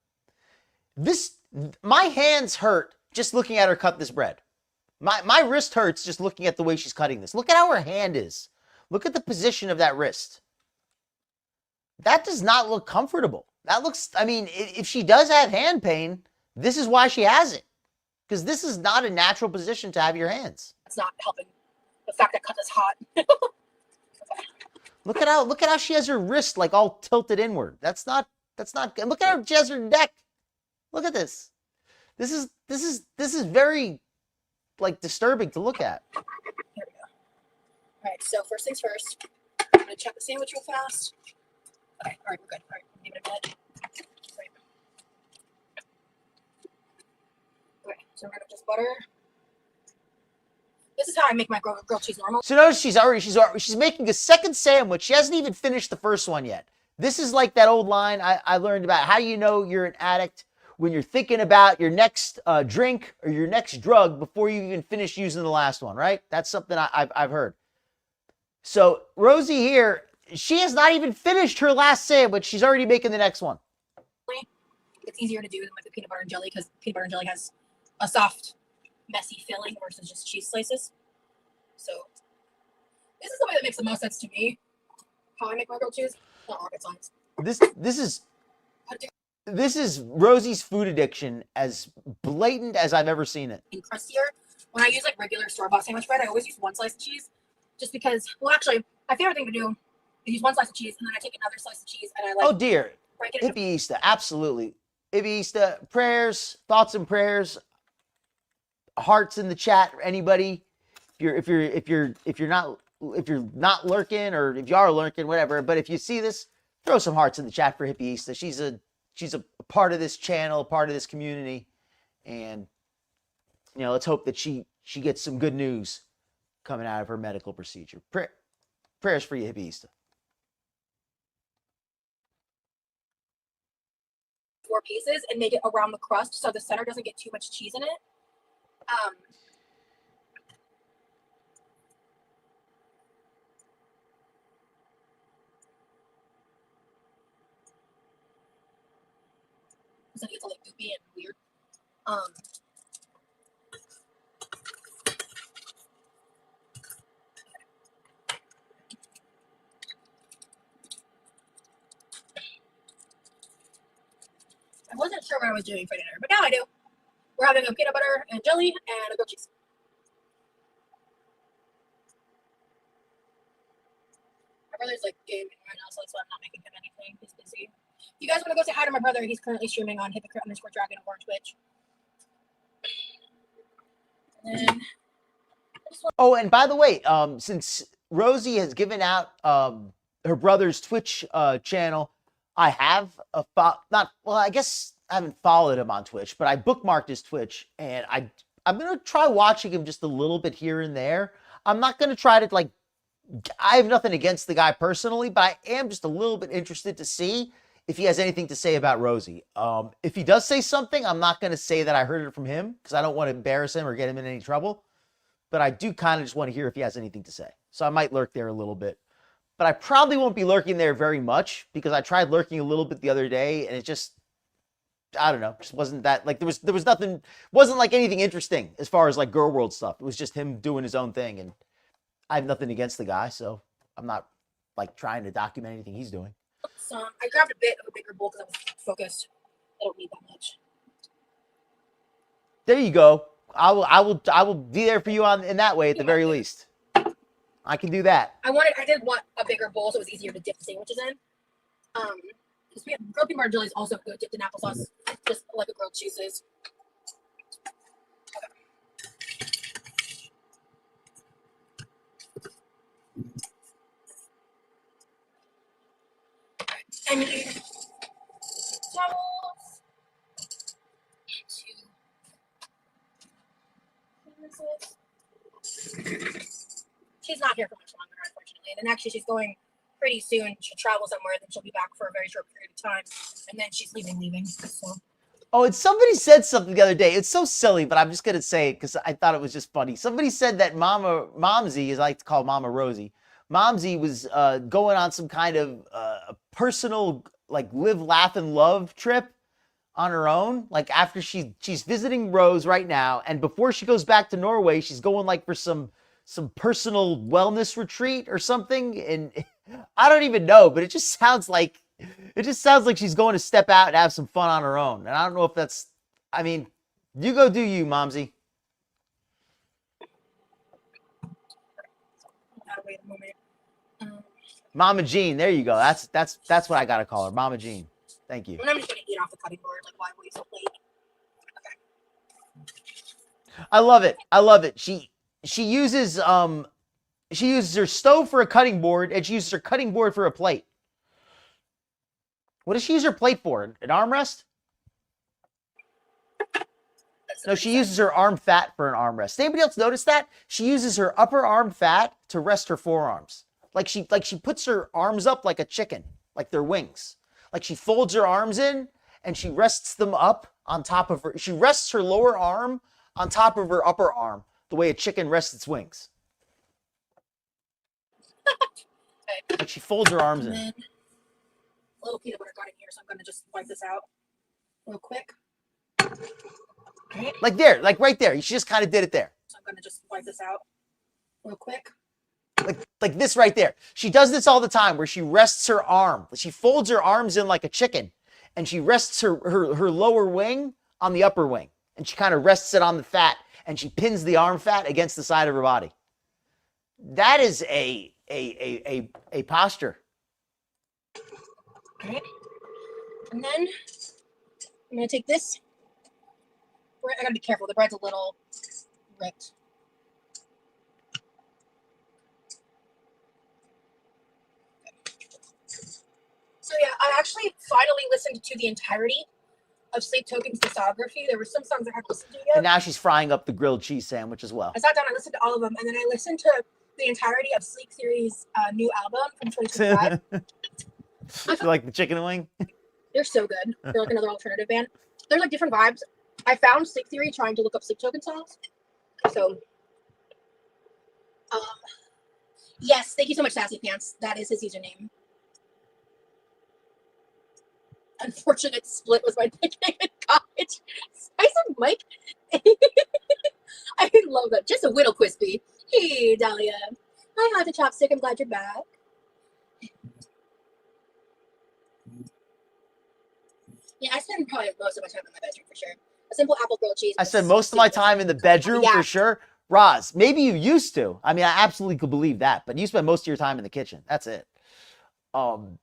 My hands hurt just looking at her cut this bread. My wrist hurts just looking at the way she's cutting this. Look at how her hand is. Look at the position of that wrist. That does not look comfortable. That looks, I mean, if she does have hand pain, this is why she has it. Because this is not a natural position to have your hands. That's not helping. The fact that cut is hot. Look at how she has her wrist like all tilted inward. That's not good. Look at how she has her neck. Look at this. This is very like disturbing to look at. Here we go. All right, so first things first, I'm gonna check the sandwich real fast. Okay, all right, we're good. All right, give it a minute. Right. Okay, so we're gonna just butter. This is how I make my grilled cheese normal. So notice she's making a second sandwich. She hasn't even finished the first one yet. This is like that old line I learned about how you know you're an addict when you're thinking about your next drink or your next drug before you even finish using the last one, right? That's something I've heard. So Rosie here, she has not even finished her last sandwich. She's already making the next one. It's easier to do than with the peanut butter and jelly because peanut butter and jelly has a soft, messy filling versus just cheese slices. So this is the way that makes the most sense to me. How I make my grilled cheese, not rocket science. This is Rosie's food addiction as blatant as I've ever seen it. And crustier. When I use like regular store-bought sandwich bread, I always use one slice of cheese, just because. Well, actually, my favorite thing to do is use one slice of cheese and then I take another slice of cheese and I like. Oh dear, break it into Hippie Easter, absolutely. Hippie Easter, prayers, thoughts and prayers, hearts in the chat. Anybody, if you're not lurking or if you are lurking, whatever. But if you see this, throw some hearts in the chat for Hippie Easter. She's a part of this channel, part of this community, and you know, let's hope that she gets some good news coming out of her medical procedure. Prayers for you, Hippie Easter. 4 pieces and make it around the crust so the center doesn't get too much cheese in it. Because then it gets all like goopy and weird. I wasn't sure what I was doing for dinner, but now I do. We're having a peanut butter and jelly and a grilled cheese. My brother's like gaming right now, so that's why I'm not making him anything. He's busy. If you guys want to go say hi to my brother, he's currently streaming on hypocrite_dragon over on Twitch. And then, oh, and by the way, since Rosie has given out her brother's Twitch channel, I have I guess I haven't followed him on Twitch, but I bookmarked his Twitch, and I'm gonna try watching him just a little bit here and there. I'm not gonna try to like. I have nothing against the guy personally, but I am just a little bit interested to see if he has anything to say about Rosie. If he does say something, I'm not gonna say that I heard it from him because I don't want to embarrass him or get him in any trouble. But I do kind of just want to hear if he has anything to say. So I might lurk there a little bit. But I probably won't be lurking there very much because I tried lurking a little bit the other day and it just, I don't know, just wasn't that, like there was nothing, wasn't like anything interesting as far as like Girl World stuff. It was just him doing his own thing and I have nothing against the guy, so I'm not like trying to document anything he's doing. so I grabbed a bit of a bigger bowl because I was focused. I don't need that much. There you go. I will be there for you in that way at the very least. I can do that. I did want a bigger bowl so it was easier to dip the sandwiches in. Because grilled peanut butter jelly is also good dipped in applesauce, just like a grilled cheese is. I need towels. She's not here for much longer, unfortunately. And then actually she's going pretty soon. She'll travel somewhere, then she'll be back for a very short period of time. And then she's leaving. So. Oh, and somebody said something the other day. It's so silly, but I'm just going to say it because I thought it was just funny. Somebody said that Momsy, as I like to call Mama Rosie, Momsy was going on some kind of personal, like, live, laugh, and love trip on her own. Like, after she's visiting Rose right now, and before she goes back to Norway, she's going, like, for some personal wellness retreat or something. And I don't even know, but it just sounds like she's going to step out and have some fun on her own. And I don't know if that's, I mean, you go do you, Momsy. Wait a moment. Mama Jean, there you go. That's what I gotta call her, Mama Jean. Thank you. And I'm just gonna eat off the cutting board. Like, why wait so late? Okay. I love it. She uses her stove for a cutting board, and she uses her cutting board for a plate. What does she use her plate for? An armrest? No, she uses her arm fat for an armrest. Anybody else notice that? She uses her upper arm fat to rest her forearms. Like she puts her arms up like a chicken, like they're wings. Like she folds her arms in and she rests them up on top of her. She rests her lower arm on top of her upper arm, the way a chicken rests its wings. Like she folds her arms in. A little peanut butter got in here, so I'm gonna just wipe this out real quick. Like there, like right there. She just kind of did it there. So I'm gonna just wipe this out real quick. Like this right there. She does this all the time where she rests her arm. She folds her arms in like a chicken and she rests her lower wing on the upper wing. And she kind of rests it on the fat and she pins the arm fat against the side of her body. That is a posture. All right. And then I'm gonna take this. I gotta be careful. The bread's a little ripped. So yeah, I actually finally listened to the entirety of Sleep Token's discography. There were some songs I hadn't listened to yet. And now she's frying up the grilled cheese sandwich as well. I sat down, I listened to all of them, and then I listened to the entirety of Sleep Theory's new album from 2025. You like the chicken wing? They're so good. They're like another alternative band. They're like different vibes. I found Sleep Theory trying to look up Sleep Token songs. So, yes, thank you so much, Sassy Pants. That is his username. Unfortunate split was my nickname in college. I said Mike. I love that. Just a whittle crispy. Hey, Dahlia. Hi, Hot Chopstick. I'm glad you're back. Yeah, I spend probably most of my time in my bedroom for sure. A simple apple grilled cheese. I spend most of my time in the bedroom for sure. Roz, maybe you used to. I mean, I absolutely could believe that, but you spend most of your time in the kitchen. That's it. And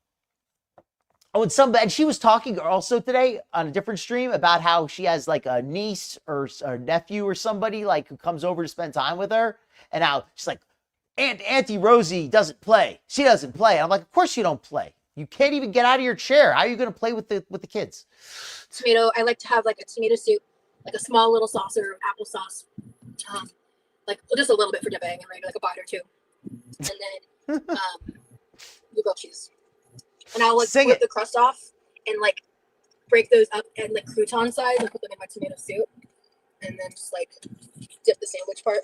she was talking also today on a different stream about how she has like a niece or a nephew or somebody like who comes over to spend time with her, and how she's like, Auntie Rosie doesn't play. She doesn't play. And I'm like, of course you don't play. You can't even get out of your chair. How are you going to play with the kids? Tomato. I like to have like a tomato soup, like a small little saucer of applesauce, like just a little bit for dipping, and maybe like a bite or two, and then the grilled cheese. And I'll like rip the crust off and like break those up and like crouton size and put them in my tomato soup, and then just like dip the sandwich part.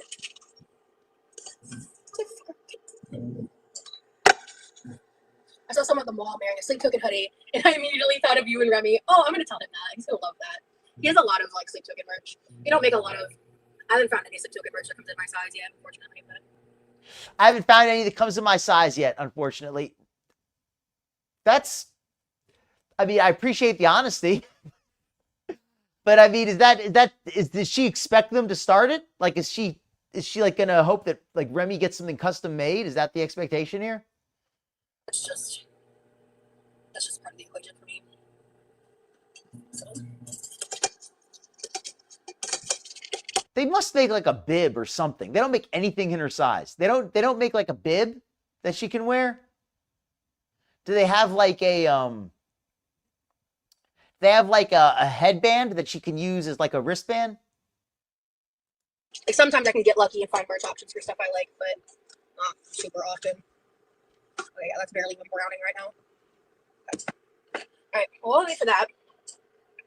I saw someone at the mall wearing a Sleep Token hoodie, and I immediately thought of you and Remy. Oh, I'm gonna tell him that. He's gonna love that. He has a lot of like Sleep Token merch. We don't make a lot of. I haven't found any Sleep Token merch that comes in my size yet, unfortunately. But I haven't found any that comes in my size yet, unfortunately. I mean, I appreciate the honesty. But I mean, does she expect them to start it? Like, is she like gonna hope that like Remy gets something custom made? Is that the expectation here? That's just part of the equation for me. So. They must make like a bib or something. They don't make anything in her size. They don't make like a bib that she can wear. Do they have like a a headband that she can use as like a wristband? Like sometimes I can get lucky and find merch options for stuff I like, but not super often. Oh yeah, that's barely even browning right now. Okay. All right, well, I'll wait for that.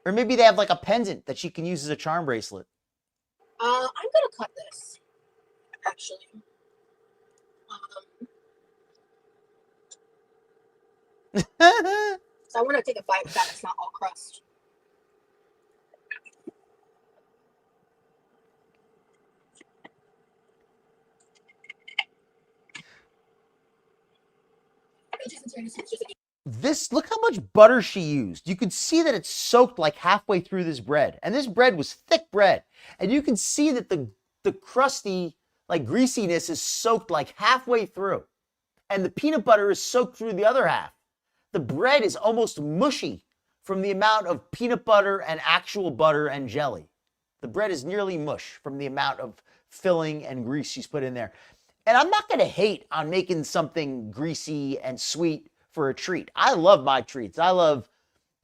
Or maybe they have like a pendant that she can use as a charm bracelet. I'm gonna cut this, actually. So I want to take a bite with that. It's not all crust. This, look how much butter she used. You could see that it's soaked like halfway through this bread. And this bread was thick bread. And you can see that the crusty, like greasiness is soaked like halfway through. And the peanut butter is soaked through the other half. The bread is almost mushy from the amount of peanut butter and actual butter and jelly. The bread is nearly mush from the amount of filling and grease she's put in there. And I'm not going to hate on making something greasy and sweet for a treat. I love my treats. I love,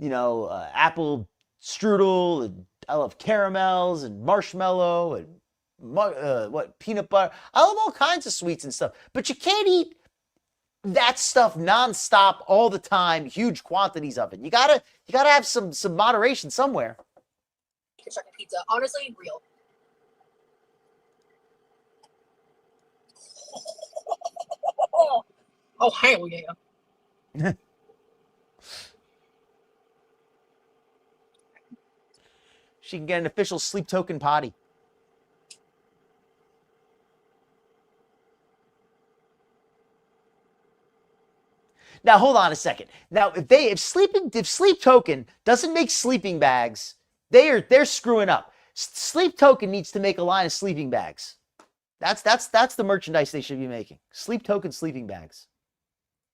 apple strudel, and I love caramels and marshmallow and peanut butter. I love all kinds of sweets and stuff. But you can't eat that stuff nonstop all the time, huge quantities of it. You gotta have some moderation somewhere. Constructed pizza, honestly, real. Oh hell yeah! She can get an official sleep token potty. Now hold on a second. Now if Sleep Token doesn't make sleeping bags, they're screwing up. Sleep Token needs to make a line of sleeping bags. That's the merchandise they should be making. Sleep Token sleeping bags.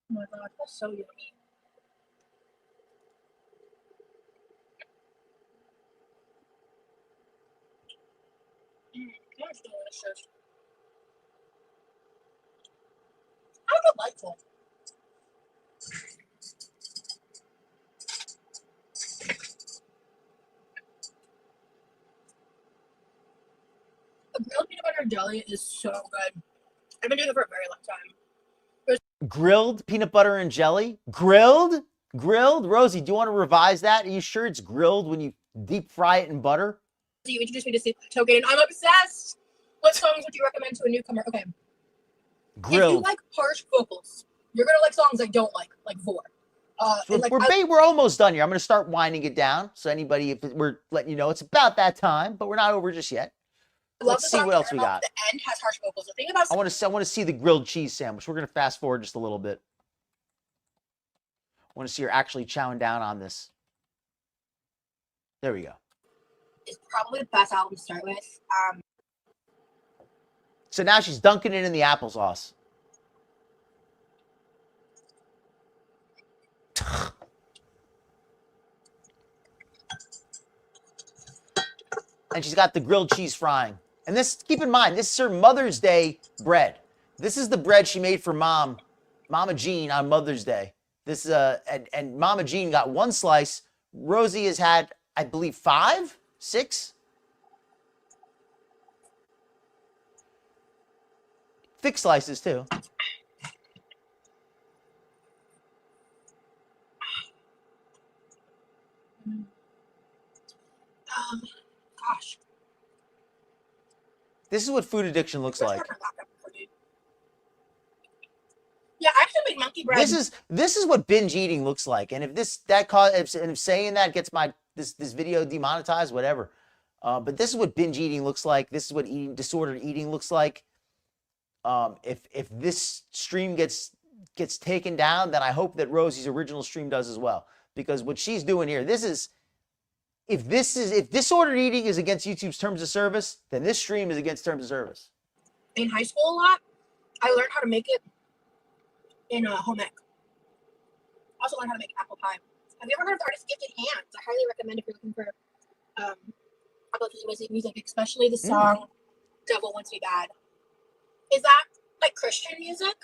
Oh my god, that's so yummy. That's delicious. How delightful. The grilled peanut butter and jelly is so good. I've been doing it for a very long time. Grilled peanut butter and jelly? Grilled? Rosie, do you want to revise that? Are you sure it's grilled when you deep fry it in butter? You introduced me to Sleep Token, and I'm obsessed. What songs would you recommend to a newcomer? Okay. Grilled. If you like harsh vocals, you're gonna like songs I don't like Vor. We're almost done here. I'm going to start winding it down. So anybody, if we're letting you know, it's about that time, but we're not over just yet. Let's see what else we got. The end has harsh vocals. The thing about I want to see the grilled cheese sandwich. We're going to fast forward just a little bit. I want to see her actually chowing down on this. There we go. It's probably the best album to start with. So now she's dunking it in the applesauce. And she's got the grilled cheese frying. And this, keep in mind, this is her Mother's Day bread. This is the bread she made for Mama Jean on Mother's Day. This and Mama Jean got one slice. Rosie has had, I believe, 5, 6. Thick slices too. Gosh. This is what food addiction looks like. Yeah, I actually made monkey bread. This is what binge eating looks like. And if saying that gets this video demonetized, whatever. But this is what binge eating looks like. This is what disordered eating looks like. If this stream gets taken down, then I hope that Rosie's original stream does as well. Because what she's doing here, this is if disordered eating is against YouTube's terms of service, then this stream is against terms of service. In high school a lot, I learned how to make it in home ec. I also learned how to make apple pie. Have you ever heard of Artist Gifted Hands? I highly recommend if you're looking for music, especially the song Devil Wants Me Bad. Is that like Christian music?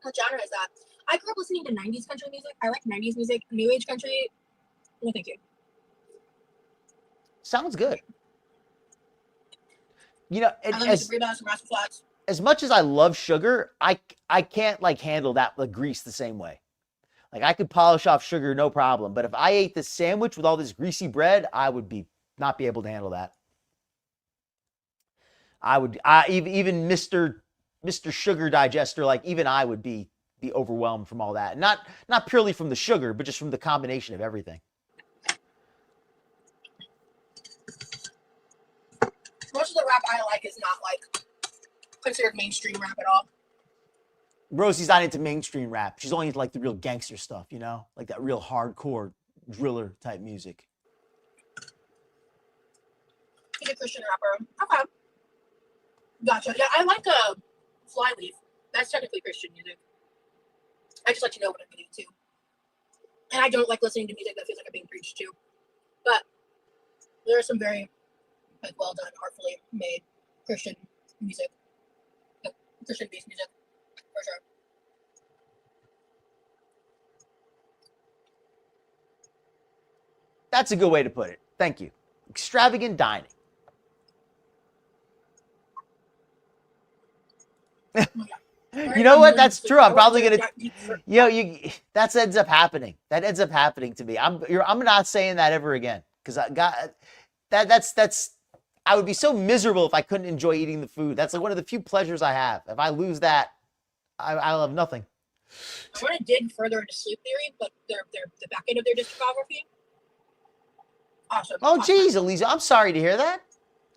What genre is that? I grew up listening to 90s country music. I like 90s music, new age country. No, thank you. Sounds good. You know, as much as I love sugar, I can't like handle that like grease the same way. Like I could polish off sugar no problem, but if I ate this sandwich with all this greasy bread, I would not be able to handle that. Even Mr. Sugar Digester, like even I would be overwhelmed from all that. Not purely from the sugar, but just from the combination of everything. Most of the rap I like is not like considered mainstream rap at all. Rosie's not into mainstream rap. She's only into like the real gangster stuff, you know? Like that real hardcore driller type music. He's a Christian rapper. Okay. Gotcha. Yeah, I like Flyleaf. That's technically Christian music. I just like to know what I'm getting to. And I don't like listening to music that feels like I'm being preached to. But there are some very like well done, artfully made Christian music. Christian based music. For sure. That's a good way to put it. Thank you. Extravagant dining. You know what? That's true. I'm probably gonna, that ends up happening. That ends up happening to me. I'm not saying that ever again because I got that's. I would be so miserable if I couldn't enjoy eating the food. That's like one of the few pleasures I have. If I lose that, I'll have nothing. I want to dig further into sleep theory, but the back end of their discography. Awesome. Oh, geez, Elisa, I'm sorry to hear that.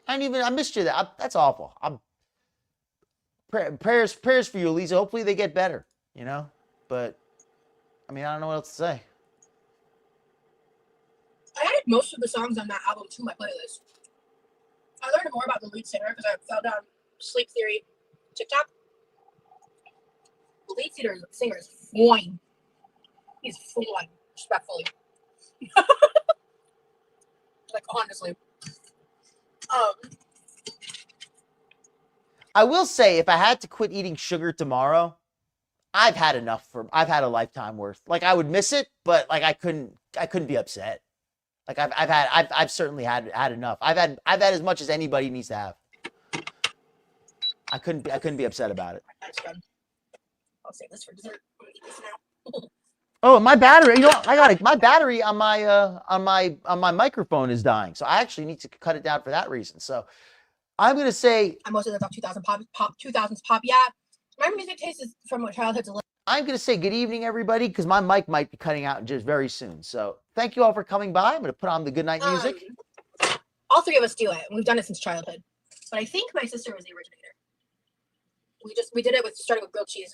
I missed you. That's awful. Prayers for you, Elisa. Hopefully they get better, you know? But, I mean, I don't know what else to say. I added most of the songs on that album to my playlist. I learned more about the lead singer because I fell down Sleep Theory TikTok. The lead singer is fine. He's fine, respectfully. Like, honestly. I will say, if I had to quit eating sugar tomorrow, I've had enough I've had a lifetime worth. Like I would miss it, but like I couldn't be upset. Like I've certainly had enough. I've had as much as anybody needs to have. I couldn't be upset about it. That's done. I'll save this for dessert. I'm gonna eat this now. Oh, my battery, you know, my battery on my microphone is dying. So I actually need to cut it down for that reason. So I'm going to say I'm most of the top 2000s pop. Yeah. My music taste is from my childhood to live. I'm going to say good evening, everybody, because my mic might be cutting out just very soon. So thank you all for coming by. I'm going to put on the good night music. All three of us do it. We've done it since childhood. But I think my sister was the originator. We did it starting with grilled cheese.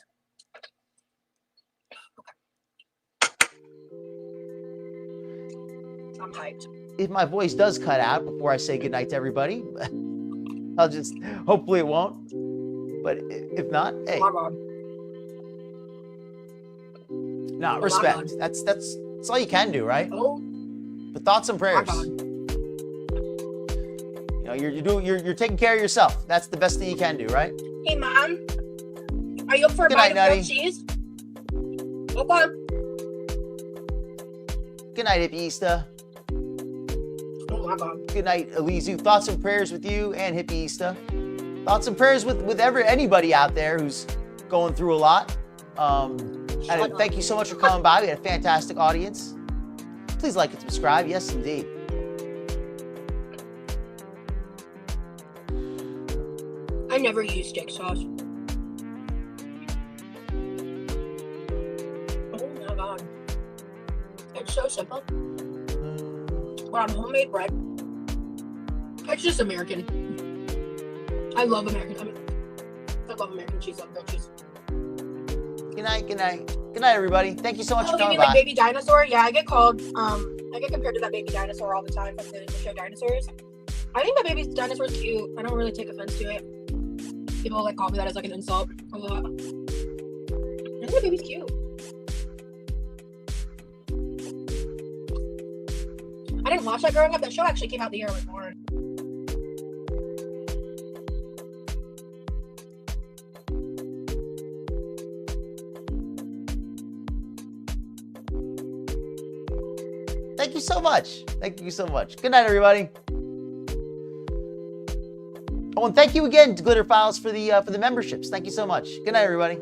I'm hyped. If my voice does cut out before I say good night to everybody, I'll just, hopefully it won't. But if not, hey. No, respect. That's all you can do, right? But thoughts and prayers. You know, you're taking care of yourself. That's the best thing you can do, right? Hey, Mom. Are you up for a bite of grilled cheese? Okay. Good night, Hippie Easter. Oh my God. Good night, Elizu. Thoughts and prayers with you and Hippie Easter. Thoughts and prayers with anybody out there who's going through a lot. And thank you so much for coming by. We had a fantastic audience. Please like and subscribe. Yes, indeed. I never use steak sauce. Oh my God. It's so simple. But on homemade bread, it's just American. I love American. I love American cheese. I love grilled cheese. Good night, good night. Good night, everybody. Thank you so much for coming by. Like baby dinosaur? Yeah, I get called I get compared to that baby dinosaur all the time from the show Dinosaurs. I think that baby dinosaur is cute. I don't really take offense to it. People like call me that as like an insult a lot. I think the baby's cute. I didn't watch that growing up. That show actually came out the year I was born. Thank you so much. Thank you so much. Good night, everybody. Oh, and thank you again to Glitter Files for the memberships. Thank you so much. Good night, everybody.